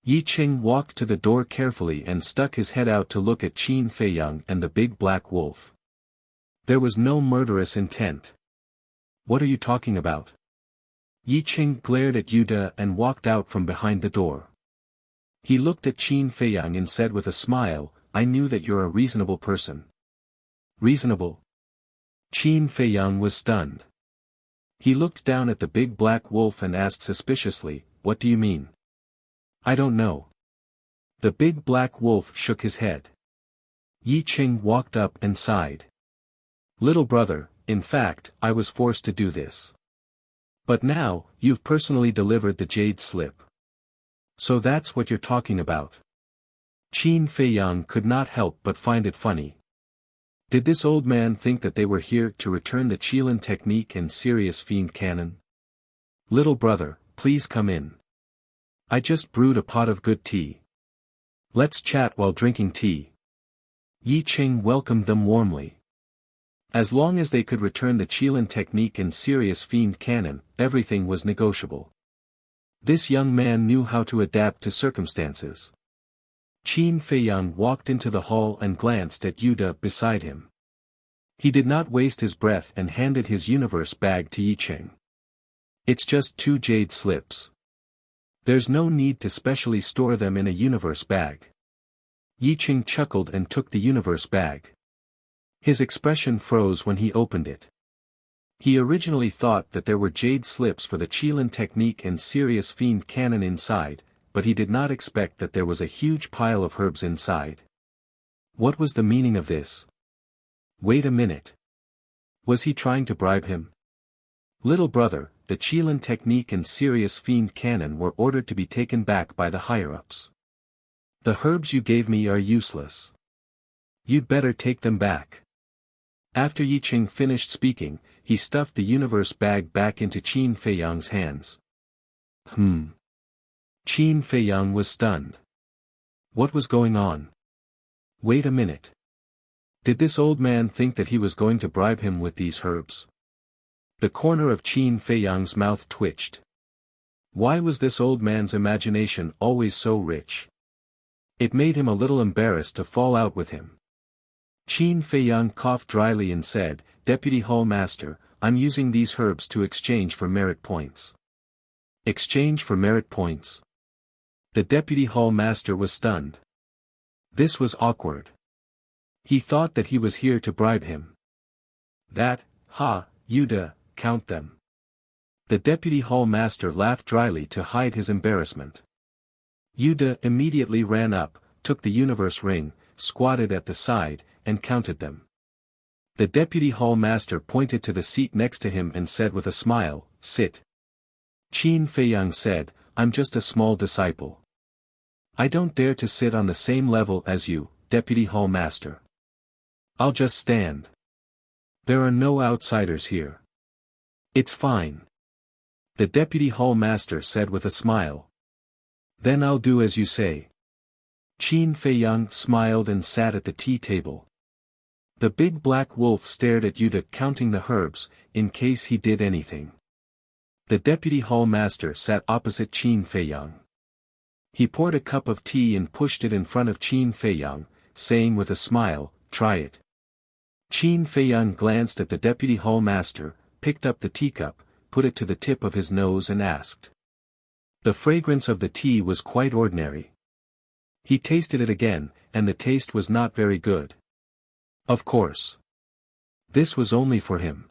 A: Yi Cheng walked to the door carefully and stuck his head out to look at Qin Feiyang and the big black wolf. There was no murderous intent. "What are you talking about?" Yi Cheng glared at Yuda and walked out from behind the door. He looked at Qin Feiyang and said with a smile, "I knew that you're a reasonable person." "Reasonable?" Qin Feiyang was stunned. He looked down at the big black wolf and asked suspiciously, "What do you mean?" "I don't know." The big black wolf shook his head. Yi Cheng walked up and sighed. "Little brother, in fact, I was forced to do this. But now, you've personally delivered the jade slip. So that's what you're talking about." Qin Feiyang could not help but find it funny. Did this old man think that they were here to return the Qilin technique and serious fiend cannon? "Little brother, please come in. I just brewed a pot of good tea. Let's chat while drinking tea." Yi Cheng welcomed them warmly. As long as they could return the Qilin technique and serious fiend cannon, everything was negotiable. This young man knew how to adapt to circumstances. Qin Feiyang walked into the hall and glanced at Yuda beside him. He did not waste his breath and handed his universe bag to Yicheng. It's just 2 jade slips. There's no need to specially store them in a universe bag. Yicheng chuckled and took the universe bag. His expression froze when he opened it. He originally thought that there were jade slips for the Qilin technique and serious fiend cannon inside, but he did not expect that there was a huge pile of herbs inside. What was the meaning of this? Wait a minute. Was he trying to bribe him? Little brother, the Qilin technique and serious fiend cannon were ordered to be taken back by the higher-ups. The herbs you gave me are useless. You'd better take them back. After Yicheng finished speaking, he stuffed the universe bag back into Qin Feiyang's hands. Qin Feiyang was stunned. What was going on? Wait a minute. Did this old man think that he was going to bribe him with these herbs? The corner of Qin Feiyang's mouth twitched. Why was this old man's imagination always so rich? It made him a little embarrassed to fall out with him. Qin Feiyang coughed dryly and said, "Deputy Hall Master, I'm using these herbs to exchange for merit points." Exchange for merit points? The Deputy Hall Master was stunned. This was awkward. He thought that he was here to bribe him. Yuda, count them. The Deputy Hall Master laughed dryly to hide his embarrassment. Yuda immediately ran up, took the universe ring, squatted at the side, and counted them. The Deputy Hall Master pointed to the seat next to him and said with a smile, "Sit." Qin Feiyang said, "I'm just a small disciple. I don't dare to sit on the same level as you, Deputy Hall Master. I'll just stand. There are no outsiders here." "It's fine." The Deputy Hall Master said with a smile. "Then I'll do as you say." Qin Feiyang smiled and sat at the tea table. The big black wolf stared at Yuda counting the herbs, in case he did anything. The Deputy Hall Master sat opposite Qin Feiyang. He poured a cup of tea and pushed it in front of Qin Feiyang, saying with a smile, "Try it." Qin Feiyang glanced at the Deputy Hall Master, picked up the teacup, put it to the tip of his nose and asked. The fragrance of the tea was quite ordinary. He tasted it again, and the taste was not very good. Of course. This was only for him.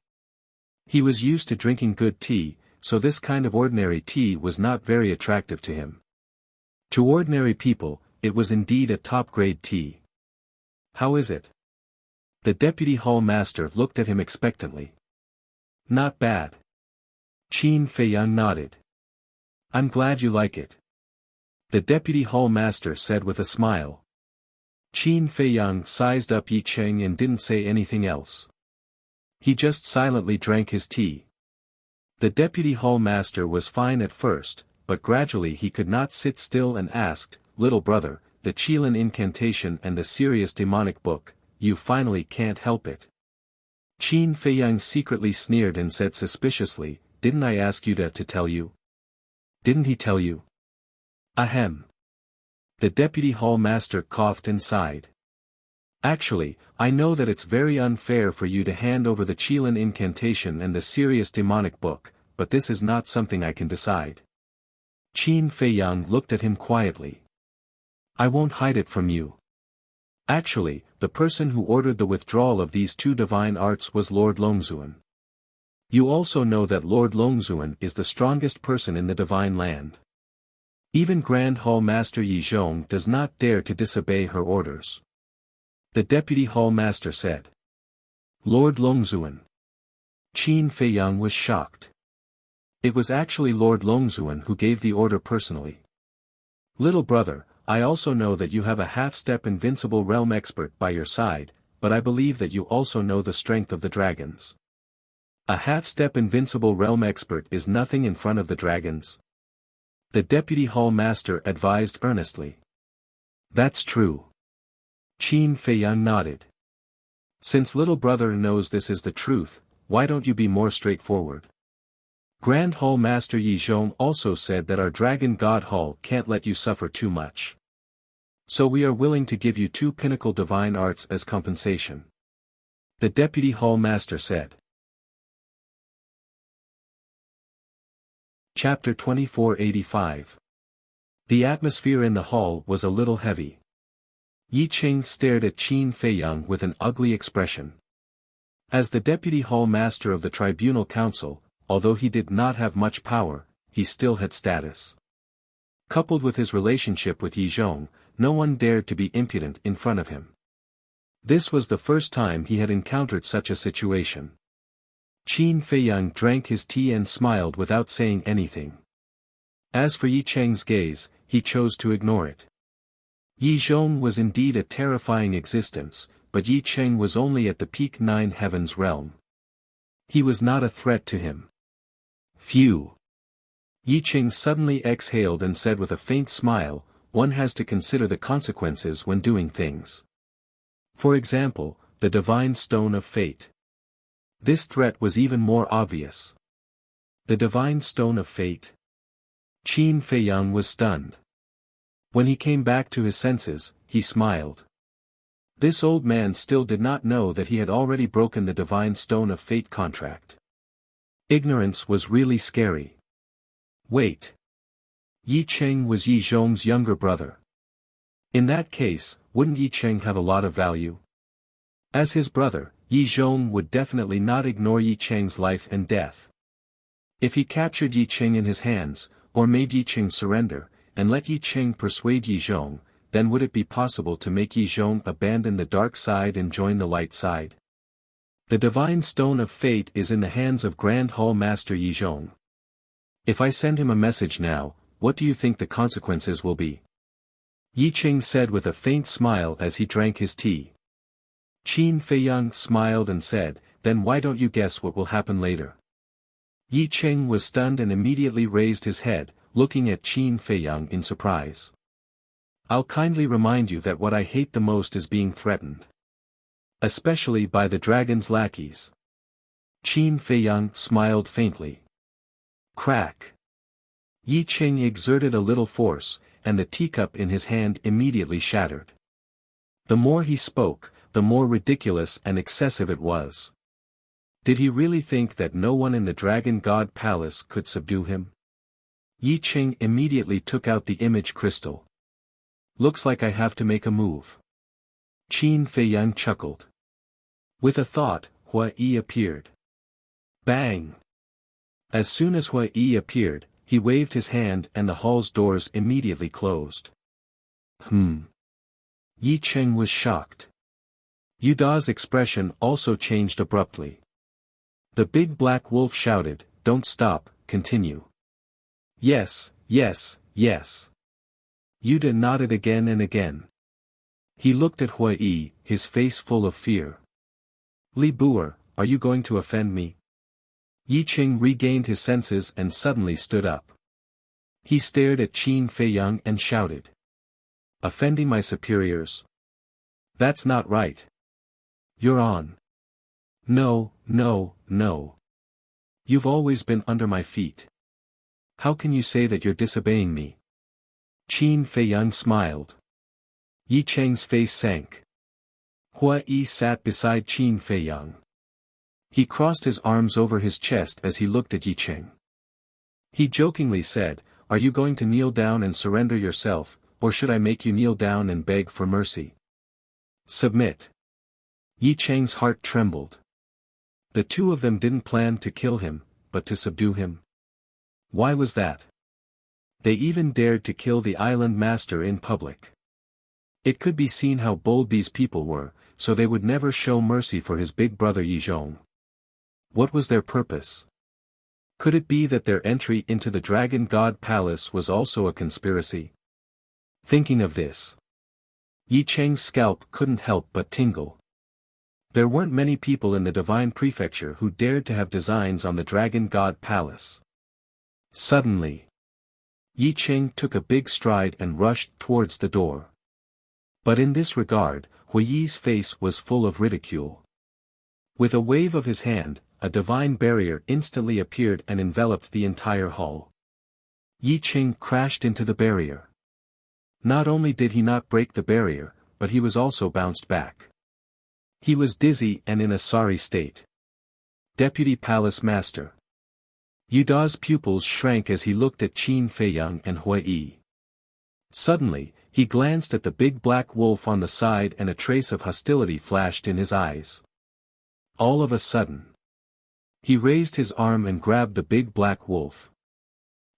A: He was used to drinking good tea, so this kind of ordinary tea was not very attractive to him. To ordinary people, it was indeed a top-grade tea. "How is it?" The Deputy Hall Master looked at him expectantly. "Not bad." Qin Feiyang nodded. "I'm glad you like it." The Deputy Hall Master said with a smile. Qin Feiyang sized up Yicheng and didn't say anything else. He just silently drank his tea. The Deputy Hall Master was fine at first, but gradually he could not sit still and asked, "Little brother, the Qilin incantation and the serious demonic book, you finally can't help it." Qin Feiyang secretly sneered and said suspiciously, "Didn't I ask Yuda to tell you?" "Didn't he tell you?" "Ahem." The Deputy Hall Master coughed and sighed. "Actually, I know that it's very unfair for you to hand over the Qilin incantation and the serious demonic book, but this is not something I can decide." Qin Feiyang looked at him quietly. "I won't hide it from you. Actually, the person who ordered the withdrawal of these 2 divine arts was Lord Longzuan. You also know that Lord Longzuan is the strongest person in the divine land. Even Grand Hall Master Yi Zhong does not dare to disobey her orders." The Deputy Hall Master said. "Lord Longzuan." Qin Feiyang was shocked. It was actually Lord Longzuan who gave the order personally. "Little brother, I also know that you have a half-step invincible realm expert by your side, but I believe that you also know the strength of the dragons. A half-step invincible realm expert is nothing in front of the dragons." The Deputy Hall Master advised earnestly. "That's true." Qin Feiyang nodded. "Since little brother knows this is the truth, why don't you be more straightforward? Grand Hall Master Yi Zhong also said that our Dragon God Hall can't let you suffer too much. So we are willing to give you 2 pinnacle divine arts as compensation." the deputy hall master said. Chapter 2485. The atmosphere in the hall was a little heavy. Yi Qing stared at Qin Feiyang with an ugly expression. As the deputy hall master of the tribunal council, although he did not have much power, he still had status. Coupled with his relationship with Yi Zhong, no one dared to be impudent in front of him. This was the first time he had encountered such a situation. Qin Feiyang drank his tea and smiled without saying anything. As for Yi Cheng's gaze, he chose to ignore it. Yi Zhong was indeed a terrifying existence, but Yi Cheng was only at the peak nine heavens realm. He was not a threat to him. Phew! Yi Cheng suddenly exhaled and said with a faint smile, one has to consider the consequences when doing things. For example, the divine stone of fate. This threat was even more obvious. The divine stone of fate? Qin Feiyang was stunned. When he came back to his senses, he smiled. This old man still did not know that he had already broken the divine stone of fate contract. Ignorance was really scary. Wait. Yi Cheng was Yi Zhong's younger brother. In that case, wouldn't Yi Cheng have a lot of value? As his brother, Yi Zhong would definitely not ignore Yi Cheng's life and death. If he captured Yi Cheng in his hands, or made Yi Cheng surrender, and let Yi Cheng persuade Yi Zhong, then would it be possible to make Yi Zhong abandon the dark side and join the light side? The divine stone of fate is in the hands of Grand Hall Master Yi Zhong. If I send him a message now, what do you think the consequences will be? Yi Cheng said with a faint smile as he drank his tea. Qin Feiyang smiled and said, then why don't you guess what will happen later? Yi Cheng was stunned and immediately raised his head, looking at Qin Feiyang in surprise. I'll kindly remind you that what I hate the most is being threatened. Especially by the dragon's lackeys. Qin Feiyang smiled faintly. Crack. Yi Cheng exerted a little force, and the teacup in his hand immediately shattered. The more he spoke, the more ridiculous and excessive it was. Did he really think that no one in the Dragon God Palace could subdue him? Yi Cheng immediately took out the image crystal. Looks like I have to make a move. Qin Feiyang chuckled. With a thought, Hua Yi appeared. Bang! As soon as Hua Yi appeared, he waved his hand and the hall's doors immediately closed. Yi Cheng was shocked. Yu Da's expression also changed abruptly. The big black wolf shouted, don't stop, continue. Yes, yes, yes. Yu Da nodded again and again. He looked at Hua Yi, his face full of fear. Li Buer, are you going to offend me? Yi Cheng regained his senses and suddenly stood up. He stared at Qin Feiyang and shouted. Offending my superiors? That's not right. You're on. No, no, no. You've always been under my feet. How can you say that you're disobeying me? Qin Feiyang smiled. Yi Cheng's face sank. Hua Yi sat beside Qin Feiyang. He crossed his arms over his chest as he looked at Yi Cheng. He jokingly said, are you going to kneel down and surrender yourself, or should I make you kneel down and beg for mercy? Submit. Yi Cheng's heart trembled. The two of them didn't plan to kill him, but to subdue him. Why was that? They even dared to kill the island master in public. It could be seen how bold these people were, so they would never show mercy for his big brother Yi Zhong. What was their purpose? Could it be that their entry into the Dragon God Palace was also a conspiracy? Thinking of this, Yi Cheng's scalp couldn't help but tingle. There weren't many people in the Divine Prefecture who dared to have designs on the Dragon God Palace. Suddenly, Yi Cheng took a big stride and rushed towards the door. But in this regard, Hua Yi's face was full of ridicule. With a wave of his hand, a divine barrier instantly appeared and enveloped the entire hall. Yi Cheng crashed into the barrier. Not only did he not break the barrier, but he was also bounced back. He was dizzy and in a sorry state. Deputy Palace Master. Yuda's pupils shrank as he looked at Qin Feiyang and Hui Yi. Suddenly, he glanced at the big black wolf on the side and a trace of hostility flashed in his eyes. All of a sudden, he raised his arm and grabbed the big black wolf.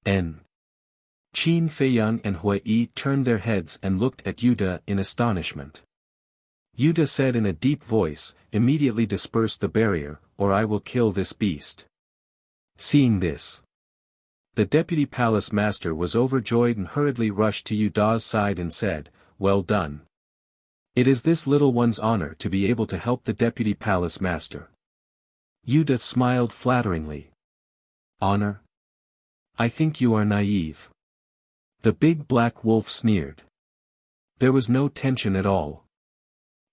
A: Qin Feiyang and Hui Yi turned their heads and looked at Yuda in astonishment. Yuda said in a deep voice, "Immediately disperse the barrier, or I will kill this beast." Seeing this, the deputy palace master was overjoyed and hurriedly rushed to Yuda's side and said, "Well done. It is this little one's honor to be able to help the deputy palace master." Yuda smiled flatteringly. "Honor? I think you are naive." The big black wolf sneered. There was no tension at all.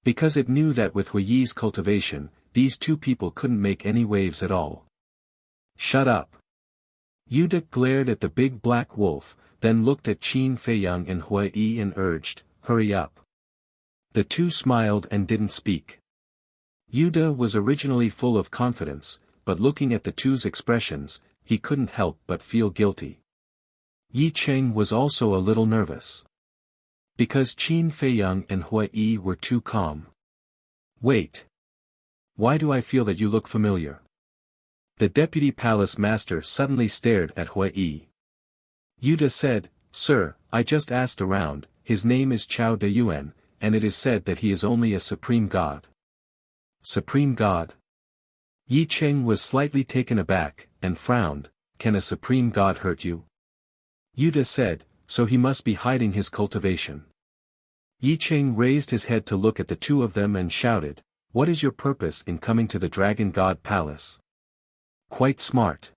A: Because it knew that with Hui Yi's cultivation, these two people couldn't make any waves at all. "Shut up." Yuda glared at the big black wolf, then looked at Qin Feiyang and Hui Yi and urged, "Hurry up." The two smiled and didn't speak. Yuda was originally full of confidence, but looking at the two's expressions, he couldn't help but feel guilty. Yi Cheng was also a little nervous. Because Qin Feiyang and Hui Yi were too calm. "Wait. Why do I feel that you look familiar?" The deputy palace master suddenly stared at Hui Yi. Yuda said, "Sir, I just asked around, his name is Chao De Yuan, and it is said that he is only a supreme god." Supreme god? Yi Cheng was slightly taken aback, and frowned. "Can a supreme god hurt you?" Yuda said, "So he must be hiding his cultivation." Yi Cheng raised his head to look at the two of them and shouted, "What is your purpose in coming to the Dragon God Palace?" "Quite smart.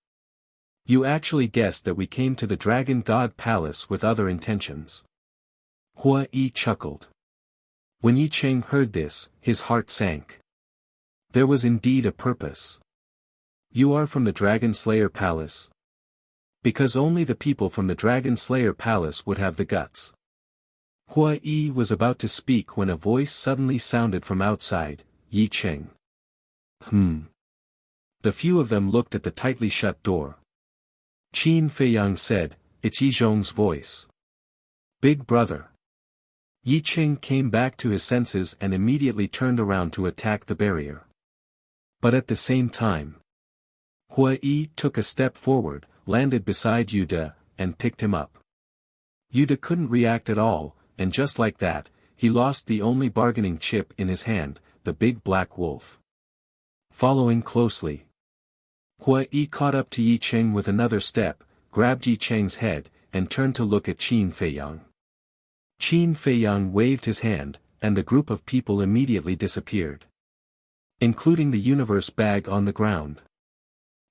A: You actually guessed that we came to the Dragon God Palace with other intentions." Hui Yi chuckled. When Yi Cheng heard this, his heart sank. There was indeed a purpose. "You are from the Dragon Slayer Palace?" Because only the people from the Dragon Slayer Palace would have the guts. Hui Yi was about to speak when a voice suddenly sounded from outside, "Yi Cheng." The few of them looked at the tightly shut door. Qin Feiyang said, "It's Yi Zhong's voice." "Big brother." Yi Cheng came back to his senses and immediately turned around to attack the barrier. But at the same time, Hui Yi took a step forward, landed beside Yuda, and picked him up. Yuda couldn't react at all, and just like that, he lost the only bargaining chip in his hand, the big black wolf. Following closely, Hui Yi caught up to Yi Cheng with another step, grabbed Yi Cheng's head, and turned to look at Qin Feiyang. Qin Feiyang waved his hand, and the group of people immediately disappeared. Including the universe bag on the ground.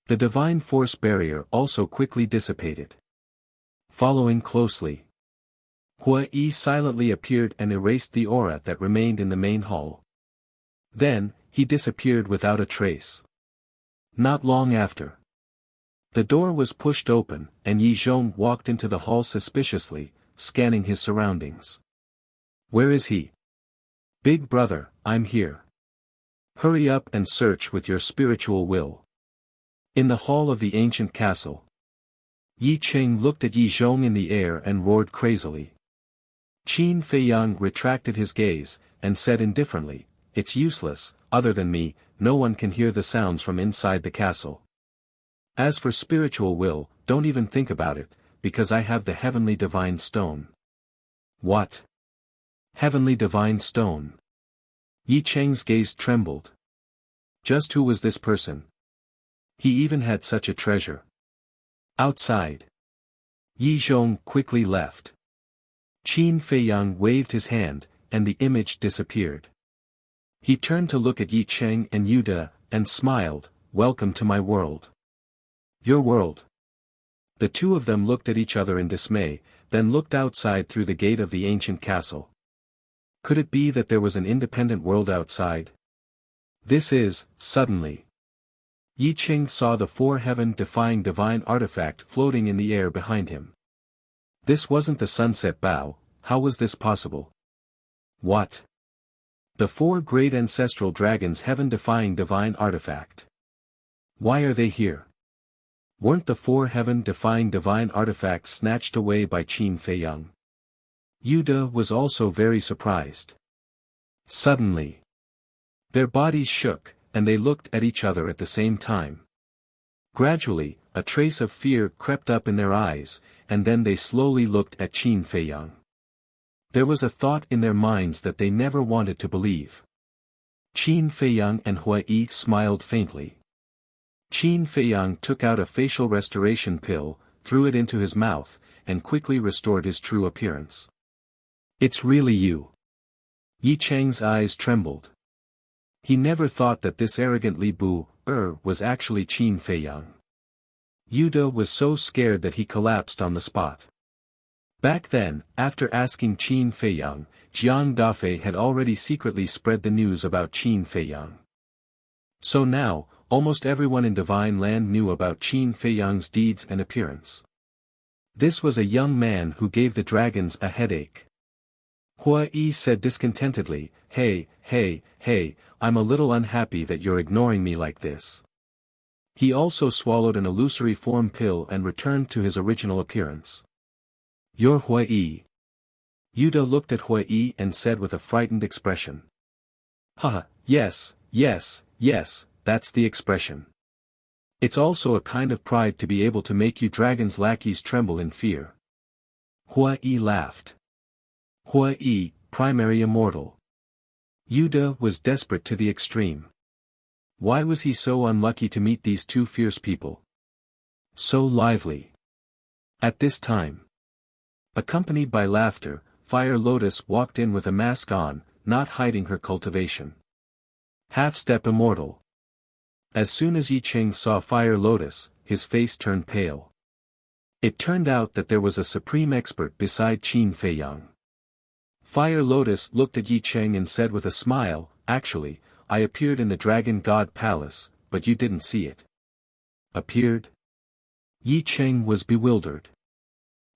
A: The divine force barrier also quickly dissipated. Following closely, Hui Yi silently appeared and erased the aura that remained in the main hall. Then, he disappeared without a trace. Not long after, the door was pushed open, and Yi Zhong walked into the hall suspiciously, scanning his surroundings. "Where is he?" "Big brother, I'm here. Hurry up and search with your spiritual will." In the hall of the ancient castle, Yi Cheng looked at Yi Zhong in the air and roared crazily. Qin Feiyang retracted his gaze, and said indifferently, "It's useless, other than me, no one can hear the sounds from inside the castle. As for spiritual will, don't even think about it, because I have the heavenly divine stone." "What? Heavenly divine stone?" Yi Cheng's gaze trembled. Just who was this person? He even had such a treasure. Outside, Yi Zhong quickly left. Qin Feiyang waved his hand, and the image disappeared. He turned to look at Yi Cheng and Yuda, and smiled, "Welcome to my world." "Your world?" The two of them looked at each other in dismay, then looked outside through the gate of the ancient castle. Could it be that there was an independent world outside? Suddenly, Yi Cheng saw the four heaven-defying divine artifact floating in the air behind him. This wasn't the sunset bow. How was this possible? What? The 4 great ancestral dragons, heaven-defying divine artifact. Why are they here? Weren't the 4 heaven-defying divine artifacts snatched away by Qin Feiyang? Yuda was also very surprised. Suddenly, their bodies shook, and they looked at each other at the same time. Gradually, a trace of fear crept up in their eyes, and then they slowly looked at Qin Feiyang. There was a thought in their minds that they never wanted to believe. Qin Feiyang and Huai smiled faintly. Qin Feiyang took out a facial restoration pill, threw it into his mouth, and quickly restored his true appearance. It's really you. Yi Cheng's eyes trembled. He never thought that this arrogant Li Bu-er was actually Qin Feiyang. Yuda was so scared that he collapsed on the spot. Back then, after asking Qin Feiyang, Jiang Dafei had already secretly spread the news about Qin Feiyang. So now, almost everyone in Divine Land knew about Qin Feiyang's deeds and appearance. This was a young man who gave the dragons a headache. Huai said discontentedly, Hey, I'm a little unhappy that you're ignoring me like this. He also swallowed an illusory form pill and returned to his original appearance. You're Huai. Yuda looked at Huai and said with a frightened expression. Haha, yes, that's the expression. It's also a kind of pride to be able to make you dragons' lackeys tremble in fear. Huai laughed. Huai, primary immortal. Yuda was desperate to the extreme. Why was he so unlucky to meet these 2 fierce people? So lively. At this time, accompanied by laughter, Fire Lotus walked in with a mask on, not hiding her cultivation. Half-step immortal. As soon as Yi Cheng saw Fire Lotus, his face turned pale. It turned out that there was a supreme expert beside Qin Feiyang. Fire Lotus looked at Yi Cheng and said with a smile, Actually, I appeared in the Dragon God Palace, but you didn't see it. Appeared? Yi Cheng was bewildered.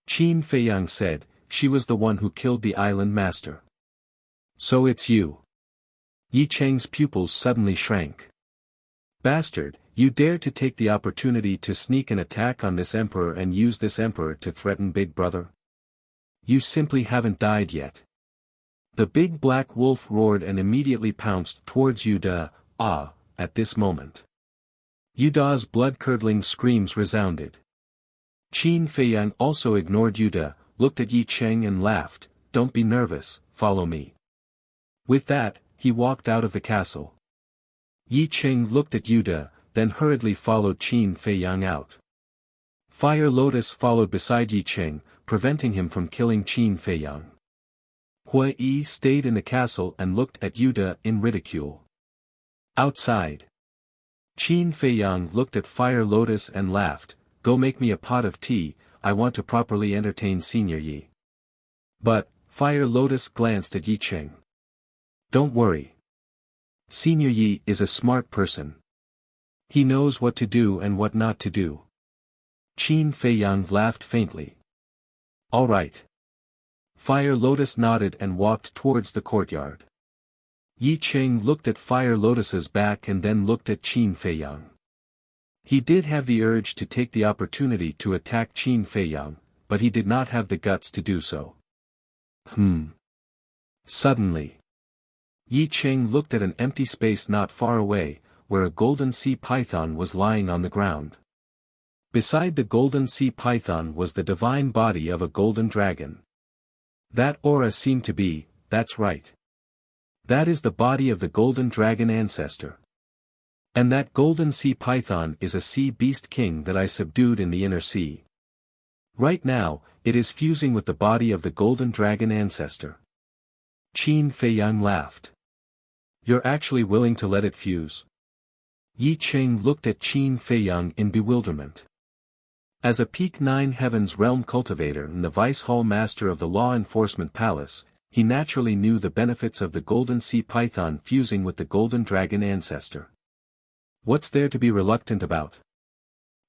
A: Qin Feiyang said, she was the one who killed the island master. So it's you. Yi Cheng's pupils suddenly shrank. Bastard, you dare to take the opportunity to sneak an attack on this emperor and use this emperor to threaten Big Brother? You simply haven't died yet. The big black wolf roared and immediately pounced towards Yuda. At this moment, Yuda's blood-curdling screams resounded. Qin Feiyang also ignored Yuda, looked at Yi Cheng and laughed, Don't be nervous, follow me. With that, he walked out of the castle. Yi Cheng looked at Yuda, then hurriedly followed Qin Feiyang out. Fire Lotus followed beside Yi Cheng, preventing him from killing Qin Feiyang. Huai stayed in the castle and looked at Yuda in ridicule. Outside, Qin Feiyang looked at Fire Lotus and laughed, Go make me a pot of tea, I want to properly entertain Senior Yi. But, Fire Lotus glanced at Yi Cheng. Don't worry. Senior Yi is a smart person. He knows what to do and what not to do. Qin Feiyang laughed faintly. All right. Fire Lotus nodded and walked towards the courtyard. Yi Cheng looked at Fire Lotus's back and then looked at Qin Feiyang. He did have the urge to take the opportunity to attack Qin Feiyang, but he did not have the guts to do so. Suddenly, Yi Cheng looked at an empty space not far away, where a golden sea python was lying on the ground. Beside the golden sea python was the divine body of a golden dragon. That aura seemed to be, that's right. That is the body of the golden dragon ancestor. And that golden sea python is a sea beast king that I subdued in the inner sea. Right now, it is fusing with the body of the golden dragon ancestor. Qin Feiyang laughed. You're actually willing to let it fuse? Yi Cheng looked at Qin Feiyang in bewilderment. As a peak 9 heavens realm cultivator and the vice hall master of the law enforcement palace, he naturally knew the benefits of the golden sea python fusing with the golden dragon ancestor. What's there to be reluctant about?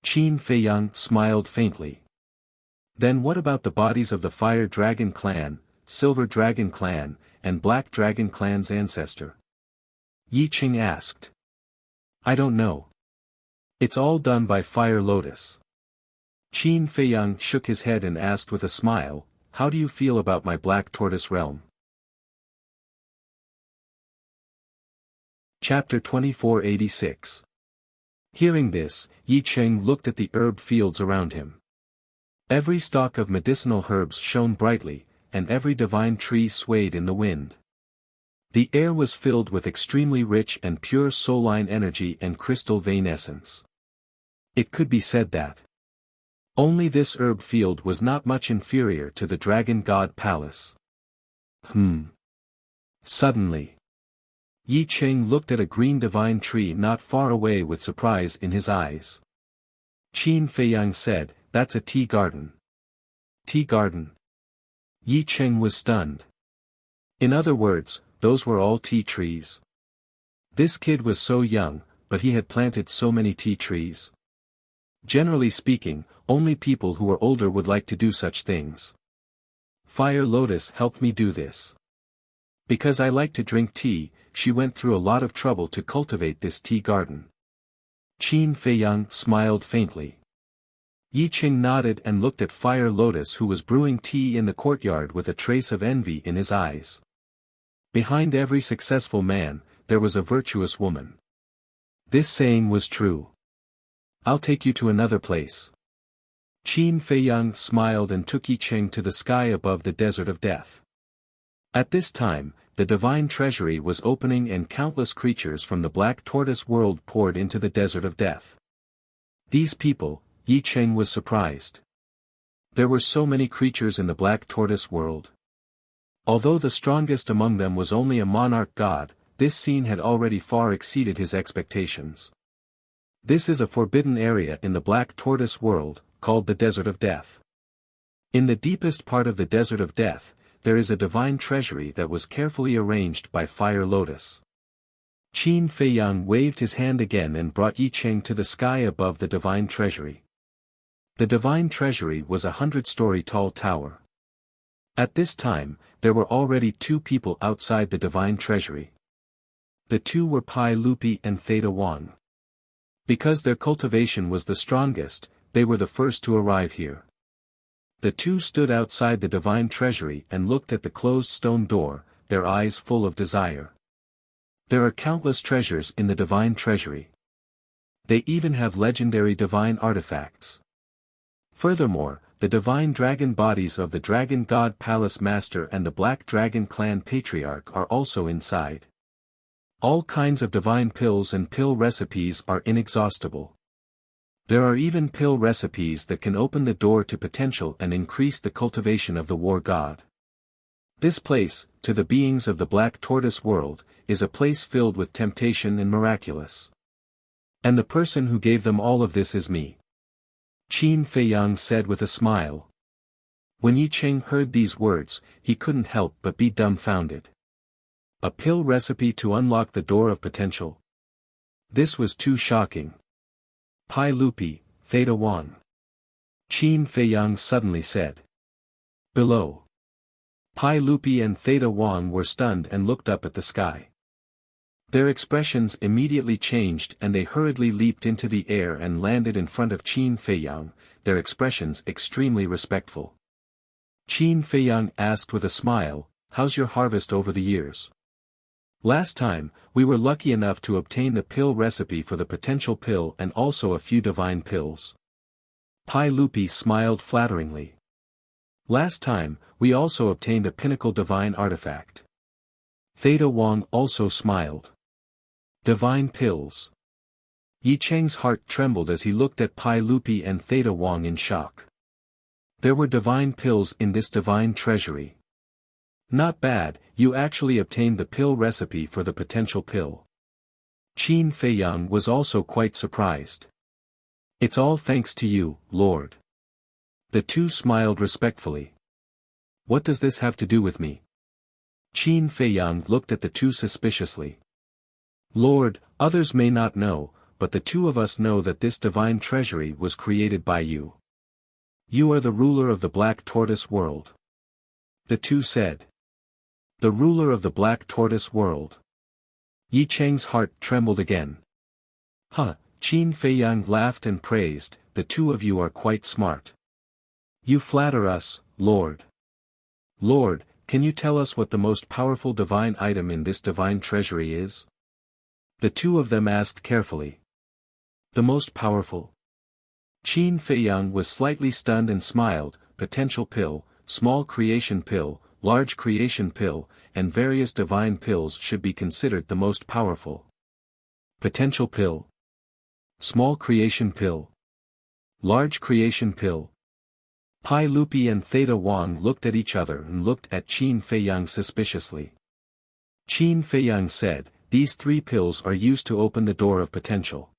A: Qin Feiyang smiled faintly. Then what about the bodies of the Fire Dragon clan, Silver Dragon clan, and Black Dragon Clan's ancestor? Yi Qing asked. I don't know. It's all done by Fire Lotus. Qin Feiyang shook his head and asked with a smile, how do you feel about my Black Tortoise realm? Chapter 2486. Hearing this, Yi Qing looked at the herb fields around him. Every stalk of medicinal herbs shone brightly, and every divine tree swayed in the wind. The air was filled with extremely rich and pure souline energy and crystal vein essence. It could be said that only this herb field was not much inferior to the Dragon God Palace. Suddenly, Yi Qing looked at a green divine tree not far away with surprise in his eyes. Qin Feiyang said, that's a tea garden. Tea garden? Yi Qing was stunned. In other words, those were all tea trees. This kid was so young, but he had planted so many tea trees. Generally speaking, only people who are older would like to do such things. Fire Lotus helped me do this. Because I like to drink tea, she went through a lot of trouble to cultivate this tea garden. Qin Feiyang smiled faintly. Yi Qing nodded and looked at Fire Lotus, who was brewing tea in the courtyard with a trace of envy in his eyes. Behind every successful man, there was a virtuous woman. This saying was true. I'll take you to another place. Qin Feiyang smiled and took Yi Qing to the sky above the desert of death. At this time, the divine treasury was opening and countless creatures from the Black Tortoise world poured into the desert of death. These people, Yi Qing was surprised. There were so many creatures in the Black Tortoise world. Although the strongest among them was only a monarch god, this scene had already far exceeded his expectations. This is a forbidden area in the Black Tortoise world, called the Desert of Death. In the deepest part of the Desert of Death, there is a divine treasury that was carefully arranged by Fire Lotus. Qin Feiyang waved his hand again and brought Yi Qing to the sky above the divine treasury. The divine treasury was a 100-story tall tower. At this time, there were already 2 people outside the divine treasury. The 2 were Pai Lupi and Theta Wang. Because their cultivation was the strongest, they were the first to arrive here. The 2 stood outside the divine treasury and looked at the closed stone door, their eyes full of desire. There are countless treasures in the divine treasury. They even have legendary divine artifacts. Furthermore, the divine dragon bodies of the Dragon God Palace Master and the Black Dragon Clan Patriarch are also inside. All kinds of divine pills and pill recipes are inexhaustible. There are even pill recipes that can open the door to potential and increase the cultivation of the war god. This place, to the beings of the Black Tortoise world, is a place filled with temptation and miraculous. And the person who gave them all of this is me. Qin Feiyang said with a smile. When Yi Qing heard these words, he couldn't help but be dumbfounded. A pill recipe to unlock the door of potential? This was too shocking. Pai Lupi, Theta Wang. Qin Feiyang suddenly said. Below. Pai Lupi and Theta Wang were stunned and looked up at the sky. Their expressions immediately changed and they hurriedly leaped into the air and landed in front of Qin Feiyang, their expressions extremely respectful. Qin Feiyang asked with a smile, how's your harvest over the years? Last time, we were lucky enough to obtain the pill recipe for the potential pill and also a few divine pills. Pai Lupi smiled flatteringly. Last time, we also obtained a pinnacle divine artifact. Theta Wang also smiled. Divine pills. Yi Qing's heart trembled as he looked at Pai Lupi and Theta Wang in shock. There were divine pills in this divine treasury. Not bad, you actually obtained the pill recipe for the potential pill. Qin Feiyang was also quite surprised. It's all thanks to you, Lord. The 2 smiled respectfully. What does this have to do with me? Qin Feiyang looked at the 2 suspiciously. Lord, others may not know, but the 2 of us know that this divine treasury was created by you. You are the ruler of the Black Tortoise world. The 2 said. The ruler of the Black Tortoise world. Yi Cheng's heart trembled again. Huh, Qin Feiyang laughed and praised, the two of you are quite smart. You flatter us, Lord. Lord, can you tell us what the most powerful divine item in this divine treasury is? The two of them asked carefully. The most powerful? Qin Feiyang was slightly stunned and smiled. Potential pill, small creation pill, large creation pill, and various divine pills should be considered the most powerful. Potential pill. Small creation pill. Large creation pill. Pai Lupi and Theta Wang looked at each other and looked at Qin Feiyang suspiciously. Qin Feiyang said, these three pills are used to open the door of potential.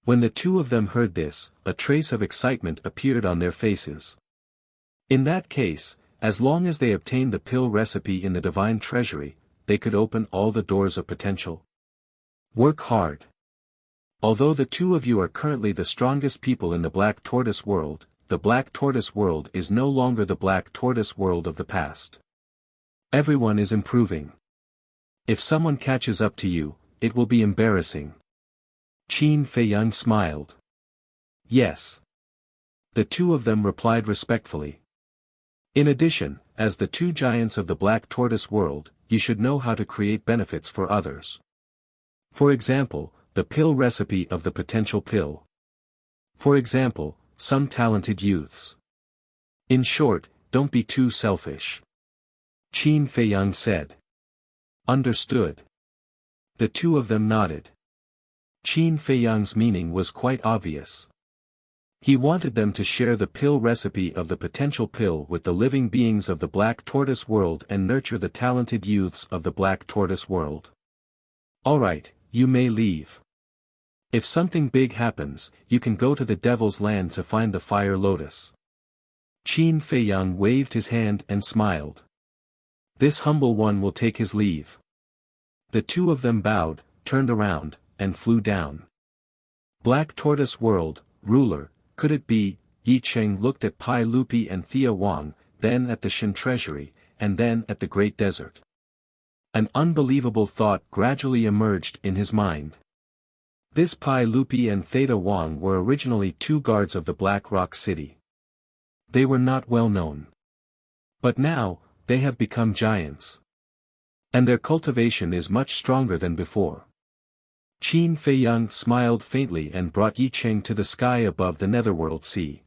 A: When the two of them heard this, a trace of excitement appeared on their faces. In that case, as long as they obtained the pill recipe in the divine treasury, they could open all the doors of potential. Work hard. Although the two of you are currently the strongest people in the Black Tortoise world, the Black Tortoise world is no longer the Black Tortoise world of the past. Everyone is improving. If someone catches up to you, it will be embarrassing. Qin Feiyang smiled. Yes. The two of them replied respectfully. In addition, as the two giants of the Black Tortoise world, you should know how to create benefits for others. For example, the pill recipe of the potential pill. For example, some talented youths. In short, don't be too selfish. Qin Feiyang said. Understood. The two of them nodded. Qin Feiyang's meaning was quite obvious. He wanted them to share the pill recipe of the potential pill with the living beings of the Black Tortoise world and nurture the talented youths of the Black Tortoise world. Alright, you may leave. If something big happens, you can go to the Devil's Land to find the Fire Lotus. Qin Feiyang waved his hand and smiled. This humble one will take his leave. The two of them bowed, turned around, and flew down. Black Tortoise world, ruler, could it be? Yi Cheng looked at Pai Lupi and Thea Wang, then at the Shin treasury, and then at the Great Desert. An unbelievable thought gradually emerged in his mind. This Pai Lupi and Theta Wang were originally two guards of the Black Rock City. They were not well known. But now, they have become giants. And their cultivation is much stronger than before. Qin Feiyang smiled faintly and brought Yi Cheng to the sky above the Netherworld Sea.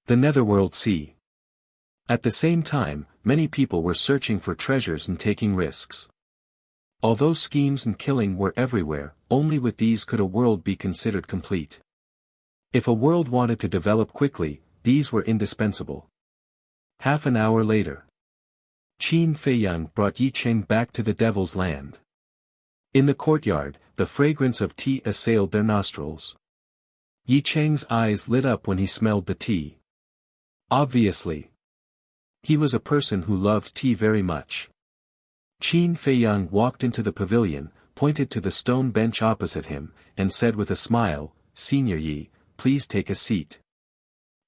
A: The Netherworld Sea. At the same time, many people were searching for treasures and taking risks. Although schemes and killing were everywhere, only with these could a world be considered complete. If a world wanted to develop quickly, these were indispensable. Half an hour later. Qin Feiyang brought Yi Cheng back to the Devil's Land. In the courtyard, the fragrance of tea assailed their nostrils. Yi Cheng's eyes lit up when he smelled the tea. Obviously. He was a person who loved tea very much. Qin Feiyang walked into the pavilion, pointed to the stone bench opposite him, and said with a smile, Senior Yi, please take a seat.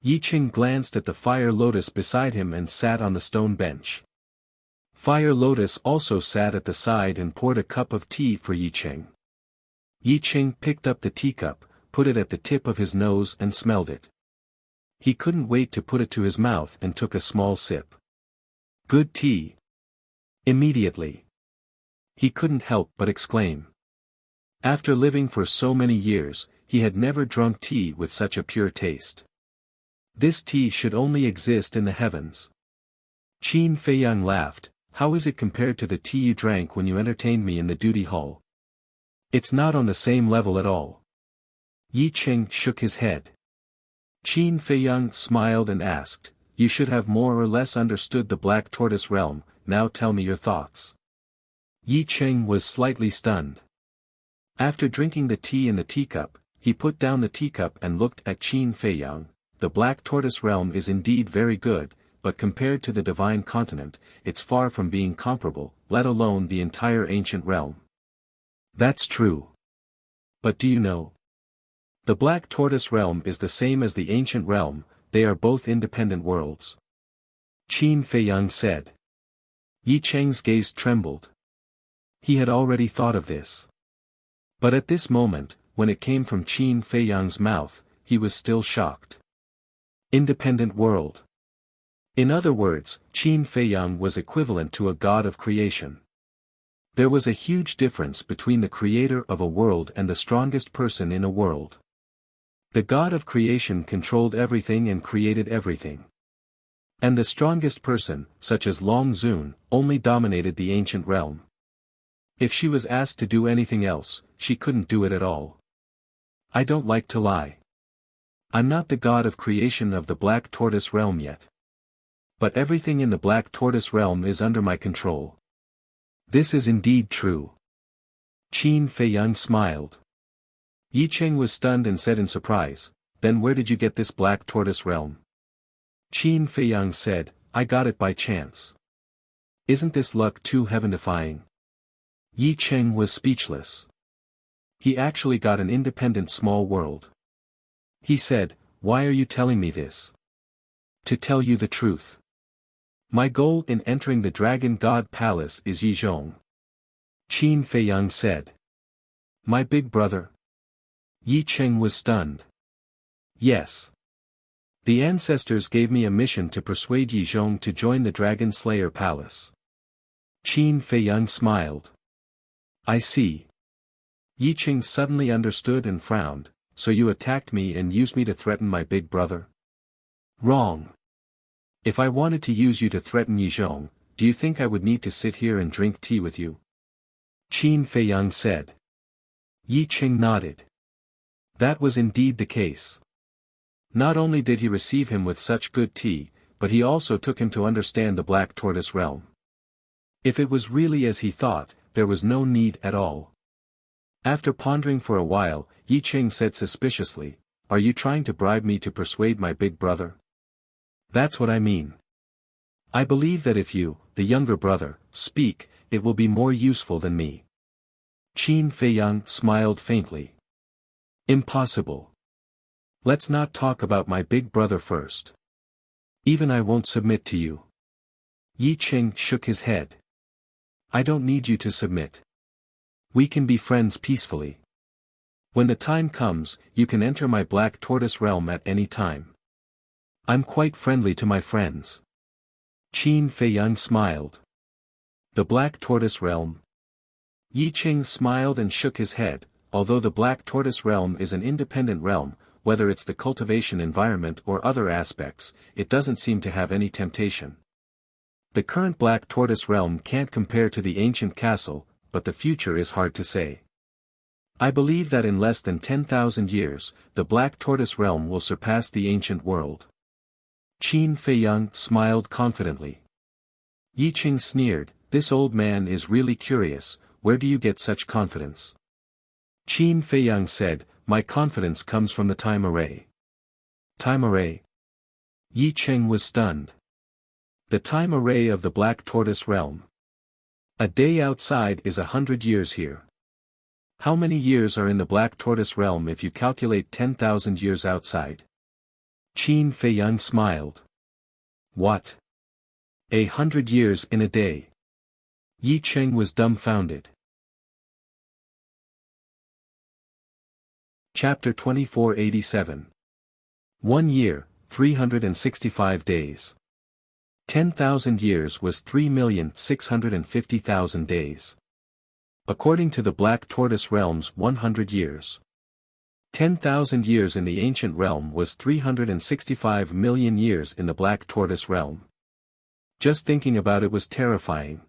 A: Yi Cheng glanced at the Fire Lotus beside him and sat on the stone bench. Fire Lotus also sat at the side and poured a cup of tea for Yi Cheng. Yi Cheng picked up the teacup, put it at the tip of his nose and smelled it. He couldn't wait to put it to his mouth and took a small sip. Good tea. Immediately. He couldn't help but exclaim. After living for so many years, he had never drunk tea with such a pure taste. This tea should only exist in the heavens. Qin Feiyang laughed. How is it compared to the tea you drank when you entertained me in the duty hall? It's not on the same level at all. Yi Cheng shook his head. Qin Feiyang smiled and asked, you should have more or less understood the Black Tortoise realm, now tell me your thoughts. Yi Cheng was slightly stunned. After drinking the tea in the teacup, he put down the teacup and looked at Qin Feiyang. The Black Tortoise realm is indeed very good, but compared to the divine continent, it's far from being comparable, let alone the entire ancient realm. That's true. But do you know? The Black Tortoise realm is the same as the ancient realm, they are both independent worlds. Qin Feiyang said. Yi Cheng's gaze trembled. He had already thought of this. But at this moment, when it came from Qin Feiyang's mouth, he was still shocked. Independent world. In other words, Qin Feiyang was equivalent to a god of creation. There was a huge difference between the creator of a world and the strongest person in a world. The god of creation controlled everything and created everything. And the strongest person, such as Long Zun, only dominated the ancient realm. If she was asked to do anything else, she couldn't do it at all. I don't like to lie. I'm not the god of creation of the Black Tortoise realm yet. But everything in the Black Tortoise realm is under my control. This is indeed true. Qin Feiyang smiled. Yi Cheng was stunned and said in surprise, then where did you get this Black Tortoise realm? Qin Feiyang said, I got it by chance. Isn't this luck too heaven-defying? Yi Cheng was speechless. He actually got an independent small world. He said, why are you telling me this? To tell you the truth. My goal in entering the Dragon God Palace is Yizhong. Qin Feiyang said. My big brother? Yi Cheng was stunned. Yes. The ancestors gave me a mission to persuade Yizhong to join the Dragon Slayer Palace. Qin Feiyang smiled. I see. Yi Cheng suddenly understood and frowned, so you attacked me and used me to threaten my big brother? Wrong. If I wanted to use you to threaten Yizhong, do you think I would need to sit here and drink tea with you? Qin Feiyang said. Yi Cheng nodded. That was indeed the case. Not only did he receive him with such good tea, but he also took him to understand the Black Tortoise realm. If it was really as he thought, there was no need at all. After pondering for a while, Yi Cheng said suspiciously, are you trying to bribe me to persuade my big brother? That's what I mean. I believe that if you, the younger brother, speak, it will be more useful than me. Qin Feiyang smiled faintly. Impossible. Let's not talk about my big brother first. Even I won't submit to you. Yi Cheng shook his head. I don't need you to submit. We can be friends peacefully. When the time comes, you can enter my Black Tortoise realm at any time. I'm quite friendly to my friends. Qin Feiyang smiled. The Black Tortoise realm? Yi Cheng smiled and shook his head. Although the Black Tortoise realm is an independent realm, whether it's the cultivation environment or other aspects, it doesn't seem to have any temptation. The current Black Tortoise realm can't compare to the ancient castle, but the future is hard to say. I believe that in less than 10,000 years, the Black Tortoise realm will surpass the ancient world. Qin Feiyang smiled confidently. Yi Cheng sneered, this old man is really curious, where do you get such confidence? Qin Feiyang said, my confidence comes from the time array. Time array? Yi Cheng was stunned. The time array of the Black Tortoise realm. A day outside is 100 years here. How many years are in the Black Tortoise realm if you calculate 10,000 years outside? Qin Feiyang smiled. What? 100 years in a day. Yi Cheng was dumbfounded. Chapter 2487. 1 year, 365 days. 10,000 years was 3,650,000 days. According to the Black Tortoise realm's 100 years. 10,000 years in the ancient realm was 365 million years in the Black Tortoise realm. Just thinking about it was terrifying.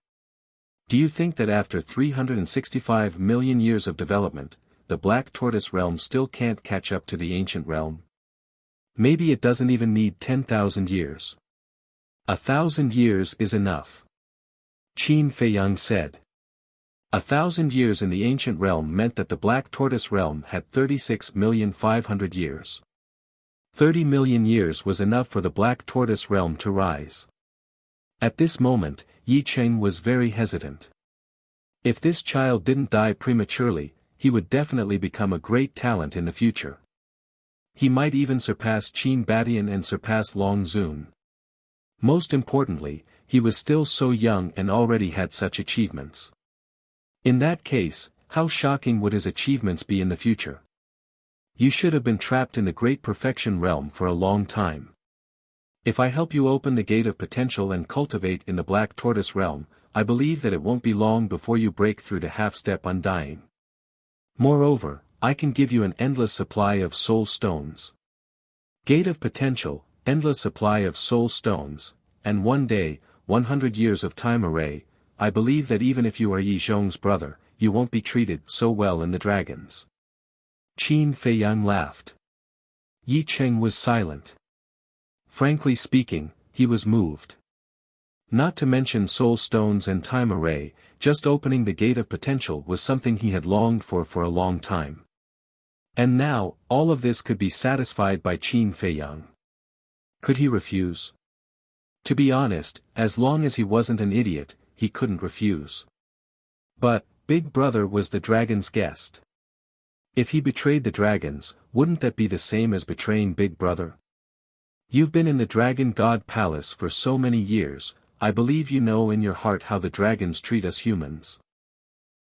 A: Do you think that after 365 million years of development, the Black Tortoise realm still can't catch up to the ancient realm? Maybe it doesn't even need 10,000 years. 1,000 years is enough. Qin Feiyang said. 1,000 years in the ancient realm meant that the Black Tortoise realm had 36,500,000 years. 30 million years was enough for the Black Tortoise realm to rise. At this moment, Yi Cheng was very hesitant. If this child didn't die prematurely, he would definitely become a great talent in the future. He might even surpass Qin Badian and surpass Long Zun. Most importantly, he was still so young and already had such achievements. In that case, how shocking would his achievements be in the future? You should have been trapped in the great perfection realm for a long time. If I help you open the gate of potential and cultivate in the black tortoise realm, I believe that it won't be long before you break through to half-step undying. Moreover, I can give you an endless supply of soul stones. Gate of potential, endless supply of soul stones, and one day, 100 years of time array. I believe that even if you are Yi Zhong's brother, you won't be treated so well in the dragons. Qin Feiyang laughed. Yi Cheng was silent. Frankly speaking, he was moved. Not to mention soul stones and time array, just opening the gate of potential was something he had longed for a long time. And now, all of this could be satisfied by Qin Feiyang. Could he refuse? To be honest, as long as he wasn't an idiot, he couldn't refuse. But, Big Brother was the dragon's guest. If he betrayed the dragons, wouldn't that be the same as betraying Big Brother? You've been in the Dragon God Palace for so many years, I believe you know in your heart how the dragons treat us humans.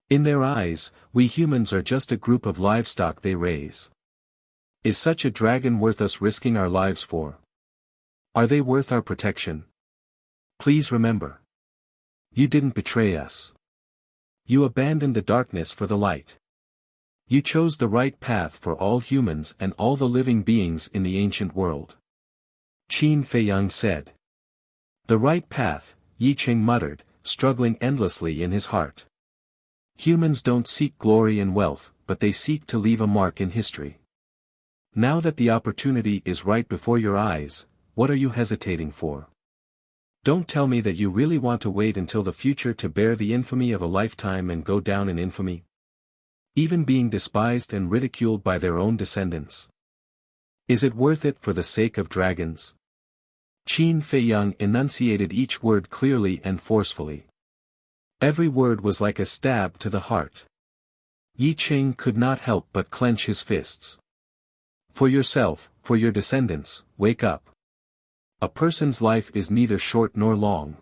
A: In their eyes, we humans are just a group of livestock they raise. Is such a dragon worth us risking our lives for? Are they worth our protection? Please remember. You didn't betray us. You abandoned the darkness for the light. You chose the right path for all humans and all the living beings in the ancient world. Qin Feiyang said. The right path, Yi Cheng muttered, struggling endlessly in his heart. Humans don't seek glory and wealth, but they seek to leave a mark in history. Now that the opportunity is right before your eyes, what are you hesitating for? Don't tell me that you really want to wait until the future to bear the infamy of a lifetime and go down in infamy. Even being despised and ridiculed by their own descendants. Is it worth it for the sake of dragons? Qin Feiyang enunciated each word clearly and forcefully. Every word was like a stab to the heart. Yi Cheng could not help but clench his fists. For yourself, for your descendants, wake up. A person's life is neither short nor long.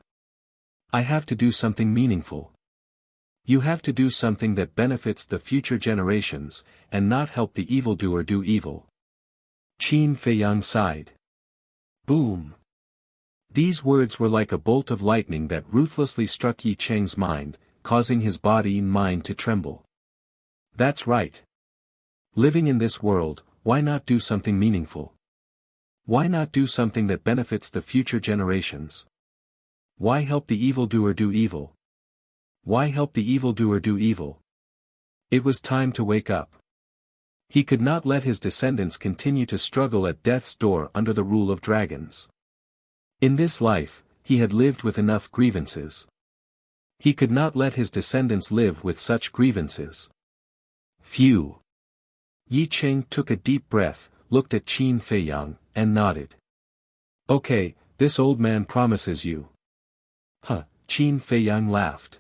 A: I have to do something meaningful. You have to do something that benefits the future generations, and not help the evildoer do evil. Qin Feiyang sighed. Boom. These words were like a bolt of lightning that ruthlessly struck Yi Cheng's mind, causing his body and mind to tremble. That's right. Living in this world, why not do something meaningful? Why not do something that benefits the future generations? Why help the evildoer do evil? Why help the evildoer do evil? It was time to wake up. He could not let his descendants continue to struggle at death's door under the rule of dragons. In this life, he had lived with enough grievances. He could not let his descendants live with such grievances. Phew. Yi Cheng took a deep breath, looked at Qin Feiyang, and nodded. Okay, this old man promises you. Huh, Qin Feiyang laughed.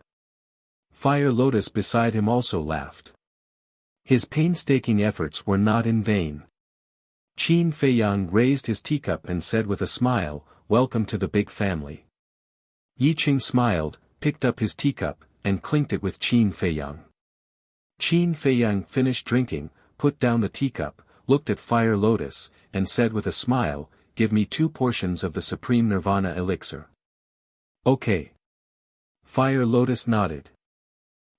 A: Fire Lotus beside him also laughed. His painstaking efforts were not in vain. Qin Feiyang raised his teacup and said with a smile, "Welcome to the big family." Yi Cheng smiled, picked up his teacup, and clinked it with Qin Feiyang. Qin Feiyang finished drinking, put down the teacup, looked at Fire Lotus, and said with a smile, "Give me 2 portions of the Supreme Nirvana elixir." Okay. Fire Lotus nodded.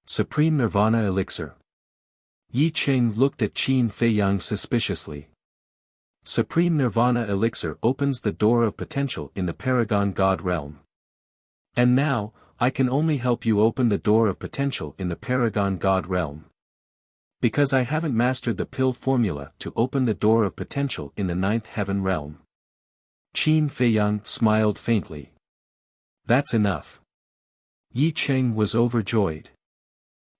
A: Supreme Nirvana elixir. Yi Cheng looked at Qin Feiyang suspiciously. Supreme Nirvana elixir opens the door of potential in the Paragon God realm. And now, I can only help you open the door of potential in the Paragon God realm. Because I haven't mastered the pill formula to open the door of potential in the 9th heaven realm. Qin Feiyang smiled faintly. That's enough. Yi Cheng was overjoyed.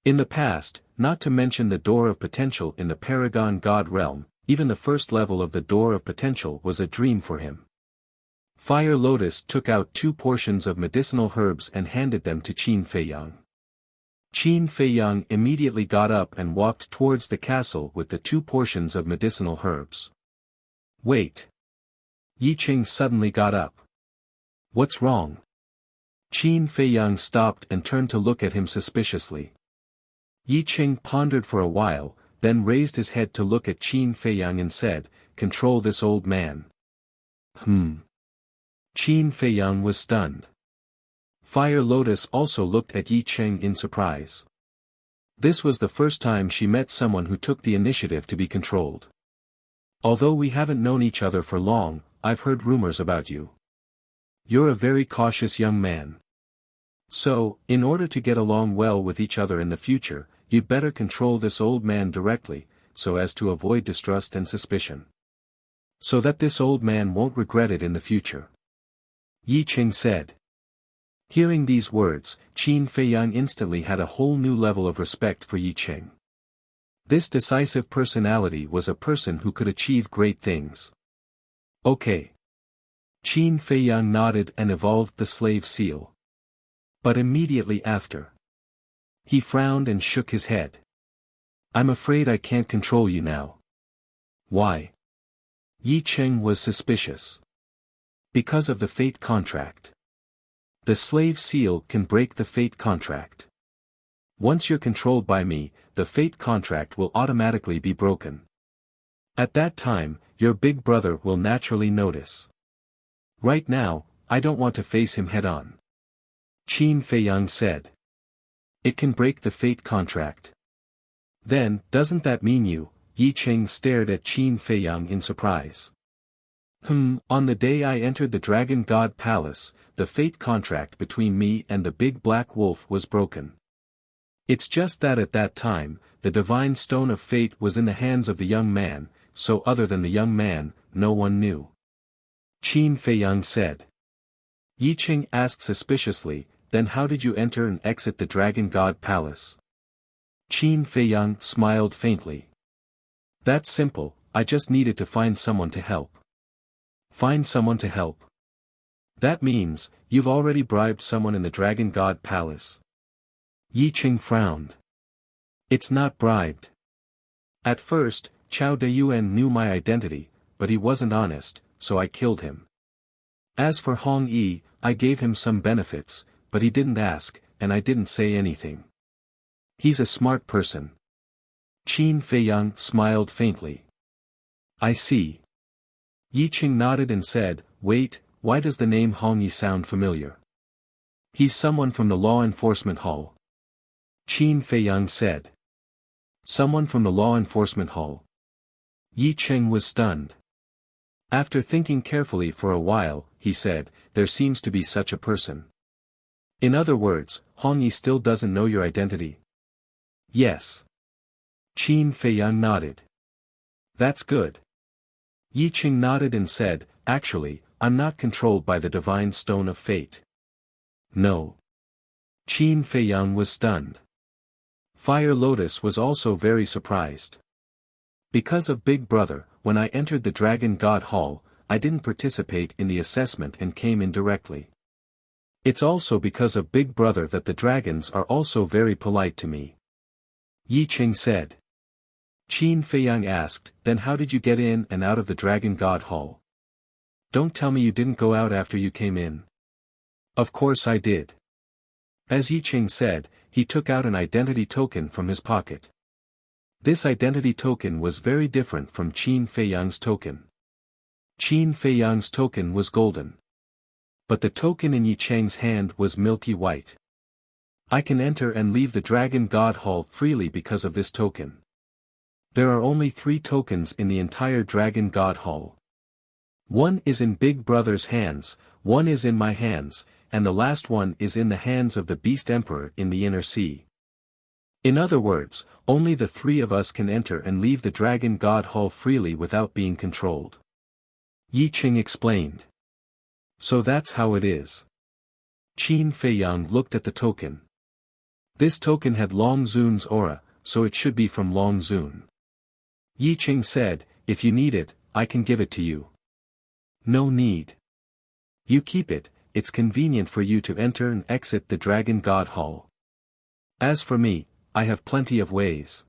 A: In the past, not to mention the door of potential in the Paragon God realm, even the first level of the door of potential was a dream for him. Fire Lotus took out 2 portions of medicinal herbs and handed them to Qin Feiyang. Qin Feiyang immediately got up and walked towards the castle with the 2 portions of medicinal herbs. Wait. Yi Cheng suddenly got up. What's wrong? Qin Feiyang stopped and turned to look at him suspiciously. Yi Qing pondered for a while, then raised his head to look at Qin Feiyang and said, "Control this old man." Qin Feiyang was stunned. Fire Lotus also looked at Yi Qing in surprise. This was the first time she met someone who took the initiative to be controlled. "Although we haven't known each other for long, I've heard rumors about you. You're a very cautious young man. So, in order to get along well with each other in the future, you'd better control this old man directly, so as to avoid distrust and suspicion. So that this old man won't regret it in the future," Yi Qing said. Hearing these words, Qin Feiyang instantly had a whole new level of respect for Yi Qing. This decisive personality was a person who could achieve great things. "Okay." Qin Feiyang nodded and evolved the slave seal. But immediately after, he frowned and shook his head. "I'm afraid I can't control you now." "Why?" Yi Qing was suspicious. "Because of the fate contract. The slave seal can break the fate contract. Once you're controlled by me, the fate contract will automatically be broken. At that time, your big brother will naturally notice. Right now, I don't want to face him head-on," Qin Feiyang said. "It can break the fate contract. Then, doesn't that mean you?" Yi Qing stared at Qin Feiyang in surprise. On the day I entered the Dragon God Palace, the fate contract between me and the big black wolf was broken. It's just that at that time, the divine stone of fate was in the hands of the young man, so other than the young man, no one knew," Qin Feiyang said. Yi Qing asked suspiciously, "Then how did you enter and exit the Dragon God Palace?" Qin Feiyang smiled faintly. "That's simple, I just needed to find someone to help." "Find someone to help? That means, you've already bribed someone in the Dragon God Palace?" Yi Qing frowned. "It's not bribed. At first, Chao Deyuan knew my identity, but he wasn't honest, so I killed him. As for Hong Yi, I gave him some benefits, but he didn't ask, and I didn't say anything. He's a smart person." Qin Feiyang smiled faintly. "I see." Yi Qing nodded and said, "Wait, why does the name Hong Yi sound familiar?" "He's someone from the Law Enforcement Hall," Qin Feiyang said. "Someone from the Law Enforcement Hall?" Yi Qing was stunned. After thinking carefully for a while, he said, "There seems to be such a person." "In other words, Hong Yi still doesn't know your identity?" "Yes." Qin Feiyang nodded. "That's good." Yi Qing nodded and said, "Actually, I'm not controlled by the divine stone of fate." "No." Qin Feiyang was stunned. Fire Lotus was also very surprised. "Because of Big Brother, when I entered the Dragon God Hall, I didn't participate in the assessment and came in directly. It's also because of Big Brother that the dragons are also very polite to me," Yi Qing said. Qin Feiyang asked, "Then how did you get in and out of the Dragon God Hall? Don't tell me you didn't go out after you came in." "Of course I did." As Yi Qing said, he took out an identity token from his pocket. This identity token was very different from Qin Feiyang's token. Qin Feiyang's token was golden. But the token in Yi Qing's hand was milky white. "I can enter and leave the Dragon God Hall freely because of this token. There are only 3 tokens in the entire Dragon God Hall. One is in Big Brother's hands, one is in my hands, and the last one is in the hands of the Beast Emperor in the Inner Sea. In other words, only the 3 of us can enter and leave the Dragon God Hall freely without being controlled," Yi Qing explained. "So that's how it is." Qin Feiyang looked at the token. This token had Long Zun's aura, so it should be from Long Zun. Yi Qing said, "If you need it, I can give it to you." "No need. You keep it, it's convenient for you to enter and exit the Dragon God Hall. As for me, I have plenty of ways."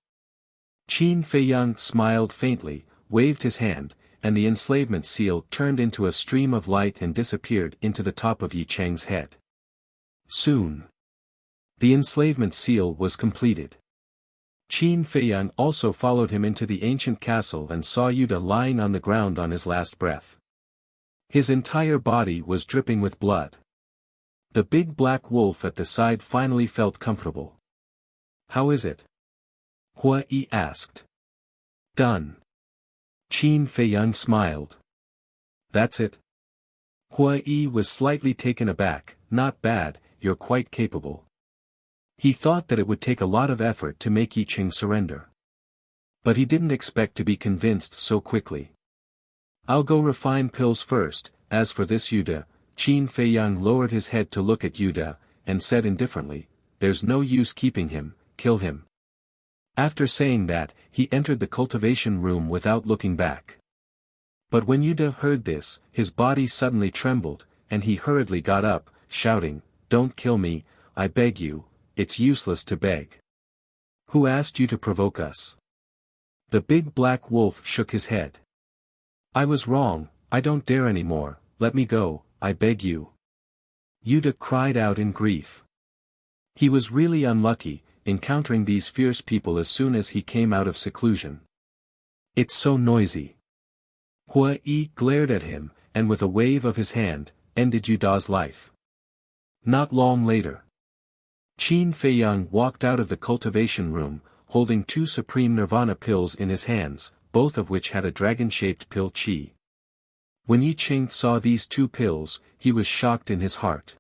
A: Qin Feiyang smiled faintly, waved his hand, and the enslavement seal turned into a stream of light and disappeared into the top of Yi Cheng's head. Soon. The enslavement seal was completed. Qin Feiyang also followed him into the ancient castle and saw Yuda lying on the ground on his last breath. His entire body was dripping with blood. The big black wolf at the side finally felt comfortable. "How is it?" Hua Yi asked. "Done." Qin Feiyang smiled. "That's it?" Hua Yi was slightly taken aback. "Not bad, you're quite capable." He thought that it would take a lot of effort to make Yi Ching surrender. But he didn't expect to be convinced so quickly. "I'll go refine pills first. As for this Yuda," Qin Feiyang lowered his head to look at Yuda, and said indifferently, "There's no use keeping him, kill him." After saying that, he entered the cultivation room without looking back. But when Yuda heard this, his body suddenly trembled, and he hurriedly got up, shouting, "Don't kill me, I beg you, it's useless to beg. Who asked you to provoke us?" The big black wolf shook his head. "I was wrong, I don't dare anymore, let me go, I beg you." Yuda cried out in grief. He was really unlucky, encountering these fierce people as soon as he came out of seclusion. "It's so noisy." Hua Yi glared at him, and with a wave of his hand, ended Yuda's life. Not long later, Qin Feiyang walked out of the cultivation room, holding 2 supreme nirvana pills in his hands, both of which had a dragon-shaped pill qi. When Yi Ching saw these 2 pills, he was shocked in his heart.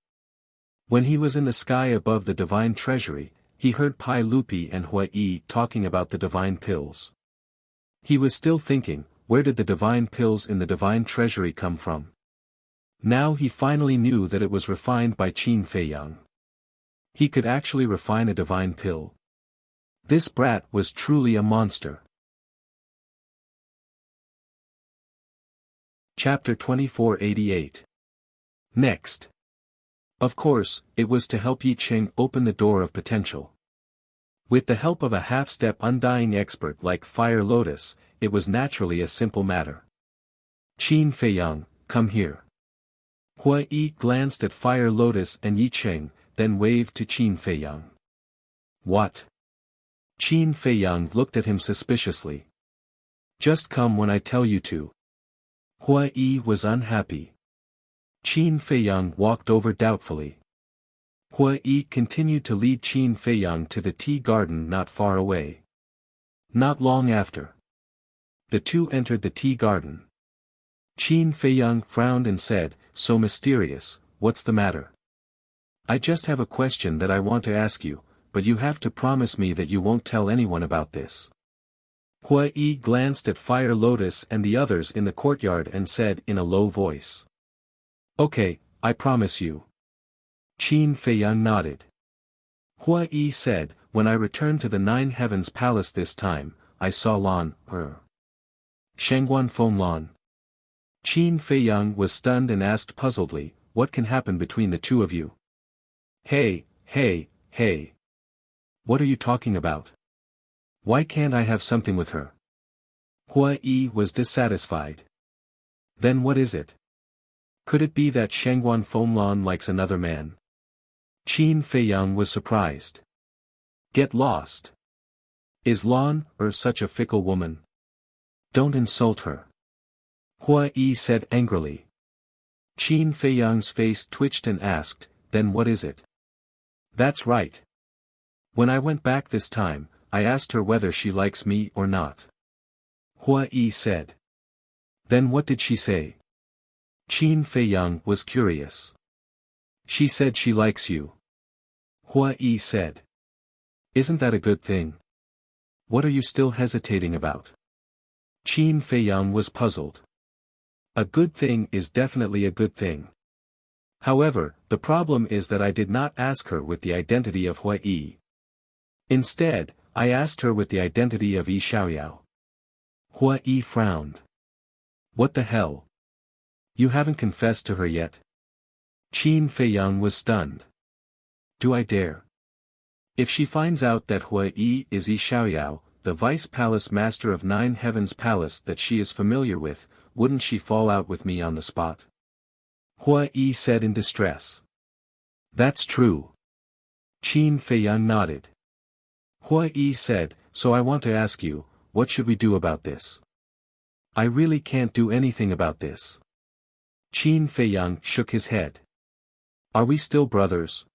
A: When he was in the sky above the divine treasury, he heard Pai Lupi and Hua Yi talking about the divine pills. He was still thinking, where did the divine pills in the divine treasury come from? Now he finally knew that it was refined by Qin Feiyang. He could actually refine a divine pill. This brat was truly a monster. Chapter 2488. Next. Of course, it was to help Yi Ching open the door of potential. With the help of a half-step undying expert like Fire Lotus, it was naturally a simple matter. "Qin Feiyang, come here." Hua Yi glanced at Fire Lotus and Yi Ching, then waved to Qin Feiyang. "What?" Qin Feiyang looked at him suspiciously. "Just come when I tell you to." Hua Yi was unhappy. Qin Feiyang walked over doubtfully. Hua Yi continued to lead Qin Feiyang to the tea garden not far away. Not long after, the two entered the tea garden. Qin Feiyang frowned and said, "So mysterious, what's the matter?" "I just have a question that I want to ask you, but you have to promise me that you won't tell anyone about this." Hua Yi glanced at Fire Lotus and the others in the courtyard and said in a low voice, "Okay, I promise you." Qin Feiyang nodded. Hua Yi said, "When I returned to the 9 Heavens Palace this time, I saw Shangguan Feng Lan." Qin Feiyang was stunned and asked puzzledly, "What can happen between the two of you?" Hey. What are you talking about? Why can't I have something with her?" Hua Yi was dissatisfied. "Then what is it? Could it be that Shangguan Feng Lan likes another man?" Qin Feiyang was surprised. "Get lost. Is Lan, such a fickle woman? Don't insult her." Hua Yi said angrily. Qin Feiyang's face twitched and asked, "Then what is it?" "That's right. When I went back this time, I asked her whether she likes me or not." Hua Yi said. "Then what did she say?" Qin Feiyang was curious. "She said she likes you." Hua Yi said. "Isn't that a good thing? What are you still hesitating about?" Qin Feiyang was puzzled. A good thing is definitely a good thing. However, the problem is that I did not ask her with the identity of Hua Yi. Instead, I asked her with the identity of Yi Xiaoyao. Hua Yi frowned. "What the hell? You haven't confessed to her yet?" Qin Feiyang was stunned. "Do I dare? If she finds out that Hua Yi is Yi Xiaoyao, the Vice Palace Master of 9 Heavens Palace that she is familiar with, wouldn't she fall out with me on the spot?" Hua Yi said in distress. That's true. Qin Feiyang nodded. Hua Yi said, so I want to ask you, what should we do about this? I really can't do anything about this. Qin Feiyang shook his head. Are we still brothers?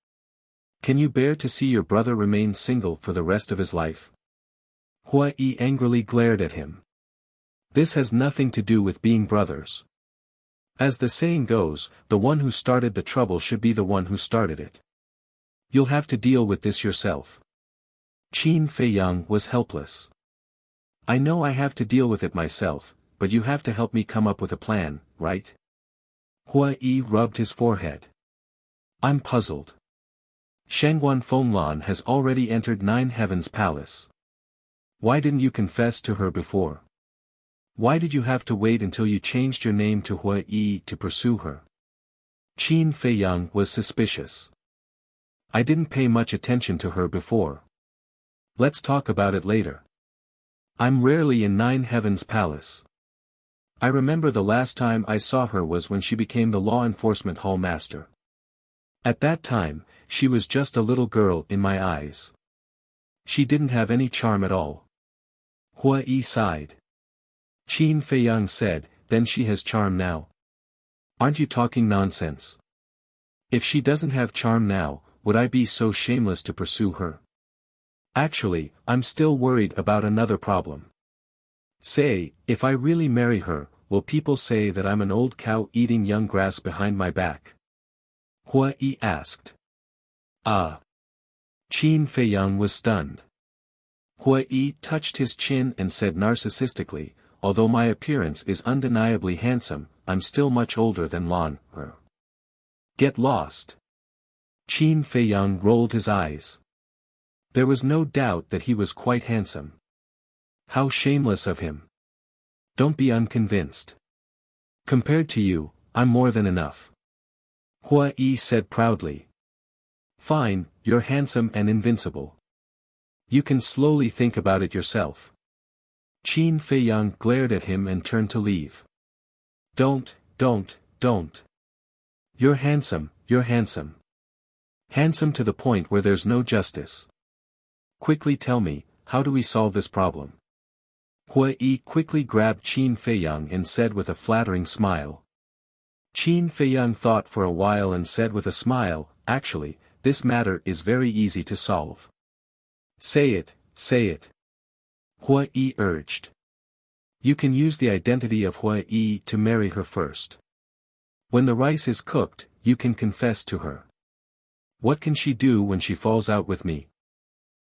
A: Can you bear to see your brother remain single for the rest of his life? Hua Yi angrily glared at him. This has nothing to do with being brothers. As the saying goes, the one who started the trouble should be the one who started it. You'll have to deal with this yourself. Qin Feiyang was helpless. I know I have to deal with it myself, but you have to help me come up with a plan, right? Hua Yi rubbed his forehead. I'm puzzled. Shangguan Fenglan has already entered Nine Heavens Palace. Why didn't you confess to her before? Why did you have to wait until you changed your name to Hua Yi to pursue her? Qin Feiyang was suspicious. I didn't pay much attention to her before. Let's talk about it later. I'm rarely in Nine Heavens Palace. I remember the last time I saw her was when she became the law enforcement hall master. At that time, she was just a little girl in my eyes. She didn't have any charm at all. Hua Yi sighed. Qin Feiyang said, then she has charm now. Aren't you talking nonsense? If she doesn't have charm now, would I be so shameless to pursue her? Actually, I'm still worried about another problem. Say, if I really marry her, will people say that I'm an old cow eating young grass behind my back? Hua Yi asked. Ah. Qin Feiyang was stunned. Hua Yi touched his chin and said narcissistically, although my appearance is undeniably handsome, I'm still much older than Lan Er. Get lost. Qin Feiyang rolled his eyes. There was no doubt that he was quite handsome. How shameless of him. Don't be unconvinced. Compared to you, I'm more than enough. Hua Yi said proudly. Fine, you're handsome and invincible. You can slowly think about it yourself. Qin Feiyang glared at him and turned to leave. Don't. You're handsome, you're handsome. Handsome to the point where there's no justice. Quickly tell me, how do we solve this problem? Hua Yi quickly grabbed Qin Feiyang and said with a flattering smile. Qin Feiyang thought for a while and said with a smile, actually, this matter is very easy to solve. Say it, say it. Hua Yi urged. You can use the identity of Hua Yi to marry her first. When the rice is cooked, you can confess to her. What can she do when she falls out with me?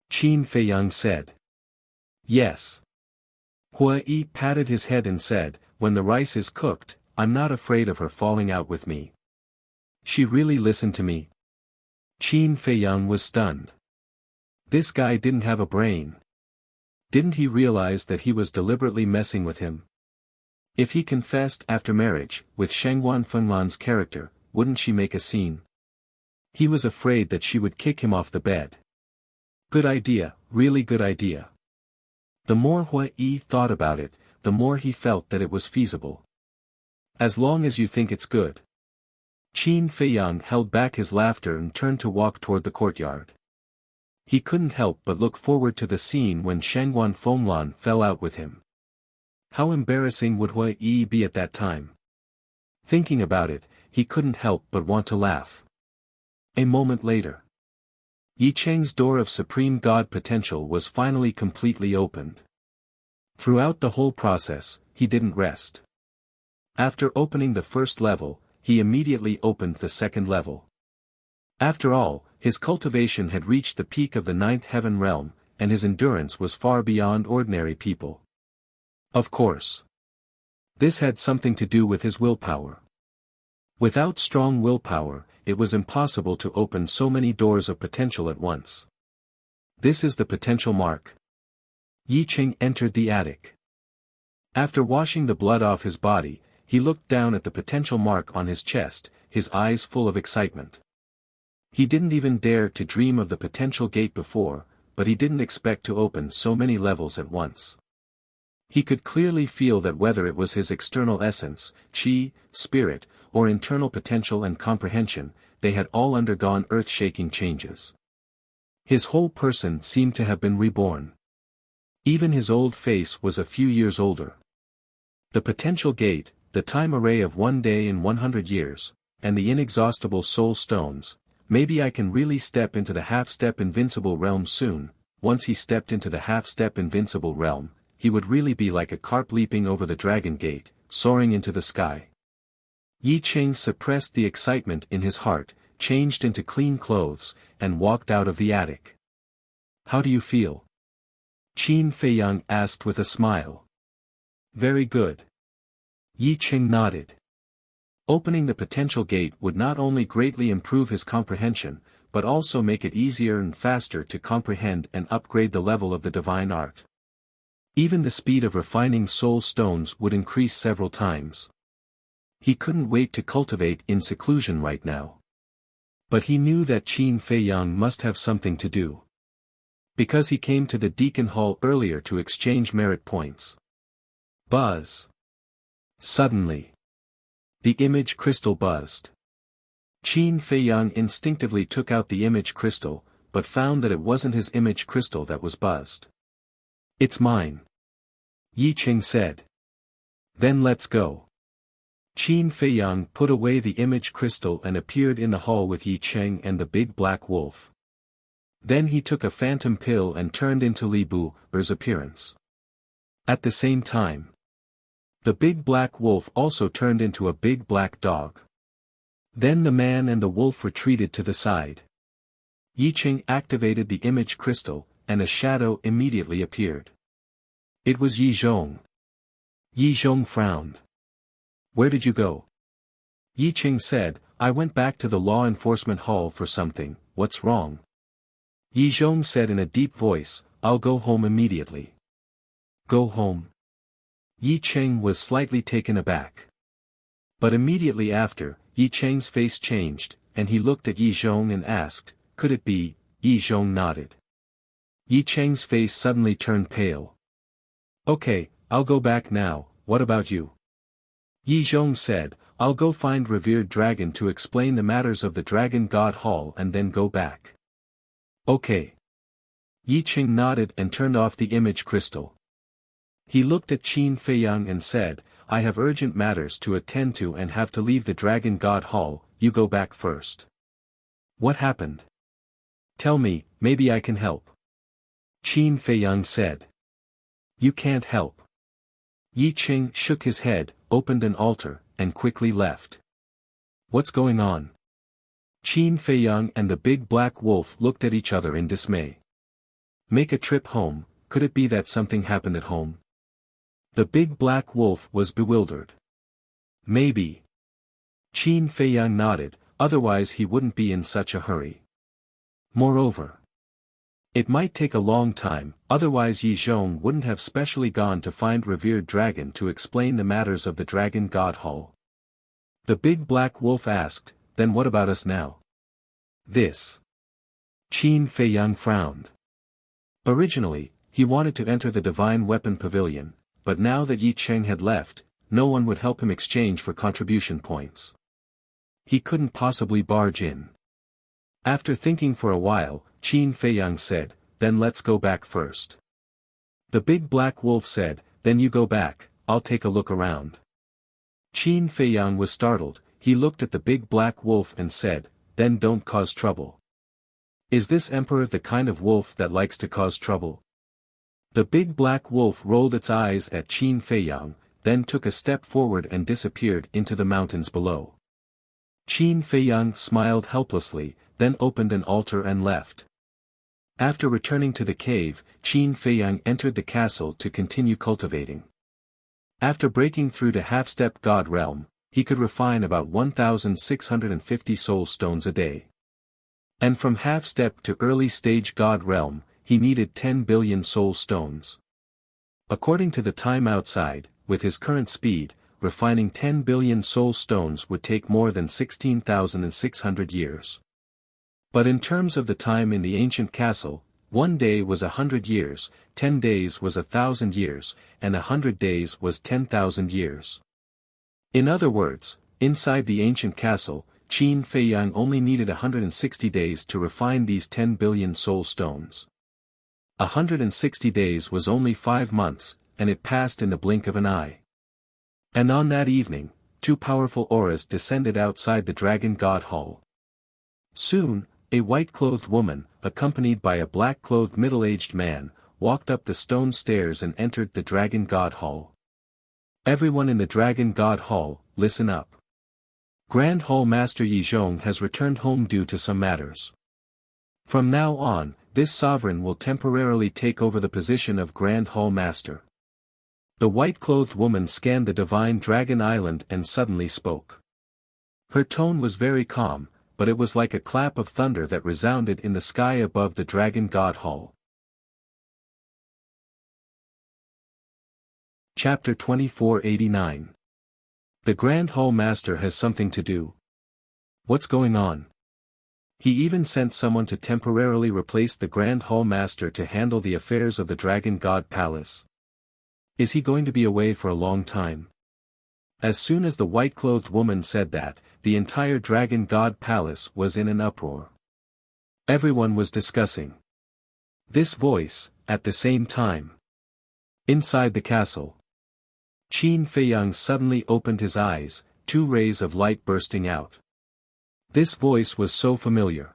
A: Qin Feiyang said. Yes. Hua Yi patted his head and said, when the rice is cooked, I'm not afraid of her falling out with me. She really listened to me. Qin Feiyang was stunned. This guy didn't have a brain. Didn't he realize that he was deliberately messing with him? If he confessed after marriage, with Shangguan Fenglan's character, wouldn't she make a scene? He was afraid that she would kick him off the bed. Good idea, really good idea. The more Hua Yi thought about it, the more he felt that it was feasible. As long as you think it's good. Qin Feiyang held back his laughter and turned to walk toward the courtyard. He couldn't help but look forward to the scene when Shangguan Fenglan fell out with him. How embarrassing would Hua Yi be at that time? Thinking about it, he couldn't help but want to laugh. A moment later. Yi Cheng's door of supreme god potential was finally completely opened. Throughout the whole process, he didn't rest. After opening the first level, he immediately opened the second level. After all, his cultivation had reached the peak of the ninth heaven realm, and his endurance was far beyond ordinary people. Of course. This had something to do with his willpower. Without strong willpower, it was impossible to open so many doors of potential at once. This is the potential mark. Yi Cheng entered the attic. After washing the blood off his body, he looked down at the potential mark on his chest, his eyes full of excitement. He didn't even dare to dream of the potential gate before, but he didn't expect to open so many levels at once. He could clearly feel that whether it was his external essence, qi, spirit, or internal potential and comprehension, they had all undergone earth-shaking changes. His whole person seemed to have been reborn. Even his old face was a few years older. The potential gate, the time array of 1 day in 100 years, and the inexhaustible soul stones, maybe I can really step into the half-step invincible realm soon. Once he stepped into the half-step invincible realm, he would really be like a carp leaping over the dragon gate, soaring into the sky. Yi Ching suppressed the excitement in his heart, changed into clean clothes, and walked out of the attic. "How do you feel?" Qin Feiyang asked with a smile. "Very good." Yi Ching nodded. Opening the potential gate would not only greatly improve his comprehension, but also make it easier and faster to comprehend and upgrade the level of the divine art. Even the speed of refining soul stones would increase several times. He couldn't wait to cultivate in seclusion right now. But he knew that Qin Feiyang must have something to do. Because he came to the Deacon Hall earlier to exchange merit points. Buzz. Suddenly, the image crystal buzzed. Qin Feiyang instinctively took out the image crystal, but found that it wasn't his image crystal that was buzzed. "It's mine," Yi Ching said. "Then let's go." Qin Feiyang put away the image crystal and appeared in the hall with Yi Ching and the big black wolf. Then he took a phantom pill and turned into Li Bu's appearance. At the same time, the big black wolf also turned into a big black dog. Then the man and the wolf retreated to the side. Yi Ching activated the image crystal, and a shadow immediately appeared. It was Yi Zhong. Yi Zhong frowned. "Where did you go?" Yi Ching said, "I went back to the law enforcement hall for something. What's wrong?" Yi Zhong said in a deep voice, "I'll go home immediately." "Go home?" Yi Ching was slightly taken aback. But immediately after, Yi Cheng's face changed, and he looked at Yi Zhong and asked, "Could it be?" Yi Zhong nodded. Yi Cheng's face suddenly turned pale. "Okay, I'll go back now, what about you?" Yi Zhong said, "I'll go find revered dragon to explain the matters of the Dragon God Hall and then go back." "Okay." Yi Ching nodded and turned off the image crystal. He looked at Qin Feiyang and said, "I have urgent matters to attend to and have to leave the Dragon God Hall, you go back first." "What happened?" "Tell me, maybe I can help." Qin Feiyang said. "You can't help." Yi Ching shook his head, opened an altar, and quickly left. "What's going on?" Qin Feiyang and the big black wolf looked at each other in dismay. "Make a trip home, could it be that something happened at home?" The big black wolf was bewildered. "Maybe." Qin Feiyang nodded, otherwise he wouldn't be in such a hurry. Moreover, it might take a long time, otherwise Yi Zhong wouldn't have specially gone to find revered dragon to explain the matters of the Dragon God Hall. The big black wolf asked, "Then what about us now?" "This." Qin Feiyang frowned. Originally, he wanted to enter the Divine Weapon Pavilion, but now that Yi Cheng had left, no one would help him exchange for contribution points. He couldn't possibly barge in. After thinking for a while, Qin Feiyang said, "Then let's go back first." The big black wolf said, "Then you go back, I'll take a look around." Qin Feiyang was startled, he looked at the big black wolf and said, "Then don't cause trouble." Is this emperor the kind of wolf that likes to cause trouble? The big black wolf rolled its eyes at Qin Feiyang, then took a step forward and disappeared into the mountains below. Qin Feiyang smiled helplessly, then opened an altar and left. After returning to the cave, Qin Feiyang entered the castle to continue cultivating. After breaking through to half-step god realm, he could refine about 1,650 soul stones a day. And from half-step to early-stage god realm, he needed 10 billion soul stones. According to the time outside, with his current speed, refining 10 billion soul stones would take more than 16,600 years. But in terms of the time in the ancient castle, 1 day was 100 years, 10 days was 1,000 years, and 100 days was 10,000 years. In other words, inside the ancient castle, Qin Feiyang only needed 160 days to refine these 10 billion soul stones. 160 days was only 5 months, and it passed in the blink of an eye. And on that evening, 2 powerful auras descended outside the Dragon God Hall. Soon, a white-clothed woman, accompanied by a black-clothed middle-aged man, walked up the stone stairs and entered the Dragon God Hall. Everyone in the Dragon God Hall, listen up. Grand Hall Master Yi Zhong has returned home due to some matters. From now on, this sovereign will temporarily take over the position of Grand Hall Master. The white-clothed woman scanned the divine Dragon Island and suddenly spoke. Her tone was very calm, but it was like a clap of thunder that resounded in the sky above the Dragon God Hall. Chapter 2489. The Grand Hall Master has something to do. What's going on? He even sent someone to temporarily replace the Grand Hall Master to handle the affairs of the Dragon God Palace. Is he going to be away for a long time? As soon as the white-clothed woman said that, the entire Dragon God Palace was in an uproar. Everyone was discussing this voice, at the same time. Inside the castle, Qin Feiyang suddenly opened his eyes, 2 rays of light bursting out. This voice was so familiar.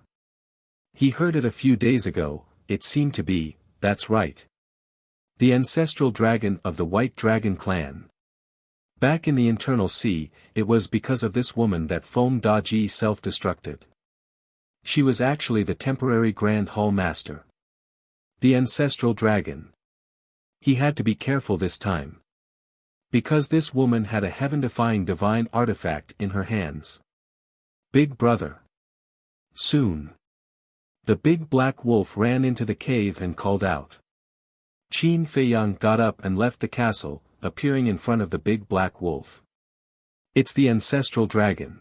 A: He heard it a few days ago. It seemed to be, that's right. The ancestral dragon of the White Dragon clan. Back in the Internal Sea, it was because of this woman that Feng Daji self-destructed. She was actually the temporary Grand Hall Master. The ancestral dragon. He had to be careful this time. Because this woman had a heaven-defying divine artifact in her hands. Big brother. Soon. The big black wolf ran into the cave and called out. Qin Feiyang got up and left the castle, appearing in front of the big black wolf. It's the ancestral dragon.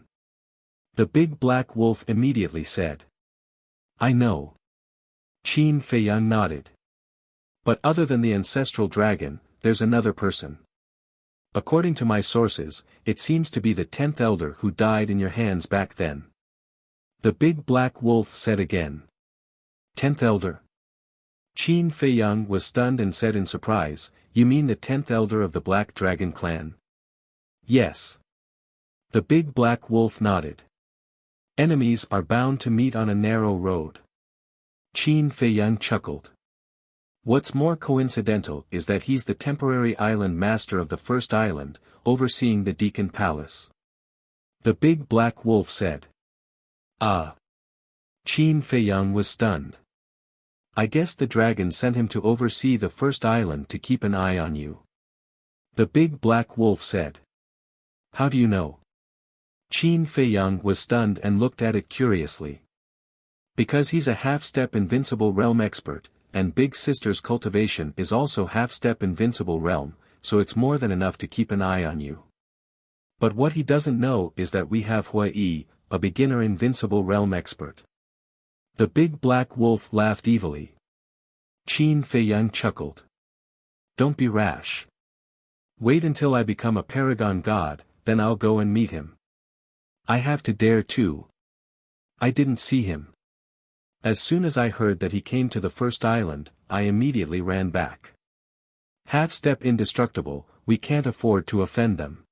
A: The big black wolf immediately said. I know. Qin Feiyang nodded. But other than the ancestral dragon, there's another person. According to my sources, it seems to be the 10th elder who died in your hands back then. The big black wolf said again. 10th elder? Qin Feiyang was stunned and said in surprise, you mean the 10th elder of the Black Dragon clan? Yes. The big black wolf nodded. Enemies are bound to meet on a narrow road. Qin Feiyang chuckled. What's more coincidental is that he's the temporary island master of the first island, overseeing the Deacon Palace. The big black wolf said. Ah. Qin Feiyang was stunned. I guess the dragon sent him to oversee the first island to keep an eye on you. The big black wolf said. How do you know? Qin Feiyang was stunned and looked at it curiously. Because he's a half-step invincible realm expert, and Big Sister's cultivation is also half-step invincible realm, so it's more than enough to keep an eye on you. But what he doesn't know is that we have Hui, a beginner invincible realm expert. The big black wolf laughed evilly. Qin Feiyang chuckled. Don't be rash. Wait until I become a paragon god, then I'll go and meet him. I have to dare too. I didn't see him. As soon as I heard that he came to the first island, I immediately ran back. Half-step indestructible, we can't afford to offend them.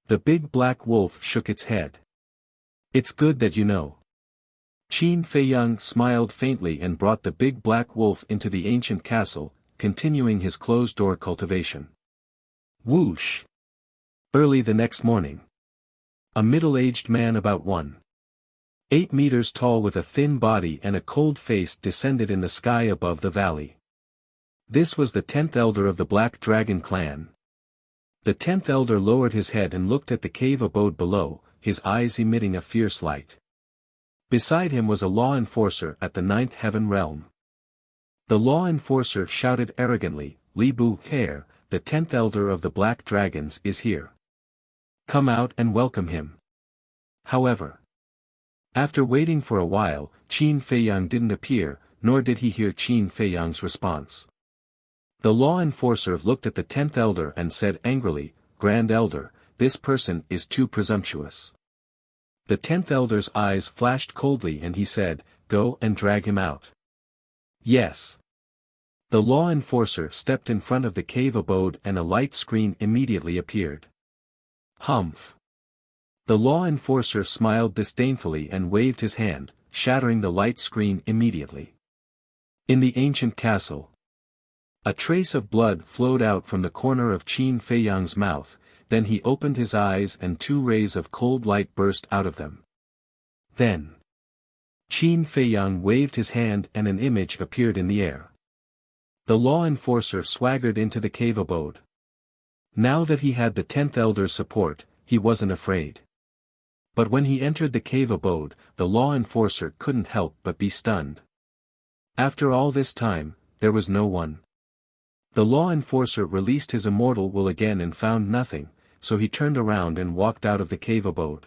A: The big black wolf shook its head. It's good that you know. Qin Feiyang smiled faintly and brought the big black wolf into the ancient castle, continuing his closed-door cultivation. Whoosh! Early the next morning. A middle-aged man about 1.8 meters tall with a thin body and a cold face descended in the sky above the valley. This was the 10th elder of the Black Dragon clan. The 10th elder lowered his head and looked at the cave abode below, his eyes emitting a fierce light. Beside him was a law enforcer at the 9th heaven realm. The law enforcer shouted arrogantly, Li Bu Hair, the 10th elder of the Black Dragons is here. Come out and welcome him. However, after waiting for a while, Qin Feiyang didn't appear, nor did he hear Qin Feiyang's response. The law enforcer looked at the 10th elder and said angrily, Grand Elder, this person is too presumptuous. The 10th elder's eyes flashed coldly and he said, "Go and drag him out." "Yes." The law enforcer stepped in front of the cave abode and a light screen immediately appeared. "Humph." The law enforcer smiled disdainfully and waved his hand, shattering the light screen immediately. In the ancient castle. A trace of blood flowed out from the corner of Qin Feiyang's mouth, then he opened his eyes and 2 rays of cold light burst out of them. Then Qin Feiyang waved his hand and an image appeared in the air. The law enforcer swaggered into the cave abode. Now that he had the 10th elder's support, he wasn't afraid. But when he entered the cave abode, the law enforcer couldn't help but be stunned. After all this time, there was no one. The law enforcer released his immortal will again and found nothing, so he turned around and walked out of the cave abode.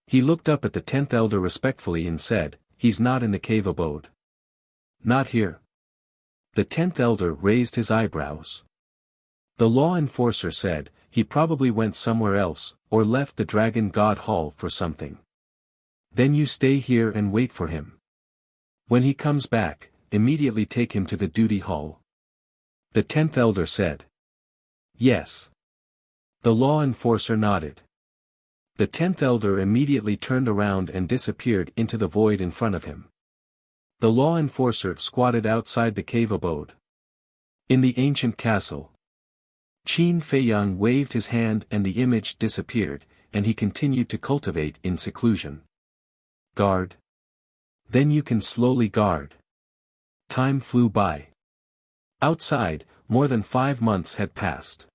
A: He looked up at the 10th elder respectfully and said, "He's not in the cave abode." "Not here." The 10th elder raised his eyebrows. The law enforcer said, "He probably went somewhere else, or left the Dragon God Hall for something." "Then you stay here and wait for him. When he comes back, immediately take him to the duty hall." The 10th elder said. "Yes." The law enforcer nodded. The 10th elder immediately turned around and disappeared into the void in front of him. The law enforcer squatted outside the cave abode. In the ancient castle. Qin Feiyang waved his hand and the image disappeared, and he continued to cultivate in seclusion. "Guard. Then you can slowly guard." Time flew by. Outside, more than 5 months had passed.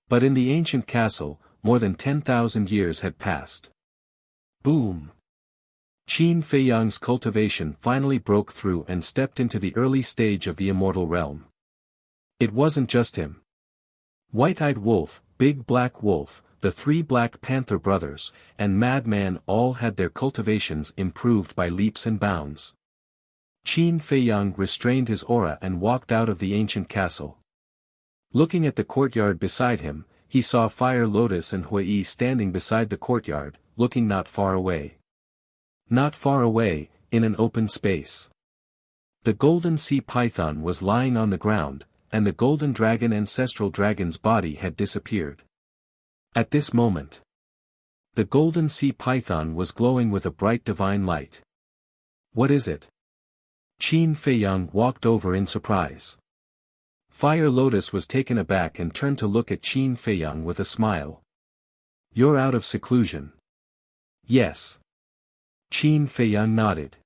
A: But in the ancient castle, more than 10,000 years had passed. Boom! Qin Feiyang's cultivation finally broke through and stepped into the early stage of the immortal realm. It wasn't just him. White-Eyed Wolf, Big Black Wolf, the 3 Black Panther brothers, and Madman all had their cultivations improved by leaps and bounds. Qin Feiyang restrained his aura and walked out of the ancient castle. Looking at the courtyard beside him, he saw Fire Lotus and Hui standing beside the courtyard, looking not far away. Not far away, in an open space. The golden sea python was lying on the ground, and the golden dragon ancestral dragon's body had disappeared. At this moment, the golden sea python was glowing with a bright divine light. "What is it?" Qin Feiyang walked over in surprise. Fire Lotus was taken aback and turned to look at Qin Feiyang with a smile. "You're out of seclusion." "Yes." Qin Feiyang nodded.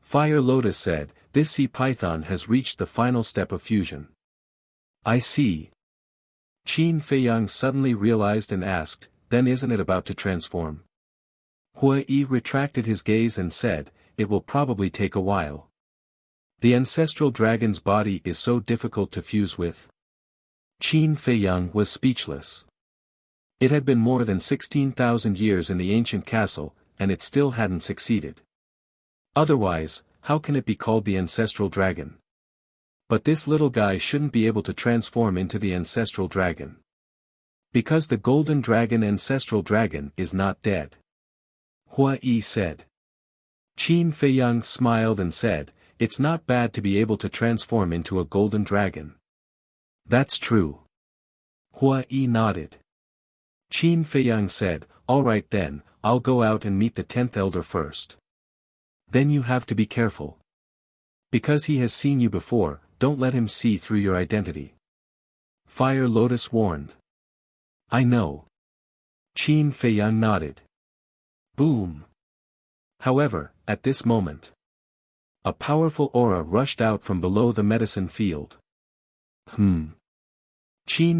A: Fire Lotus said, "This sea python has reached the final step of fusion." "I see." Qin Feiyang suddenly realized and asked, "Then isn't it about to transform?" Hui retracted his gaze and said, "It will probably take a while. The ancestral dragon's body is so difficult to fuse with." Qin Feiyang was speechless. It had been more than 16,000 years in the ancient castle, and it still hadn't succeeded. Otherwise, how can it be called the ancestral dragon? But this little guy shouldn't be able to transform into the ancestral dragon. Because the golden dragon ancestral dragon is not dead. Hui said. Qin Feiyang smiled and said, "It's not bad to be able to transform into a golden dragon." "That's true." Hui nodded. Qin Feiyang said, "All right then, I'll go out and meet the 10th elder first. Then you have to be careful. Because he has seen you before, don't let him see through your identity." Fire Lotus warned. "I know." Qin Feiyang nodded. Boom. However, at this moment, a powerful aura rushed out from below the medicine field. Qin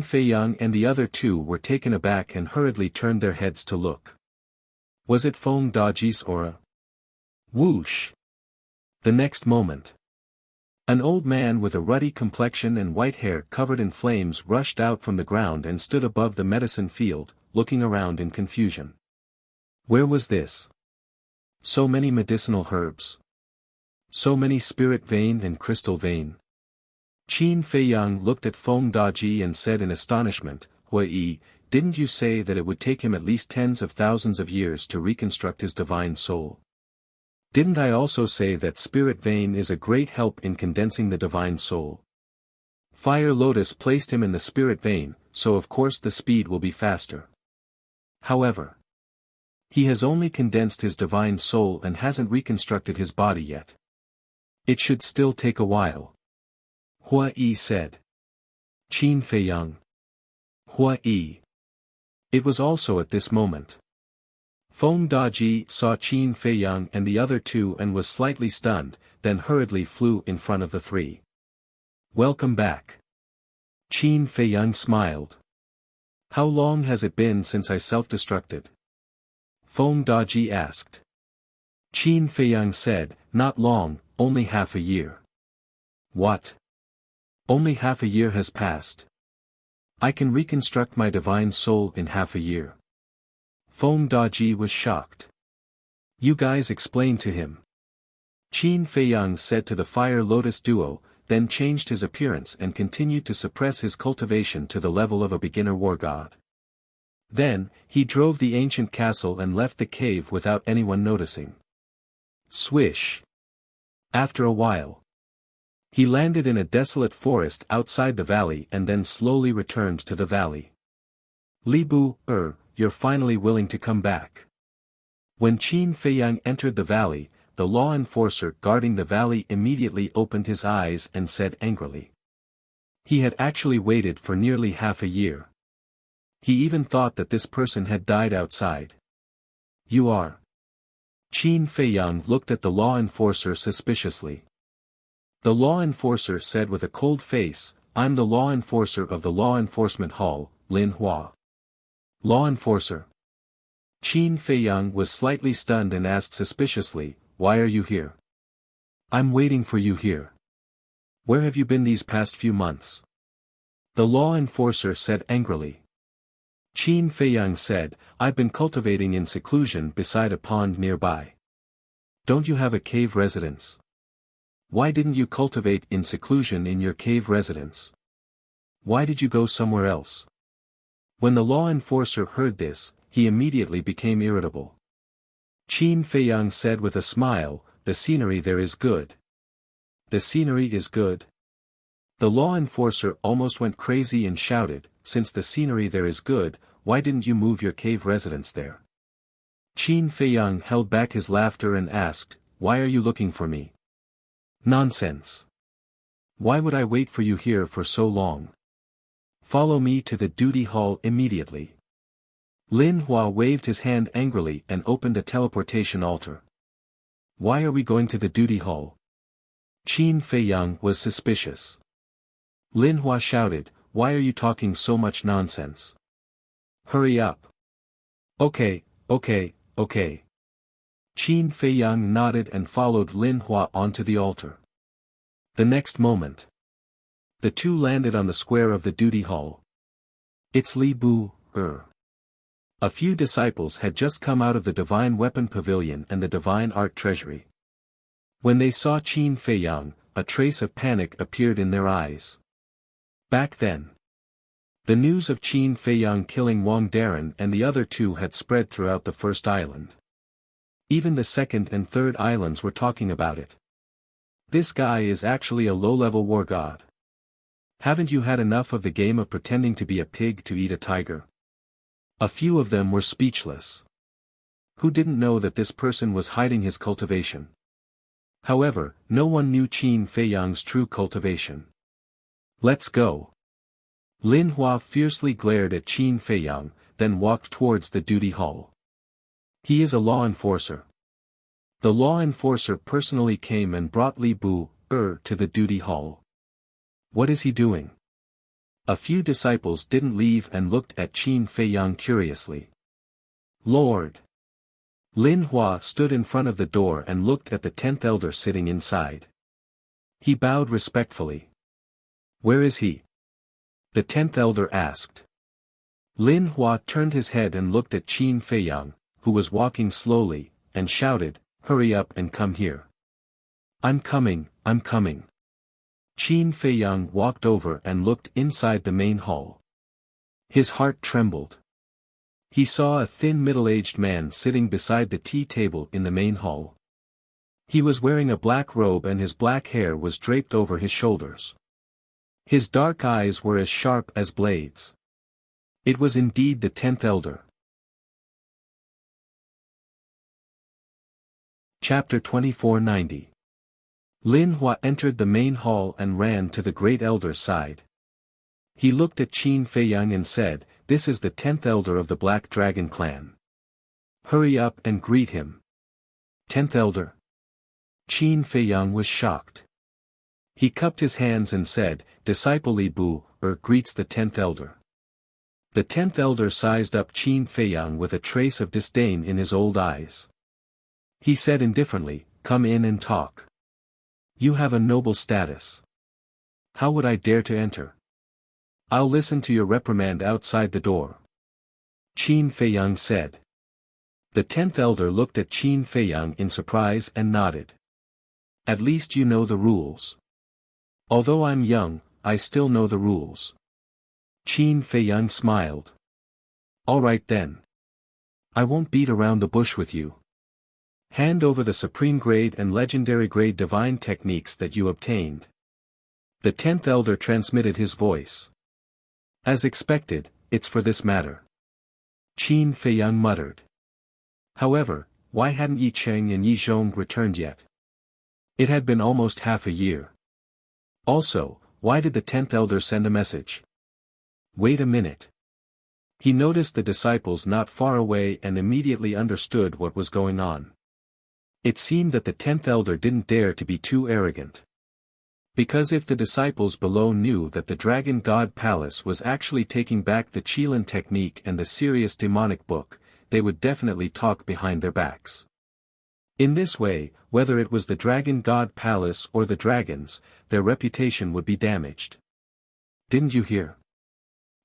A: Feiyang and the other 2 were taken aback and hurriedly turned their heads to look. Was it Feng Daji's aura? Whoosh! The next moment, an old man with a ruddy complexion and white hair covered in flames rushed out from the ground and stood above the medicine field, looking around in confusion. Where was this? So many medicinal herbs. So many spirit vein and crystal vein. Qin Feiyang looked at Feng Daji and said in astonishment, "Hui, Didn't you say that it would take him at least tens of thousands of years to reconstruct his divine soul? Didn't I also say that spirit vein is a great help in condensing the divine soul? Fire Lotus placed him in the spirit vein, so of course the speed will be faster. However, he has only condensed his divine soul and hasn't reconstructed his body yet. It should still take a while. Hua Yi said. Qin Feiyang. Hua Yi. It was also at this moment. Feng Daji saw Qin Feiyang and the other two and was slightly stunned, then hurriedly flew in front of the three. Welcome back. Qin Feiyang smiled. How long has it been since I self-destructed? Feng Daji asked. Qin Feiyang said, not long, only half a year. What? Only half a year has passed. I can reconstruct my divine soul in half a year. Feng Daji was shocked. You guys explain to him. Qin Feiyang said to the Fire Lotus duo, then changed his appearance and continued to suppress his cultivation to the level of a beginner war god. Then, he drove the ancient castle and left the cave without anyone noticing. Swish. After a while, he landed in a desolate forest outside the valley and then slowly returned to the valley. Li Bu, you're finally willing to come back. When Qin Feiyang entered the valley, the law enforcer guarding the valley immediately opened his eyes and said angrily. He had actually waited for nearly half a year. He even thought that this person had died outside. You are. Qin Feiyang looked at the law enforcer suspiciously. The law enforcer said with a cold face, I'm the law enforcer of the Law Enforcement Hall, Lin Hua. Law enforcer. Qin Feiyang was slightly stunned and asked suspiciously, why are you here? I'm waiting for you here. Where have you been these past few months? The law enforcer said angrily. Qin Feiyang said, I've been cultivating in seclusion beside a pond nearby. Don't you have a cave residence? Why didn't you cultivate in seclusion in your cave residence? Why did you go somewhere else? When the law enforcer heard this, he immediately became irritable. Qin Feiyang said with a smile, the scenery there is good. The scenery is good? The law enforcer almost went crazy and shouted, since the scenery there is good, why didn't you move your cave residence there? Qin Feiyang held back his laughter and asked, why are you looking for me? Nonsense. Why would I wait for you here for so long? Follow me to the duty hall immediately. Lin Hua waved his hand angrily and opened a teleportation altar. Why are we going to the duty hall? Qin Feiyang was suspicious. Lin Hua shouted, why are you talking so much nonsense? Hurry up. Okay. Qin Feiyang nodded and followed Lin Hua onto the altar. The next moment, the two landed on the square of the duty hall. It's Li Bu, A few disciples had just come out of the Divine Weapon Pavilion and the Divine Art Treasury. When they saw Qin Feiyang, a trace of panic appeared in their eyes. Back then, the news of Qin Feiyang killing Wang Darren and the other two had spread throughout the first island. Even the second and third islands were talking about it. This guy is actually a low-level war god. Haven't you had enough of the game of pretending to be a pig to eat a tiger? A few of them were speechless. Who didn't know that this person was hiding his cultivation? However, no one knew Qin Feiyang's true cultivation. Let's go. Lin Hua fiercely glared at Qin Feiyang, then walked towards the duty hall. He is a law enforcer. The law enforcer personally came and brought Li Bu, to the duty hall. What is he doing? A few disciples didn't leave and looked at Qin Feiyang curiously. Lord! Lin Hua stood in front of the door and looked at the 10th elder sitting inside. He bowed respectfully. Where is he? The 10th elder asked. Lin Hua turned his head and looked at Qin Feiyang, who was walking slowly, and shouted, hurry up and come here. I'm coming. Qin Feiyang walked over and looked inside the main hall. His heart trembled. He saw a thin middle-aged man sitting beside the tea table in the main hall. He was wearing a black robe and his black hair was draped over his shoulders. His dark eyes were as sharp as blades. It was indeed the 10th elder. Chapter 2490. Lin Hua entered the main hall and ran to the great elder's side. He looked at Qin Feiyang and said, "This is the 10th elder of the Black Dragon clan. Hurry up and greet him." 10th elder? Qin Feiyang was shocked. He cupped his hands and said, "Disciple Li Bu, greets the 10th elder." The 10th elder sized up Qin Feiyang with a trace of disdain in his old eyes. He said indifferently, "Come in and talk. You have a noble status. How would I dare to enter? I'll listen to your reprimand outside the door." Qin Feiyang said. The 10th elder looked at Qin Feiyang in surprise and nodded. "At least you know the rules. Although I'm young, I still know the rules." Qin Feiyang smiled. "All right then. I won't beat around the bush with you. Hand over the supreme grade and legendary grade divine techniques that you obtained." The 10th elder transmitted his voice. "As expected, it's for this matter." Qin Feiyang muttered. However, why hadn't Yi Cheng and Yi Zhong returned yet? It had been almost half a year. Also, why did the 10th elder send a message? Wait a minute. He noticed the disciples not far away and immediately understood what was going on. It seemed that the 10th elder didn't dare to be too arrogant. Because if the disciples below knew that the Dragon God Palace was actually taking back the Qilin technique and the serious demonic book, they would definitely talk behind their backs. In this way, whether it was the Dragon God Palace or the dragons, their reputation would be damaged. Didn't you hear?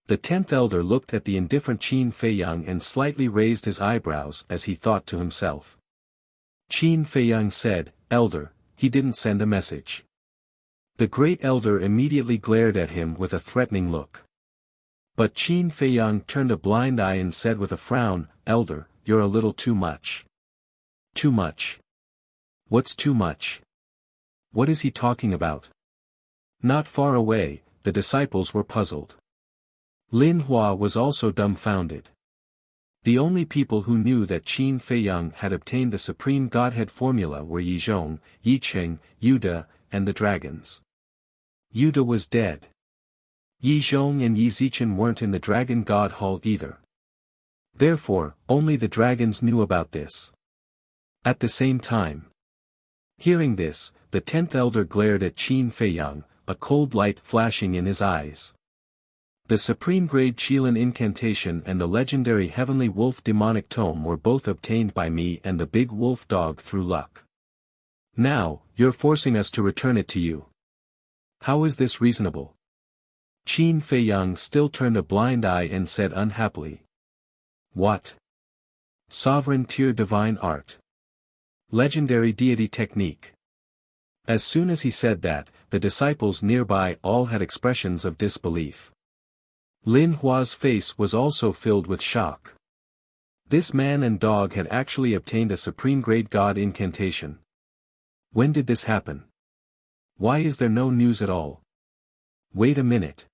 A: The 10th elder looked at the indifferent Qin Feiyang and slightly raised his eyebrows as he thought to himself. Qin Feiyang said, "Elder, he didn't send a message." The great elder immediately glared at him with a threatening look. But Qin Feiyang turned a blind eye and said with a frown, "Elder, you're a little too much." Too much? What's too much? What is he talking about? Not far away, the disciples were puzzled. Lin Hua was also dumbfounded. The only people who knew that Qin Feiyang had obtained the Supreme Godhead formula were Yi Zhong, Yi Cheng, Yuda, and the dragons. Yuda was dead. Yi Zhong and Yi Zichen weren't in the Dragon God Hall either. Therefore, only the dragons knew about this. At the same time. Hearing this, the 10th elder glared at Qin Feiyang, a cold light flashing in his eyes. The supreme grade Qilin incantation and the legendary heavenly wolf demonic tome were both obtained by me and the big wolf dog through luck. Now, you're forcing us to return it to you. How is this reasonable? Qin Feiyang still turned a blind eye and said unhappily. What? Sovereign tier divine art. Legendary deity technique. As soon as he said that, the disciples nearby all had expressions of disbelief. Lin Hua's face was also filled with shock. This man and dog had actually obtained a supreme grade god incantation. When did this happen? Why is there no news at all? Wait a minute.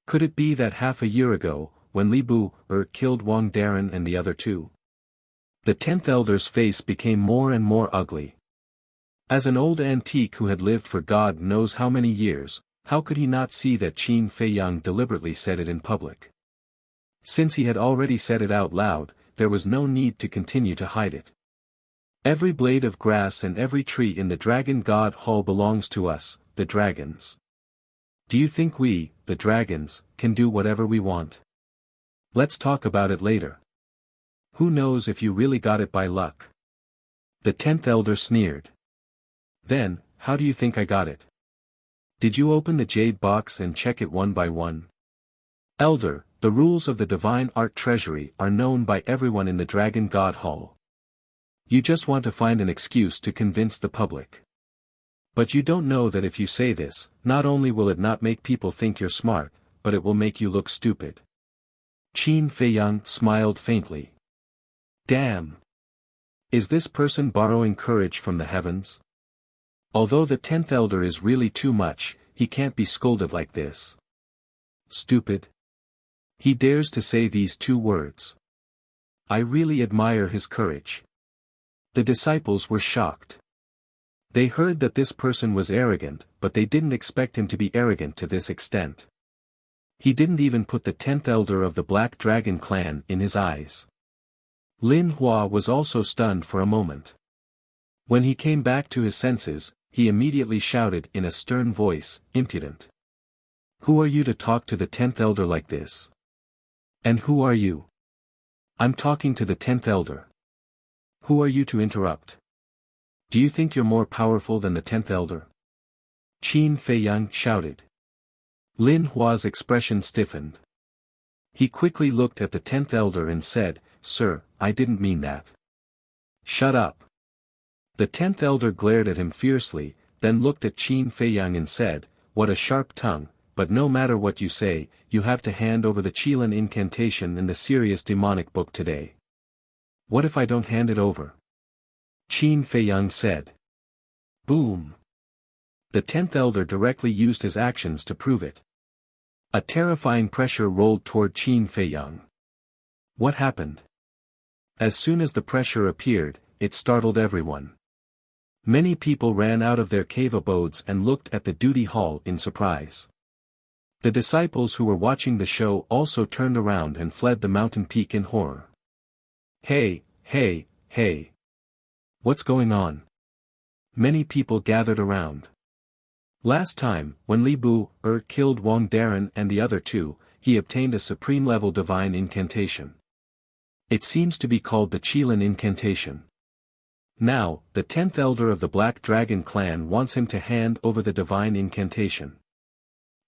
A: Could it be that half a year ago, when Li Bu killed Wang Darren and the other two? The 10th elder's face became more and more ugly. As an old antique who had lived for God knows how many years, how could he not see that Qin Feiyang deliberately said it in public? Since he had already said it out loud, there was no need to continue to hide it. Every blade of grass and every tree in the Dragon God Hall belongs to us, the dragons. Do you think we, the dragons, can do whatever we want? Let's talk about it later. Who knows if you really got it by luck? The 10th elder sneered. Then, how do you think I got it? Did you open the jade box and check it one by one? Elder, the rules of the divine art treasury are known by everyone in the Dragon God Hall. You just want to find an excuse to convince the public. But you don't know that if you say this, not only will it not make people think you're smart, but it will make you look stupid. Qin Feiyang smiled faintly. Damn! Is this person borrowing courage from the heavens? Although the 10th elder is really too much, he can't be scolded like this. Stupid. He dares to say these 2 words. I really admire his courage. The disciples were shocked. They heard that this person was arrogant, but they didn't expect him to be arrogant to this extent. He didn't even put the 10th elder of the Black Dragon clan in his eyes. Lin Hua was also stunned for a moment. When he came back to his senses, he immediately shouted in a stern voice, impudent. Who are you to talk to the 10th elder like this? And who are you? I'm talking to the 10th elder. Who are you to interrupt? Do you think you're more powerful than the 10th elder? Qin Feiyang shouted. Lin Hua's expression stiffened. He quickly looked at the 10th elder and said, Sir, I didn't mean that. Shut up. The 10th elder glared at him fiercely, then looked at Qin Feiyang and said, What a sharp tongue, but no matter what you say, you have to hand over the Qilin incantation and the serious demonic book today. What if I don't hand it over? Qin Feiyang said. Boom. The 10th elder directly used his actions to prove it. A terrifying pressure rolled toward Qin Feiyang. What happened? As soon as the pressure appeared, it startled everyone. Many people ran out of their cave abodes and looked at the duty hall in surprise. The disciples who were watching the show also turned around and fled the mountain peak in horror. Hey, hey, hey. What's going on? Many people gathered around. Last time, when Li Bu killed Wang Darren and the other 2, he obtained a supreme-level divine incantation. It seems to be called the Qilin incantation. Now, the 10th elder of the Black Dragon clan wants him to hand over the divine incantation.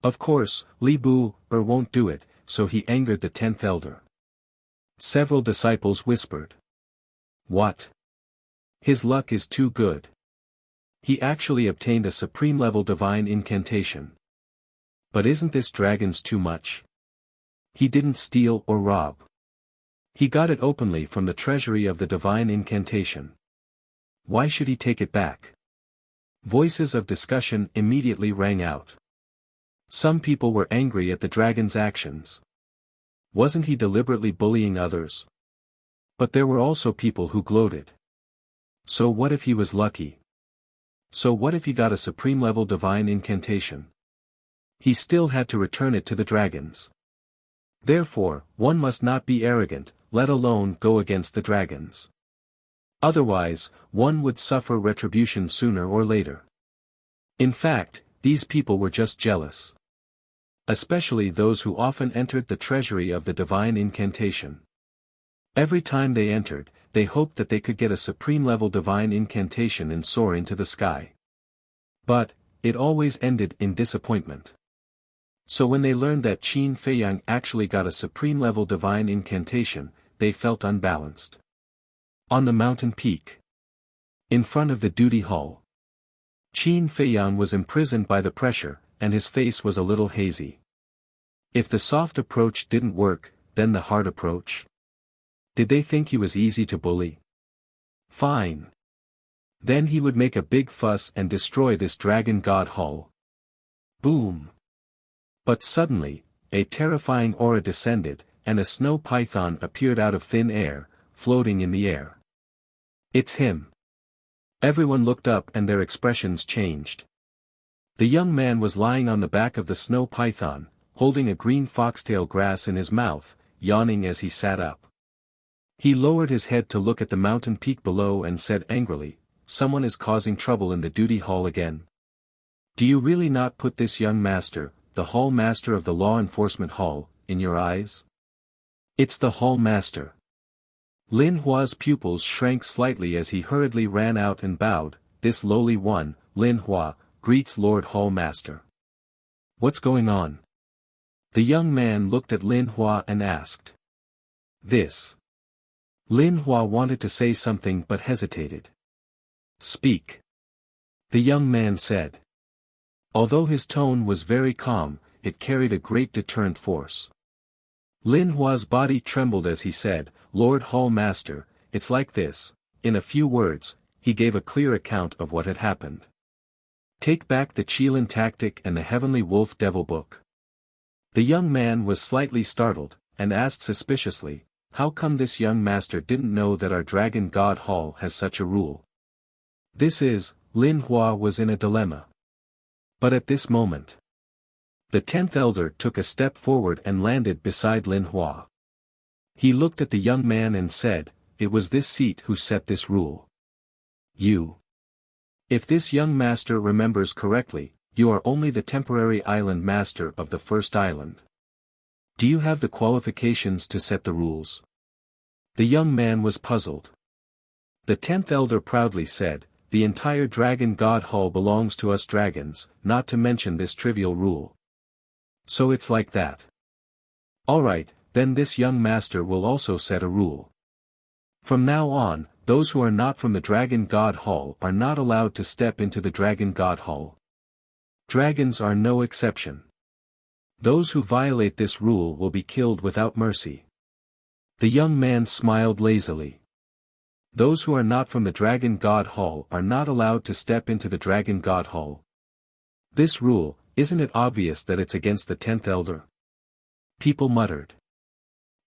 A: Of course, Li Bu won't do it, so he angered the 10th elder. Several disciples whispered. What? His luck is too good. He actually obtained a supreme-level divine incantation. But isn't this dragon's too much? He didn't steal or rob. He got it openly from the treasury of the divine incantation. Why should he take it back? Voices of discussion immediately rang out. Some people were angry at the dragon's actions. Wasn't he deliberately bullying others? But there were also people who gloated. So what if he was lucky? So what if he got a supreme-level divine incantation? He still had to return it to the dragons. Therefore, one must not be arrogant, let alone go against the dragons. Otherwise, one would suffer retribution sooner or later. In fact, these people were just jealous. Especially those who often entered the treasury of the divine incantation. Every time they entered, they hoped that they could get a supreme-level divine incantation and soar into the sky. But, it always ended in disappointment. So when they learned that Qin Feiyang actually got a supreme-level divine incantation, they felt unbalanced. On the mountain peak. In front of the duty hall. Qin Feiyang was imprisoned by the pressure, and his face was a little hazy. If the soft approach didn't work, then the hard approach? Did they think he was easy to bully? Fine. Then he would make a big fuss and destroy this dragon god hall. Boom. But suddenly, a terrifying aura descended, and a snow python appeared out of thin air, floating in the air. It's him. Everyone looked up and their expressions changed. The young man was lying on the back of the snow python, holding a green foxtail grass in his mouth, yawning as he sat up. He lowered his head to look at the mountain peak below and said angrily, "Someone is causing trouble in the duty hall again. Do you really not put this young master, the hall master of the law enforcement hall, in your eyes? It's the hall master." Lin Hua's pupils shrank slightly as he hurriedly ran out and bowed. "This lowly one, Lin Hua, greets Lord Hall Master." "What's going on?" The young man looked at Lin Hua and asked. "This." Lin Hua wanted to say something but hesitated. "Speak." The young man said. Although his tone was very calm, it carried a great deterrent force. Lin Hua's body trembled as he said, "Lord Hall Master, it's like this." In a few words, he gave a clear account of what had happened. Take back the Qilin tactic and the Heavenly Wolf Devil Book. The young man was slightly startled, and asked suspiciously, "How come this young master didn't know that our Dragon God Hall has such a rule?" Lin Hua was in a dilemma. But at this moment, the 10th elder took a step forward and landed beside Lin Hua. He looked at the young man and said, "It was this seat who set this rule. You. If this young master remembers correctly, you are only the temporary island master of the first island. Do you have the qualifications to set the rules?" The young man was puzzled. The 10th elder proudly said, "The entire Dragon God Hall belongs to us dragons, not to mention this trivial rule." "So it's like that. Alright, then this young master will also set a rule. From now on, those who are not from the Dragon God Hall are not allowed to step into the Dragon God Hall. Dragons are no exception. Those who violate this rule will be killed without mercy." The young man smiled lazily. Those who are not from the Dragon God Hall are not allowed to step into the Dragon God Hall. This rule, isn't it obvious that it's against the 10th elder? People muttered.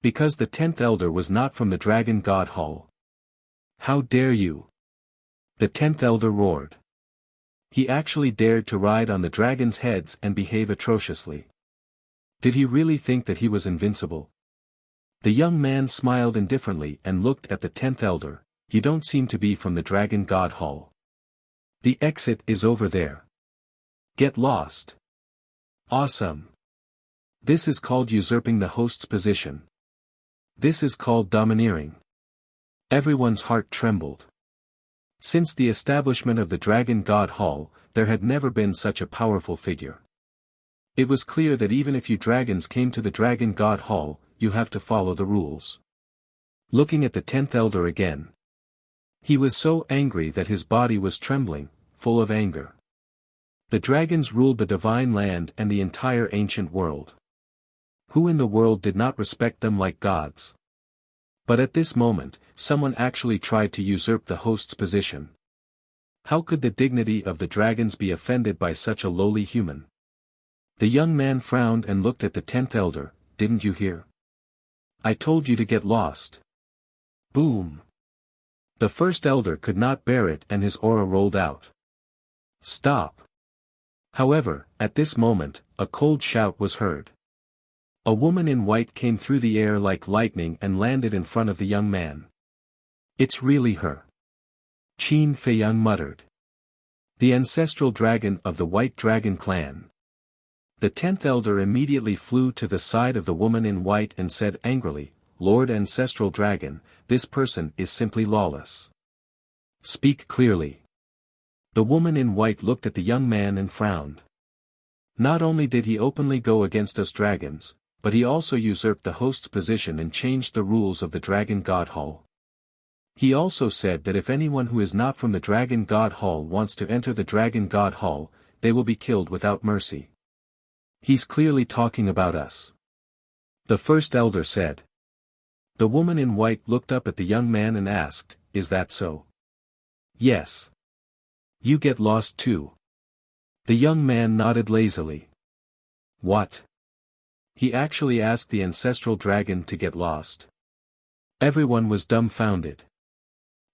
A: Because the 10th elder was not from the Dragon God Hall. How dare you? The 10th elder roared. He actually dared to ride on the dragons' heads and behave atrociously. Did he really think that he was invincible? The young man smiled indifferently and looked at the 10th elder. "You don't seem to be from the Dragon God Hall. The exit is over there. Get lost." Awesome. This is called usurping the host's position. This is called domineering. Everyone's heart trembled. Since the establishment of the Dragon God Hall, there had never been such a powerful figure. It was clear that even if you dragons came to the Dragon God Hall, you have to follow the rules. Looking at the 10th elder again. He was so angry that his body was trembling, full of anger. The dragons ruled the divine land and the entire ancient world. Who in the world did not respect them like gods? But at this moment, someone actually tried to usurp the host's position. How could the dignity of the dragons be offended by such a lowly human? The young man frowned and looked at the 10th elder. "Didn't you hear? I told you to get lost." Boom. The first elder could not bear it and his aura rolled out. "Stop." However, at this moment, a cold shout was heard. A woman in white came through the air like lightning and landed in front of the young man. "It's really her." Qin Feiyang muttered. "The ancestral dragon of the White Dragon clan." The 10th elder immediately flew to the side of the woman in white and said angrily, "Lord Ancestral Dragon, this person is simply lawless. Speak clearly." The woman in white looked at the young man and frowned. "Not only did he openly go against us dragons, but he also usurped the host's position and changed the rules of the Dragon God Hall. He also said that if anyone who is not from the Dragon God Hall wants to enter the Dragon God Hall, they will be killed without mercy. He's clearly talking about us." The first elder said. The woman in white looked up at the young man and asked, "Is that so?" "Yes." "You get lost too." The young man nodded lazily. "What?" He actually asked the ancestral dragon to get lost. Everyone was dumbfounded.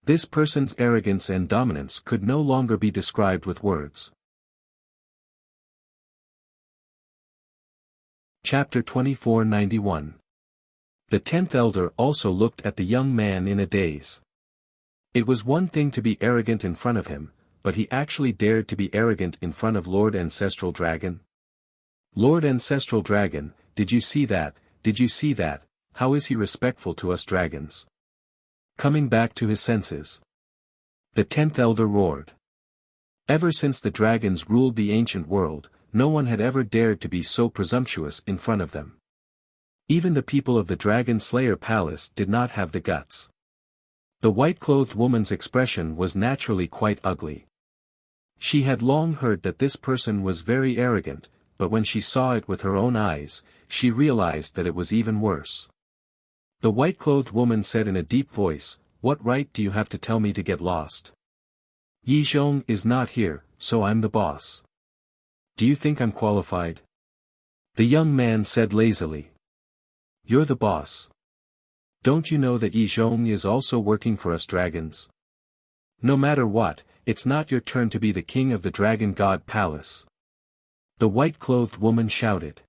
A: This person's arrogance and dominance could no longer be described with words. Chapter 2491. The 10th elder also looked at the young man in a daze. It was one thing to be arrogant in front of him, but he actually dared to be arrogant in front of Lord Ancestral Dragon. "Lord Ancestral Dragon, did you see that? Did you see that? How is he respectful to us dragons?" Coming back to his senses, the 10th elder roared. Ever since the dragons ruled the ancient world, no one had ever dared to be so presumptuous in front of them. Even the people of the Dragon Slayer Palace did not have the guts. The white-clothed woman's expression was naturally quite ugly. She had long heard that this person was very arrogant, but when she saw it with her own eyes, she realized that it was even worse. The white-clothed woman said in a deep voice, "What right do you have to tell me to get lost? Yi Zhong is not here, so I'm the boss. Do you think I'm qualified?" The young man said lazily. "You're the boss. Don't you know that Yi Zhong is also working for us dragons? No matter what, it's not your turn to be the king of the Dragon God Palace." The white-clothed woman shouted.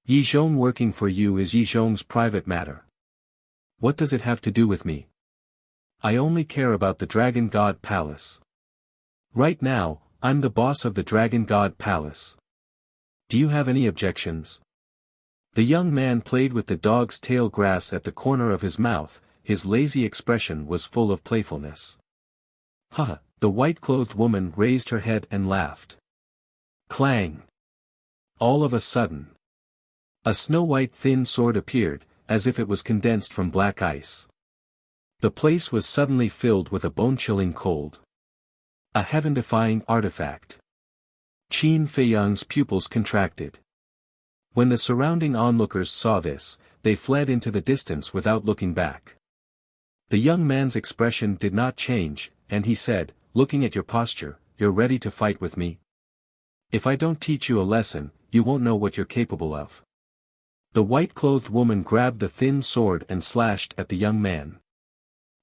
A: "Yi Zhong working for you is Yi Zhong's private matter. What does it have to do with me? I only care about the Dragon God Palace. Right now, I'm the boss of the Dragon God Palace. Do you have any objections?" The young man played with the dog's tail grass at the corner of his mouth, his lazy expression was full of playfulness. "Haha," the white-clothed woman raised her head and laughed. Clang! All of a sudden, a snow-white thin sword appeared, as if it was condensed from black ice. The place was suddenly filled with a bone-chilling cold. A heaven-defying artifact. Qin Feiyang's pupils contracted. When the surrounding onlookers saw this, they fled into the distance without looking back. The young man's expression did not change, and he said, "Looking at your posture, you're ready to fight with me? If I don't teach you a lesson, you won't know what you're capable of." The white-clothed woman grabbed the thin sword and slashed at the young man.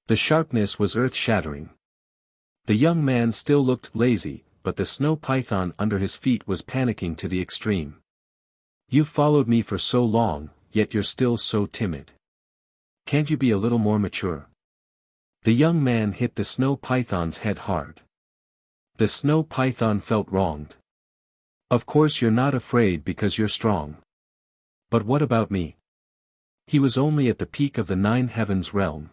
A: The sharpness was earth-shattering. The young man still looked lazy, but the snow python under his feet was panicking to the extreme. "You've followed me for so long, yet you're still so timid. Can't you be a little more mature?" The young man hit the snow python's head hard. The snow python felt wronged. "Of course you're not afraid because you're strong. But what about me?" He was only at the peak of the Nine Heavens realm.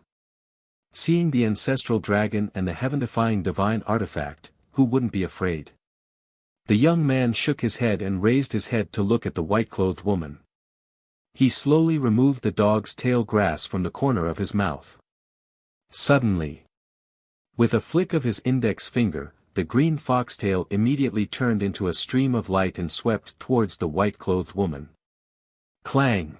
A: Seeing the ancestral dragon and the heaven-defying divine artifact, who wouldn't be afraid? The young man shook his head and raised his head to look at the white-clothed woman. He slowly removed the dog's tail grass from the corner of his mouth. Suddenly, with a flick of his index finger, the green foxtail immediately turned into a stream of light and swept towards the white-clothed woman. Clang!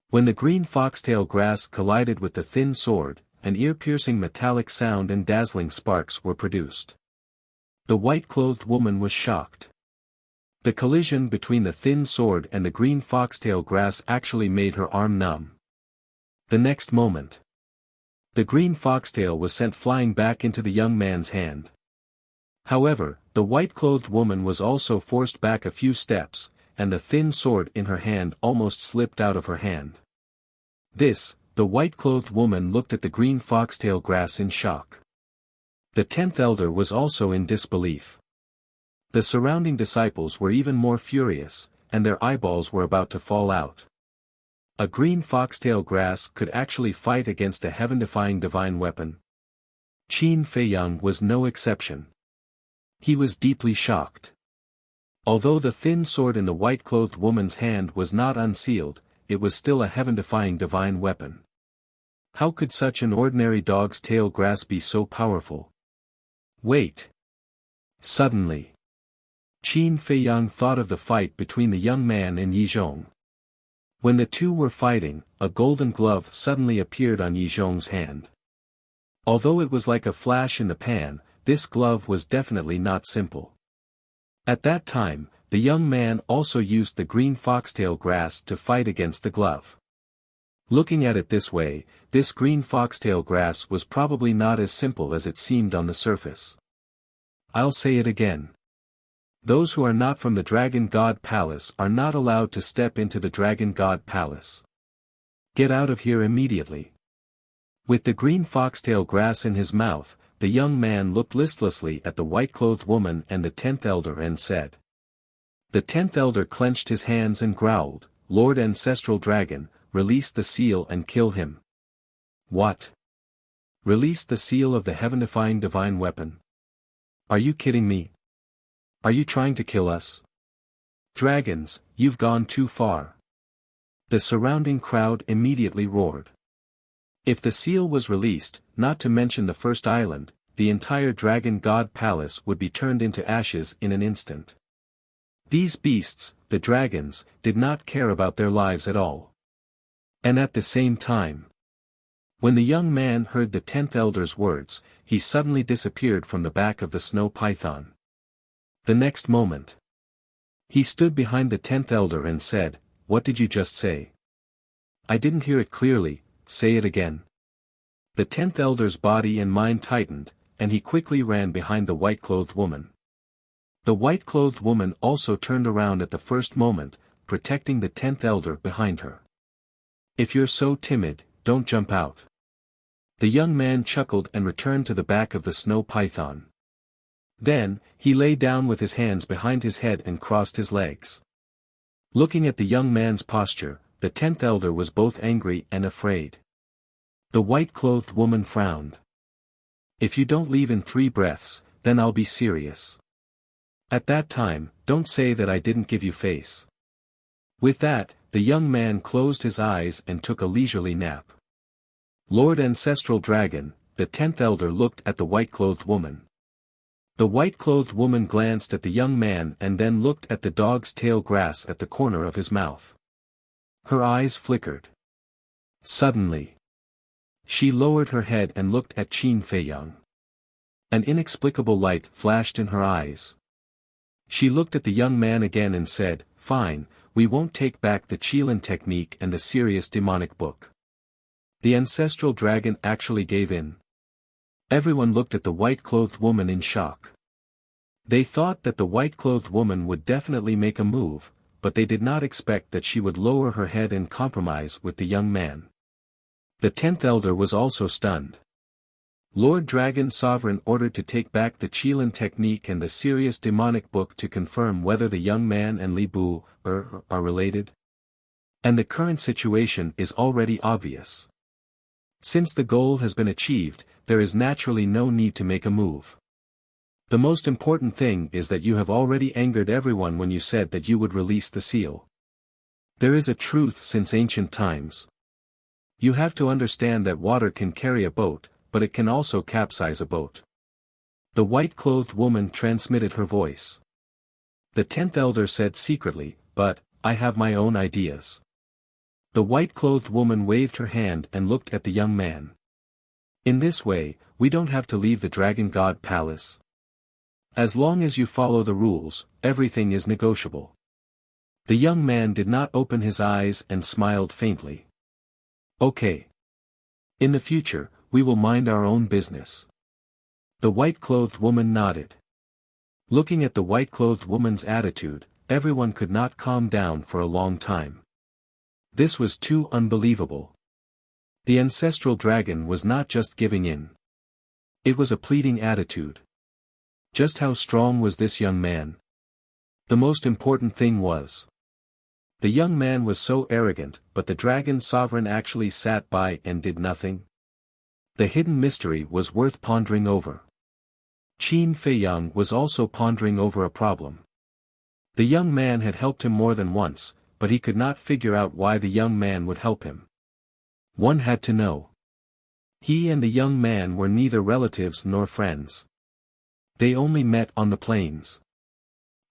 A: When the green foxtail grass collided with the thin sword, an ear-piercing metallic sound and dazzling sparks were produced. The white-clothed woman was shocked. The collision between the thin sword and the green foxtail grass actually made her arm numb. The next moment, the green foxtail was sent flying back into the young man's hand. However, the white-clothed woman was also forced back a few steps, and the thin sword in her hand almost slipped out of her hand. The white-clothed woman looked at the green foxtail grass in shock. The 10th elder was also in disbelief. The surrounding disciples were even more furious, and their eyeballs were about to fall out. A green foxtail grass could actually fight against a heaven-defying divine weapon. Qin Feiyang was no exception. He was deeply shocked. Although the thin sword in the white-clothed woman's hand was not unsealed, it was still a heaven-defying divine weapon. How could such an ordinary dog's tail grass be so powerful? Wait! Suddenly, Qin Feiyang thought of the fight between the young man and Yi Zhong. When the two were fighting, a golden glove suddenly appeared on Yi Zhong's hand. Although it was like a flash in the pan, this glove was definitely not simple. At that time, the young man also used the green foxtail grass to fight against the glove. Looking at it this way, this green foxtail grass was probably not as simple as it seemed on the surface. I'll say it again. Those who are not from the Dragon God Palace are not allowed to step into the Dragon God Palace. Get out of here immediately. With the green foxtail grass in his mouth, the young man looked listlessly at the white-clothed woman and the 10th elder and said. The 10th elder clenched his hands and growled, "Lord Ancestral Dragon, release the seal and kill him." What? Release the seal of the heaven-defying divine weapon? Are you kidding me? Are you trying to kill us? Dragons, you've gone too far. The surrounding crowd immediately roared. If the seal was released, not to mention the first island, the entire Dragon God Palace would be turned into ashes in an instant. These beasts, the dragons, did not care about their lives at all. And at the same time, when the young man heard the 10th elder's words, he suddenly disappeared from the back of the snow python. The next moment, he stood behind the 10th elder and said, "What did you just say? I didn't hear it clearly, say it again." The 10th elder's body and mind tightened, and he quickly ran behind the white-clothed woman. The white-clothed woman also turned around at the first moment, protecting the 10th elder behind her. "If you're so timid, don't jump out." The young man chuckled and returned to the back of the snow python. Then, he lay down with his hands behind his head and crossed his legs. Looking at the young man's posture, the 10th elder was both angry and afraid. The white-clothed woman frowned. "If you don't leave in 3 breaths, then I'll be serious. At that time, don't say that I didn't give you face." With that, the young man closed his eyes and took a leisurely nap. Lord Ancestral Dragon, the 10th elder looked at the white-clothed woman. The white-clothed woman glanced at the young man and then looked at the dog's tail grass at the corner of his mouth. Her eyes flickered. Suddenly, she lowered her head and looked at Qin Feiyang. An inexplicable light flashed in her eyes. She looked at the young man again and said, "Fine, we won't take back the Qilin technique and the serious demonic book." The ancestral dragon actually gave in. Everyone looked at the white-clothed woman in shock. They thought that the white-clothed woman would definitely make a move, but they did not expect that she would lower her head and compromise with the young man. The 10th elder was also stunned. Lord Dragon Sovereign ordered to take back the Qilin technique and the serious demonic book to confirm whether the young man and Li Bu are related. And the current situation is already obvious. Since the goal has been achieved, there is naturally no need to make a move. The most important thing is that you have already angered everyone when you said that you would release the seal. There is a truth since ancient times. You have to understand that water can carry a boat, but it can also capsize a boat. The white-clothed woman transmitted her voice. The 10th elder said secretly, "But, I have my own ideas." The white-clothed woman waved her hand and looked at the young man. "In this way, we don't have to leave the Dragon God Palace. As long as you follow the rules, everything is negotiable." The young man did not open his eyes and smiled faintly. "Okay. In the future, we will mind our own business." The white-clothed woman nodded. Looking at the white-clothed woman's attitude, everyone could not calm down for a long time. This was too unbelievable. The ancestral dragon was not just giving in. It was a pleading attitude. Just how strong was this young man? The most important thing was, the young man was so arrogant, but the dragon sovereign actually sat by and did nothing. The hidden mystery was worth pondering over. Qin Feiyang was also pondering over a problem. The young man had helped him more than once, but he could not figure out why the young man would help him. One had to know. He and the young man were neither relatives nor friends. They only met on the plains.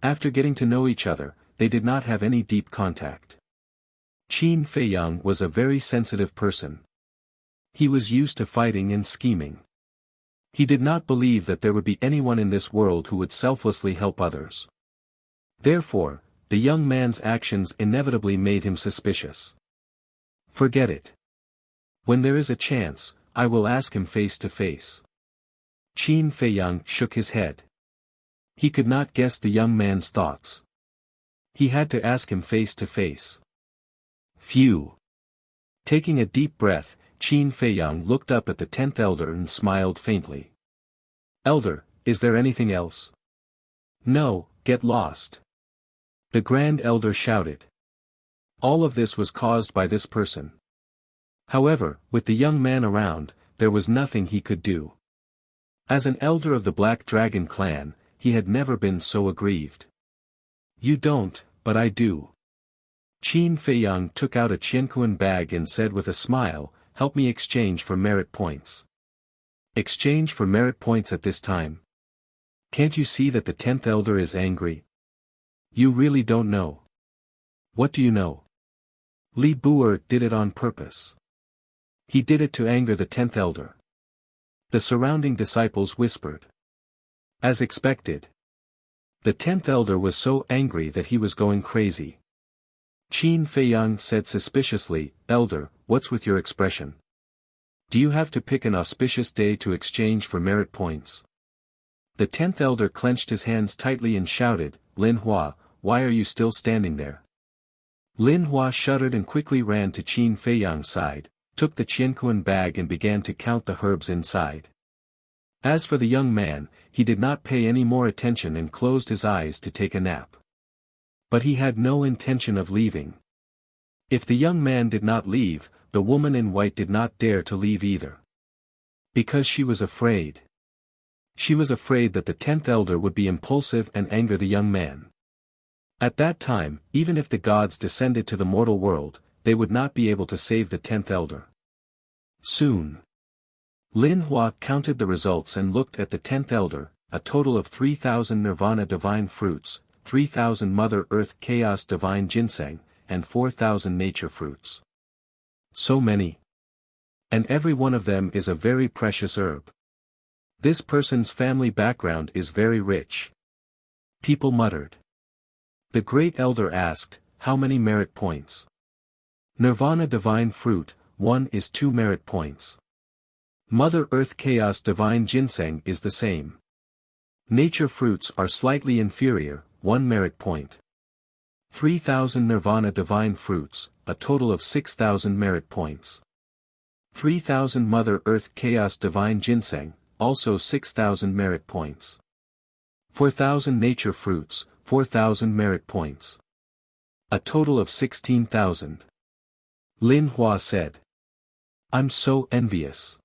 A: After getting to know each other, they did not have any deep contact. Qin Feiyang was a very sensitive person. He was used to fighting and scheming. He did not believe that there would be anyone in this world who would selflessly help others. Therefore, the young man's actions inevitably made him suspicious. "Forget it. When there is a chance, I will ask him face to face." Qin Feiyang shook his head. He could not guess the young man's thoughts. He had to ask him face to face. Phew. Taking a deep breath, Qin Feiyang looked up at the 10th elder and smiled faintly. "Elder, is there anything else?" "No, get lost." The Grand Elder shouted. All of this was caused by this person. However, with the young man around, there was nothing he could do. As an elder of the Black Dragon clan, he had never been so aggrieved. "You don't, but I do." Qin Feiyang took out a Qianquan bag and said with a smile, "Help me exchange for merit points." Exchange for merit points at this time? Can't you see that the 10th elder is angry? You really don't know. What do you know? Li Buer did it on purpose. He did it to anger the 10th elder. The surrounding disciples whispered. As expected. The 10th elder was so angry that he was going crazy. Qin Feiyang said suspiciously, Elder, what's with your expression? Do you have to pick an auspicious day to exchange for merit points? The 10th elder clenched his hands tightly and shouted, Lin Hua, why are you still standing there? Lin Hua shuddered and quickly ran to Qin Feiyang's side, took the Qianquan bag and began to count the herbs inside. As for the young man, he did not pay any more attention and closed his eyes to take a nap. But he had no intention of leaving. If the young man did not leave, the woman in white did not dare to leave either. Because she was afraid. She was afraid that the 10th elder would be impulsive and anger the young man. At that time, even if the gods descended to the mortal world, they would not be able to save the 10th elder. Soon. Lin Hua counted the results and looked at the 10th elder, a total of 3,000 nirvana divine fruits, 3,000 Mother Earth Chaos divine ginseng, and 4,000 nature fruits. So many. And every one of them is a very precious herb. This person's family background is very rich. People muttered. The great elder asked, how many merit points? Nirvana divine fruit, 1 is 2 merit points. Mother Earth Chaos divine ginseng is the same. Nature fruits are slightly inferior, 1 merit point. 3,000 nirvana divine fruits, a total of 6,000 merit points. 3,000 Mother Earth Chaos divine ginseng, also 6,000 merit points. 4,000 nature fruits, 4,000 merit points. A total of 16,000. Lin Hua said. I'm so envious.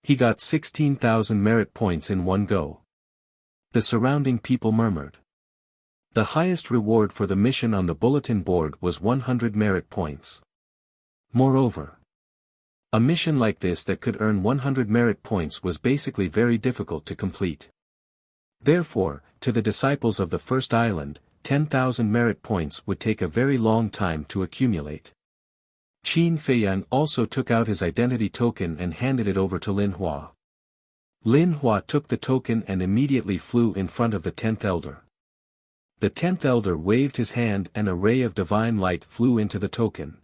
A: He got 16,000 merit points in one go. The surrounding people murmured. The highest reward for the mission on the bulletin board was 100 merit points. Moreover, a mission like this that could earn 100 merit points was basically very difficult to complete. Therefore, to the disciples of the first island, 10,000 merit points would take a very long time to accumulate. Qin Feiyang also took out his identity token and handed it over to Lin Hua. Lin Hua took the token and immediately flew in front of the 10th elder. The 10th elder waved his hand and a ray of divine light flew into the token.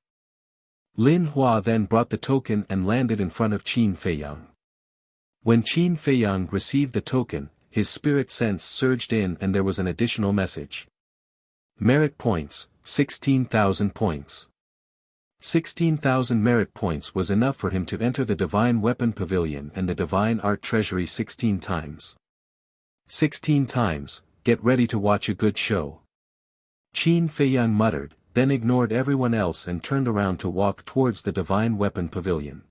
A: Lin Hua then brought the token and landed in front of Qin Feiyang. When Qin Feiyang received the token, his spirit sense surged in and there was an additional message. Merit points, 16,000 points. 16,000 merit points was enough for him to enter the Divine Weapon Pavilion and the Divine Art Treasury 16 times. 16 times, get ready to watch a good show. Qin Feiyang muttered, then ignored everyone else and turned around to walk towards the Divine Weapon Pavilion.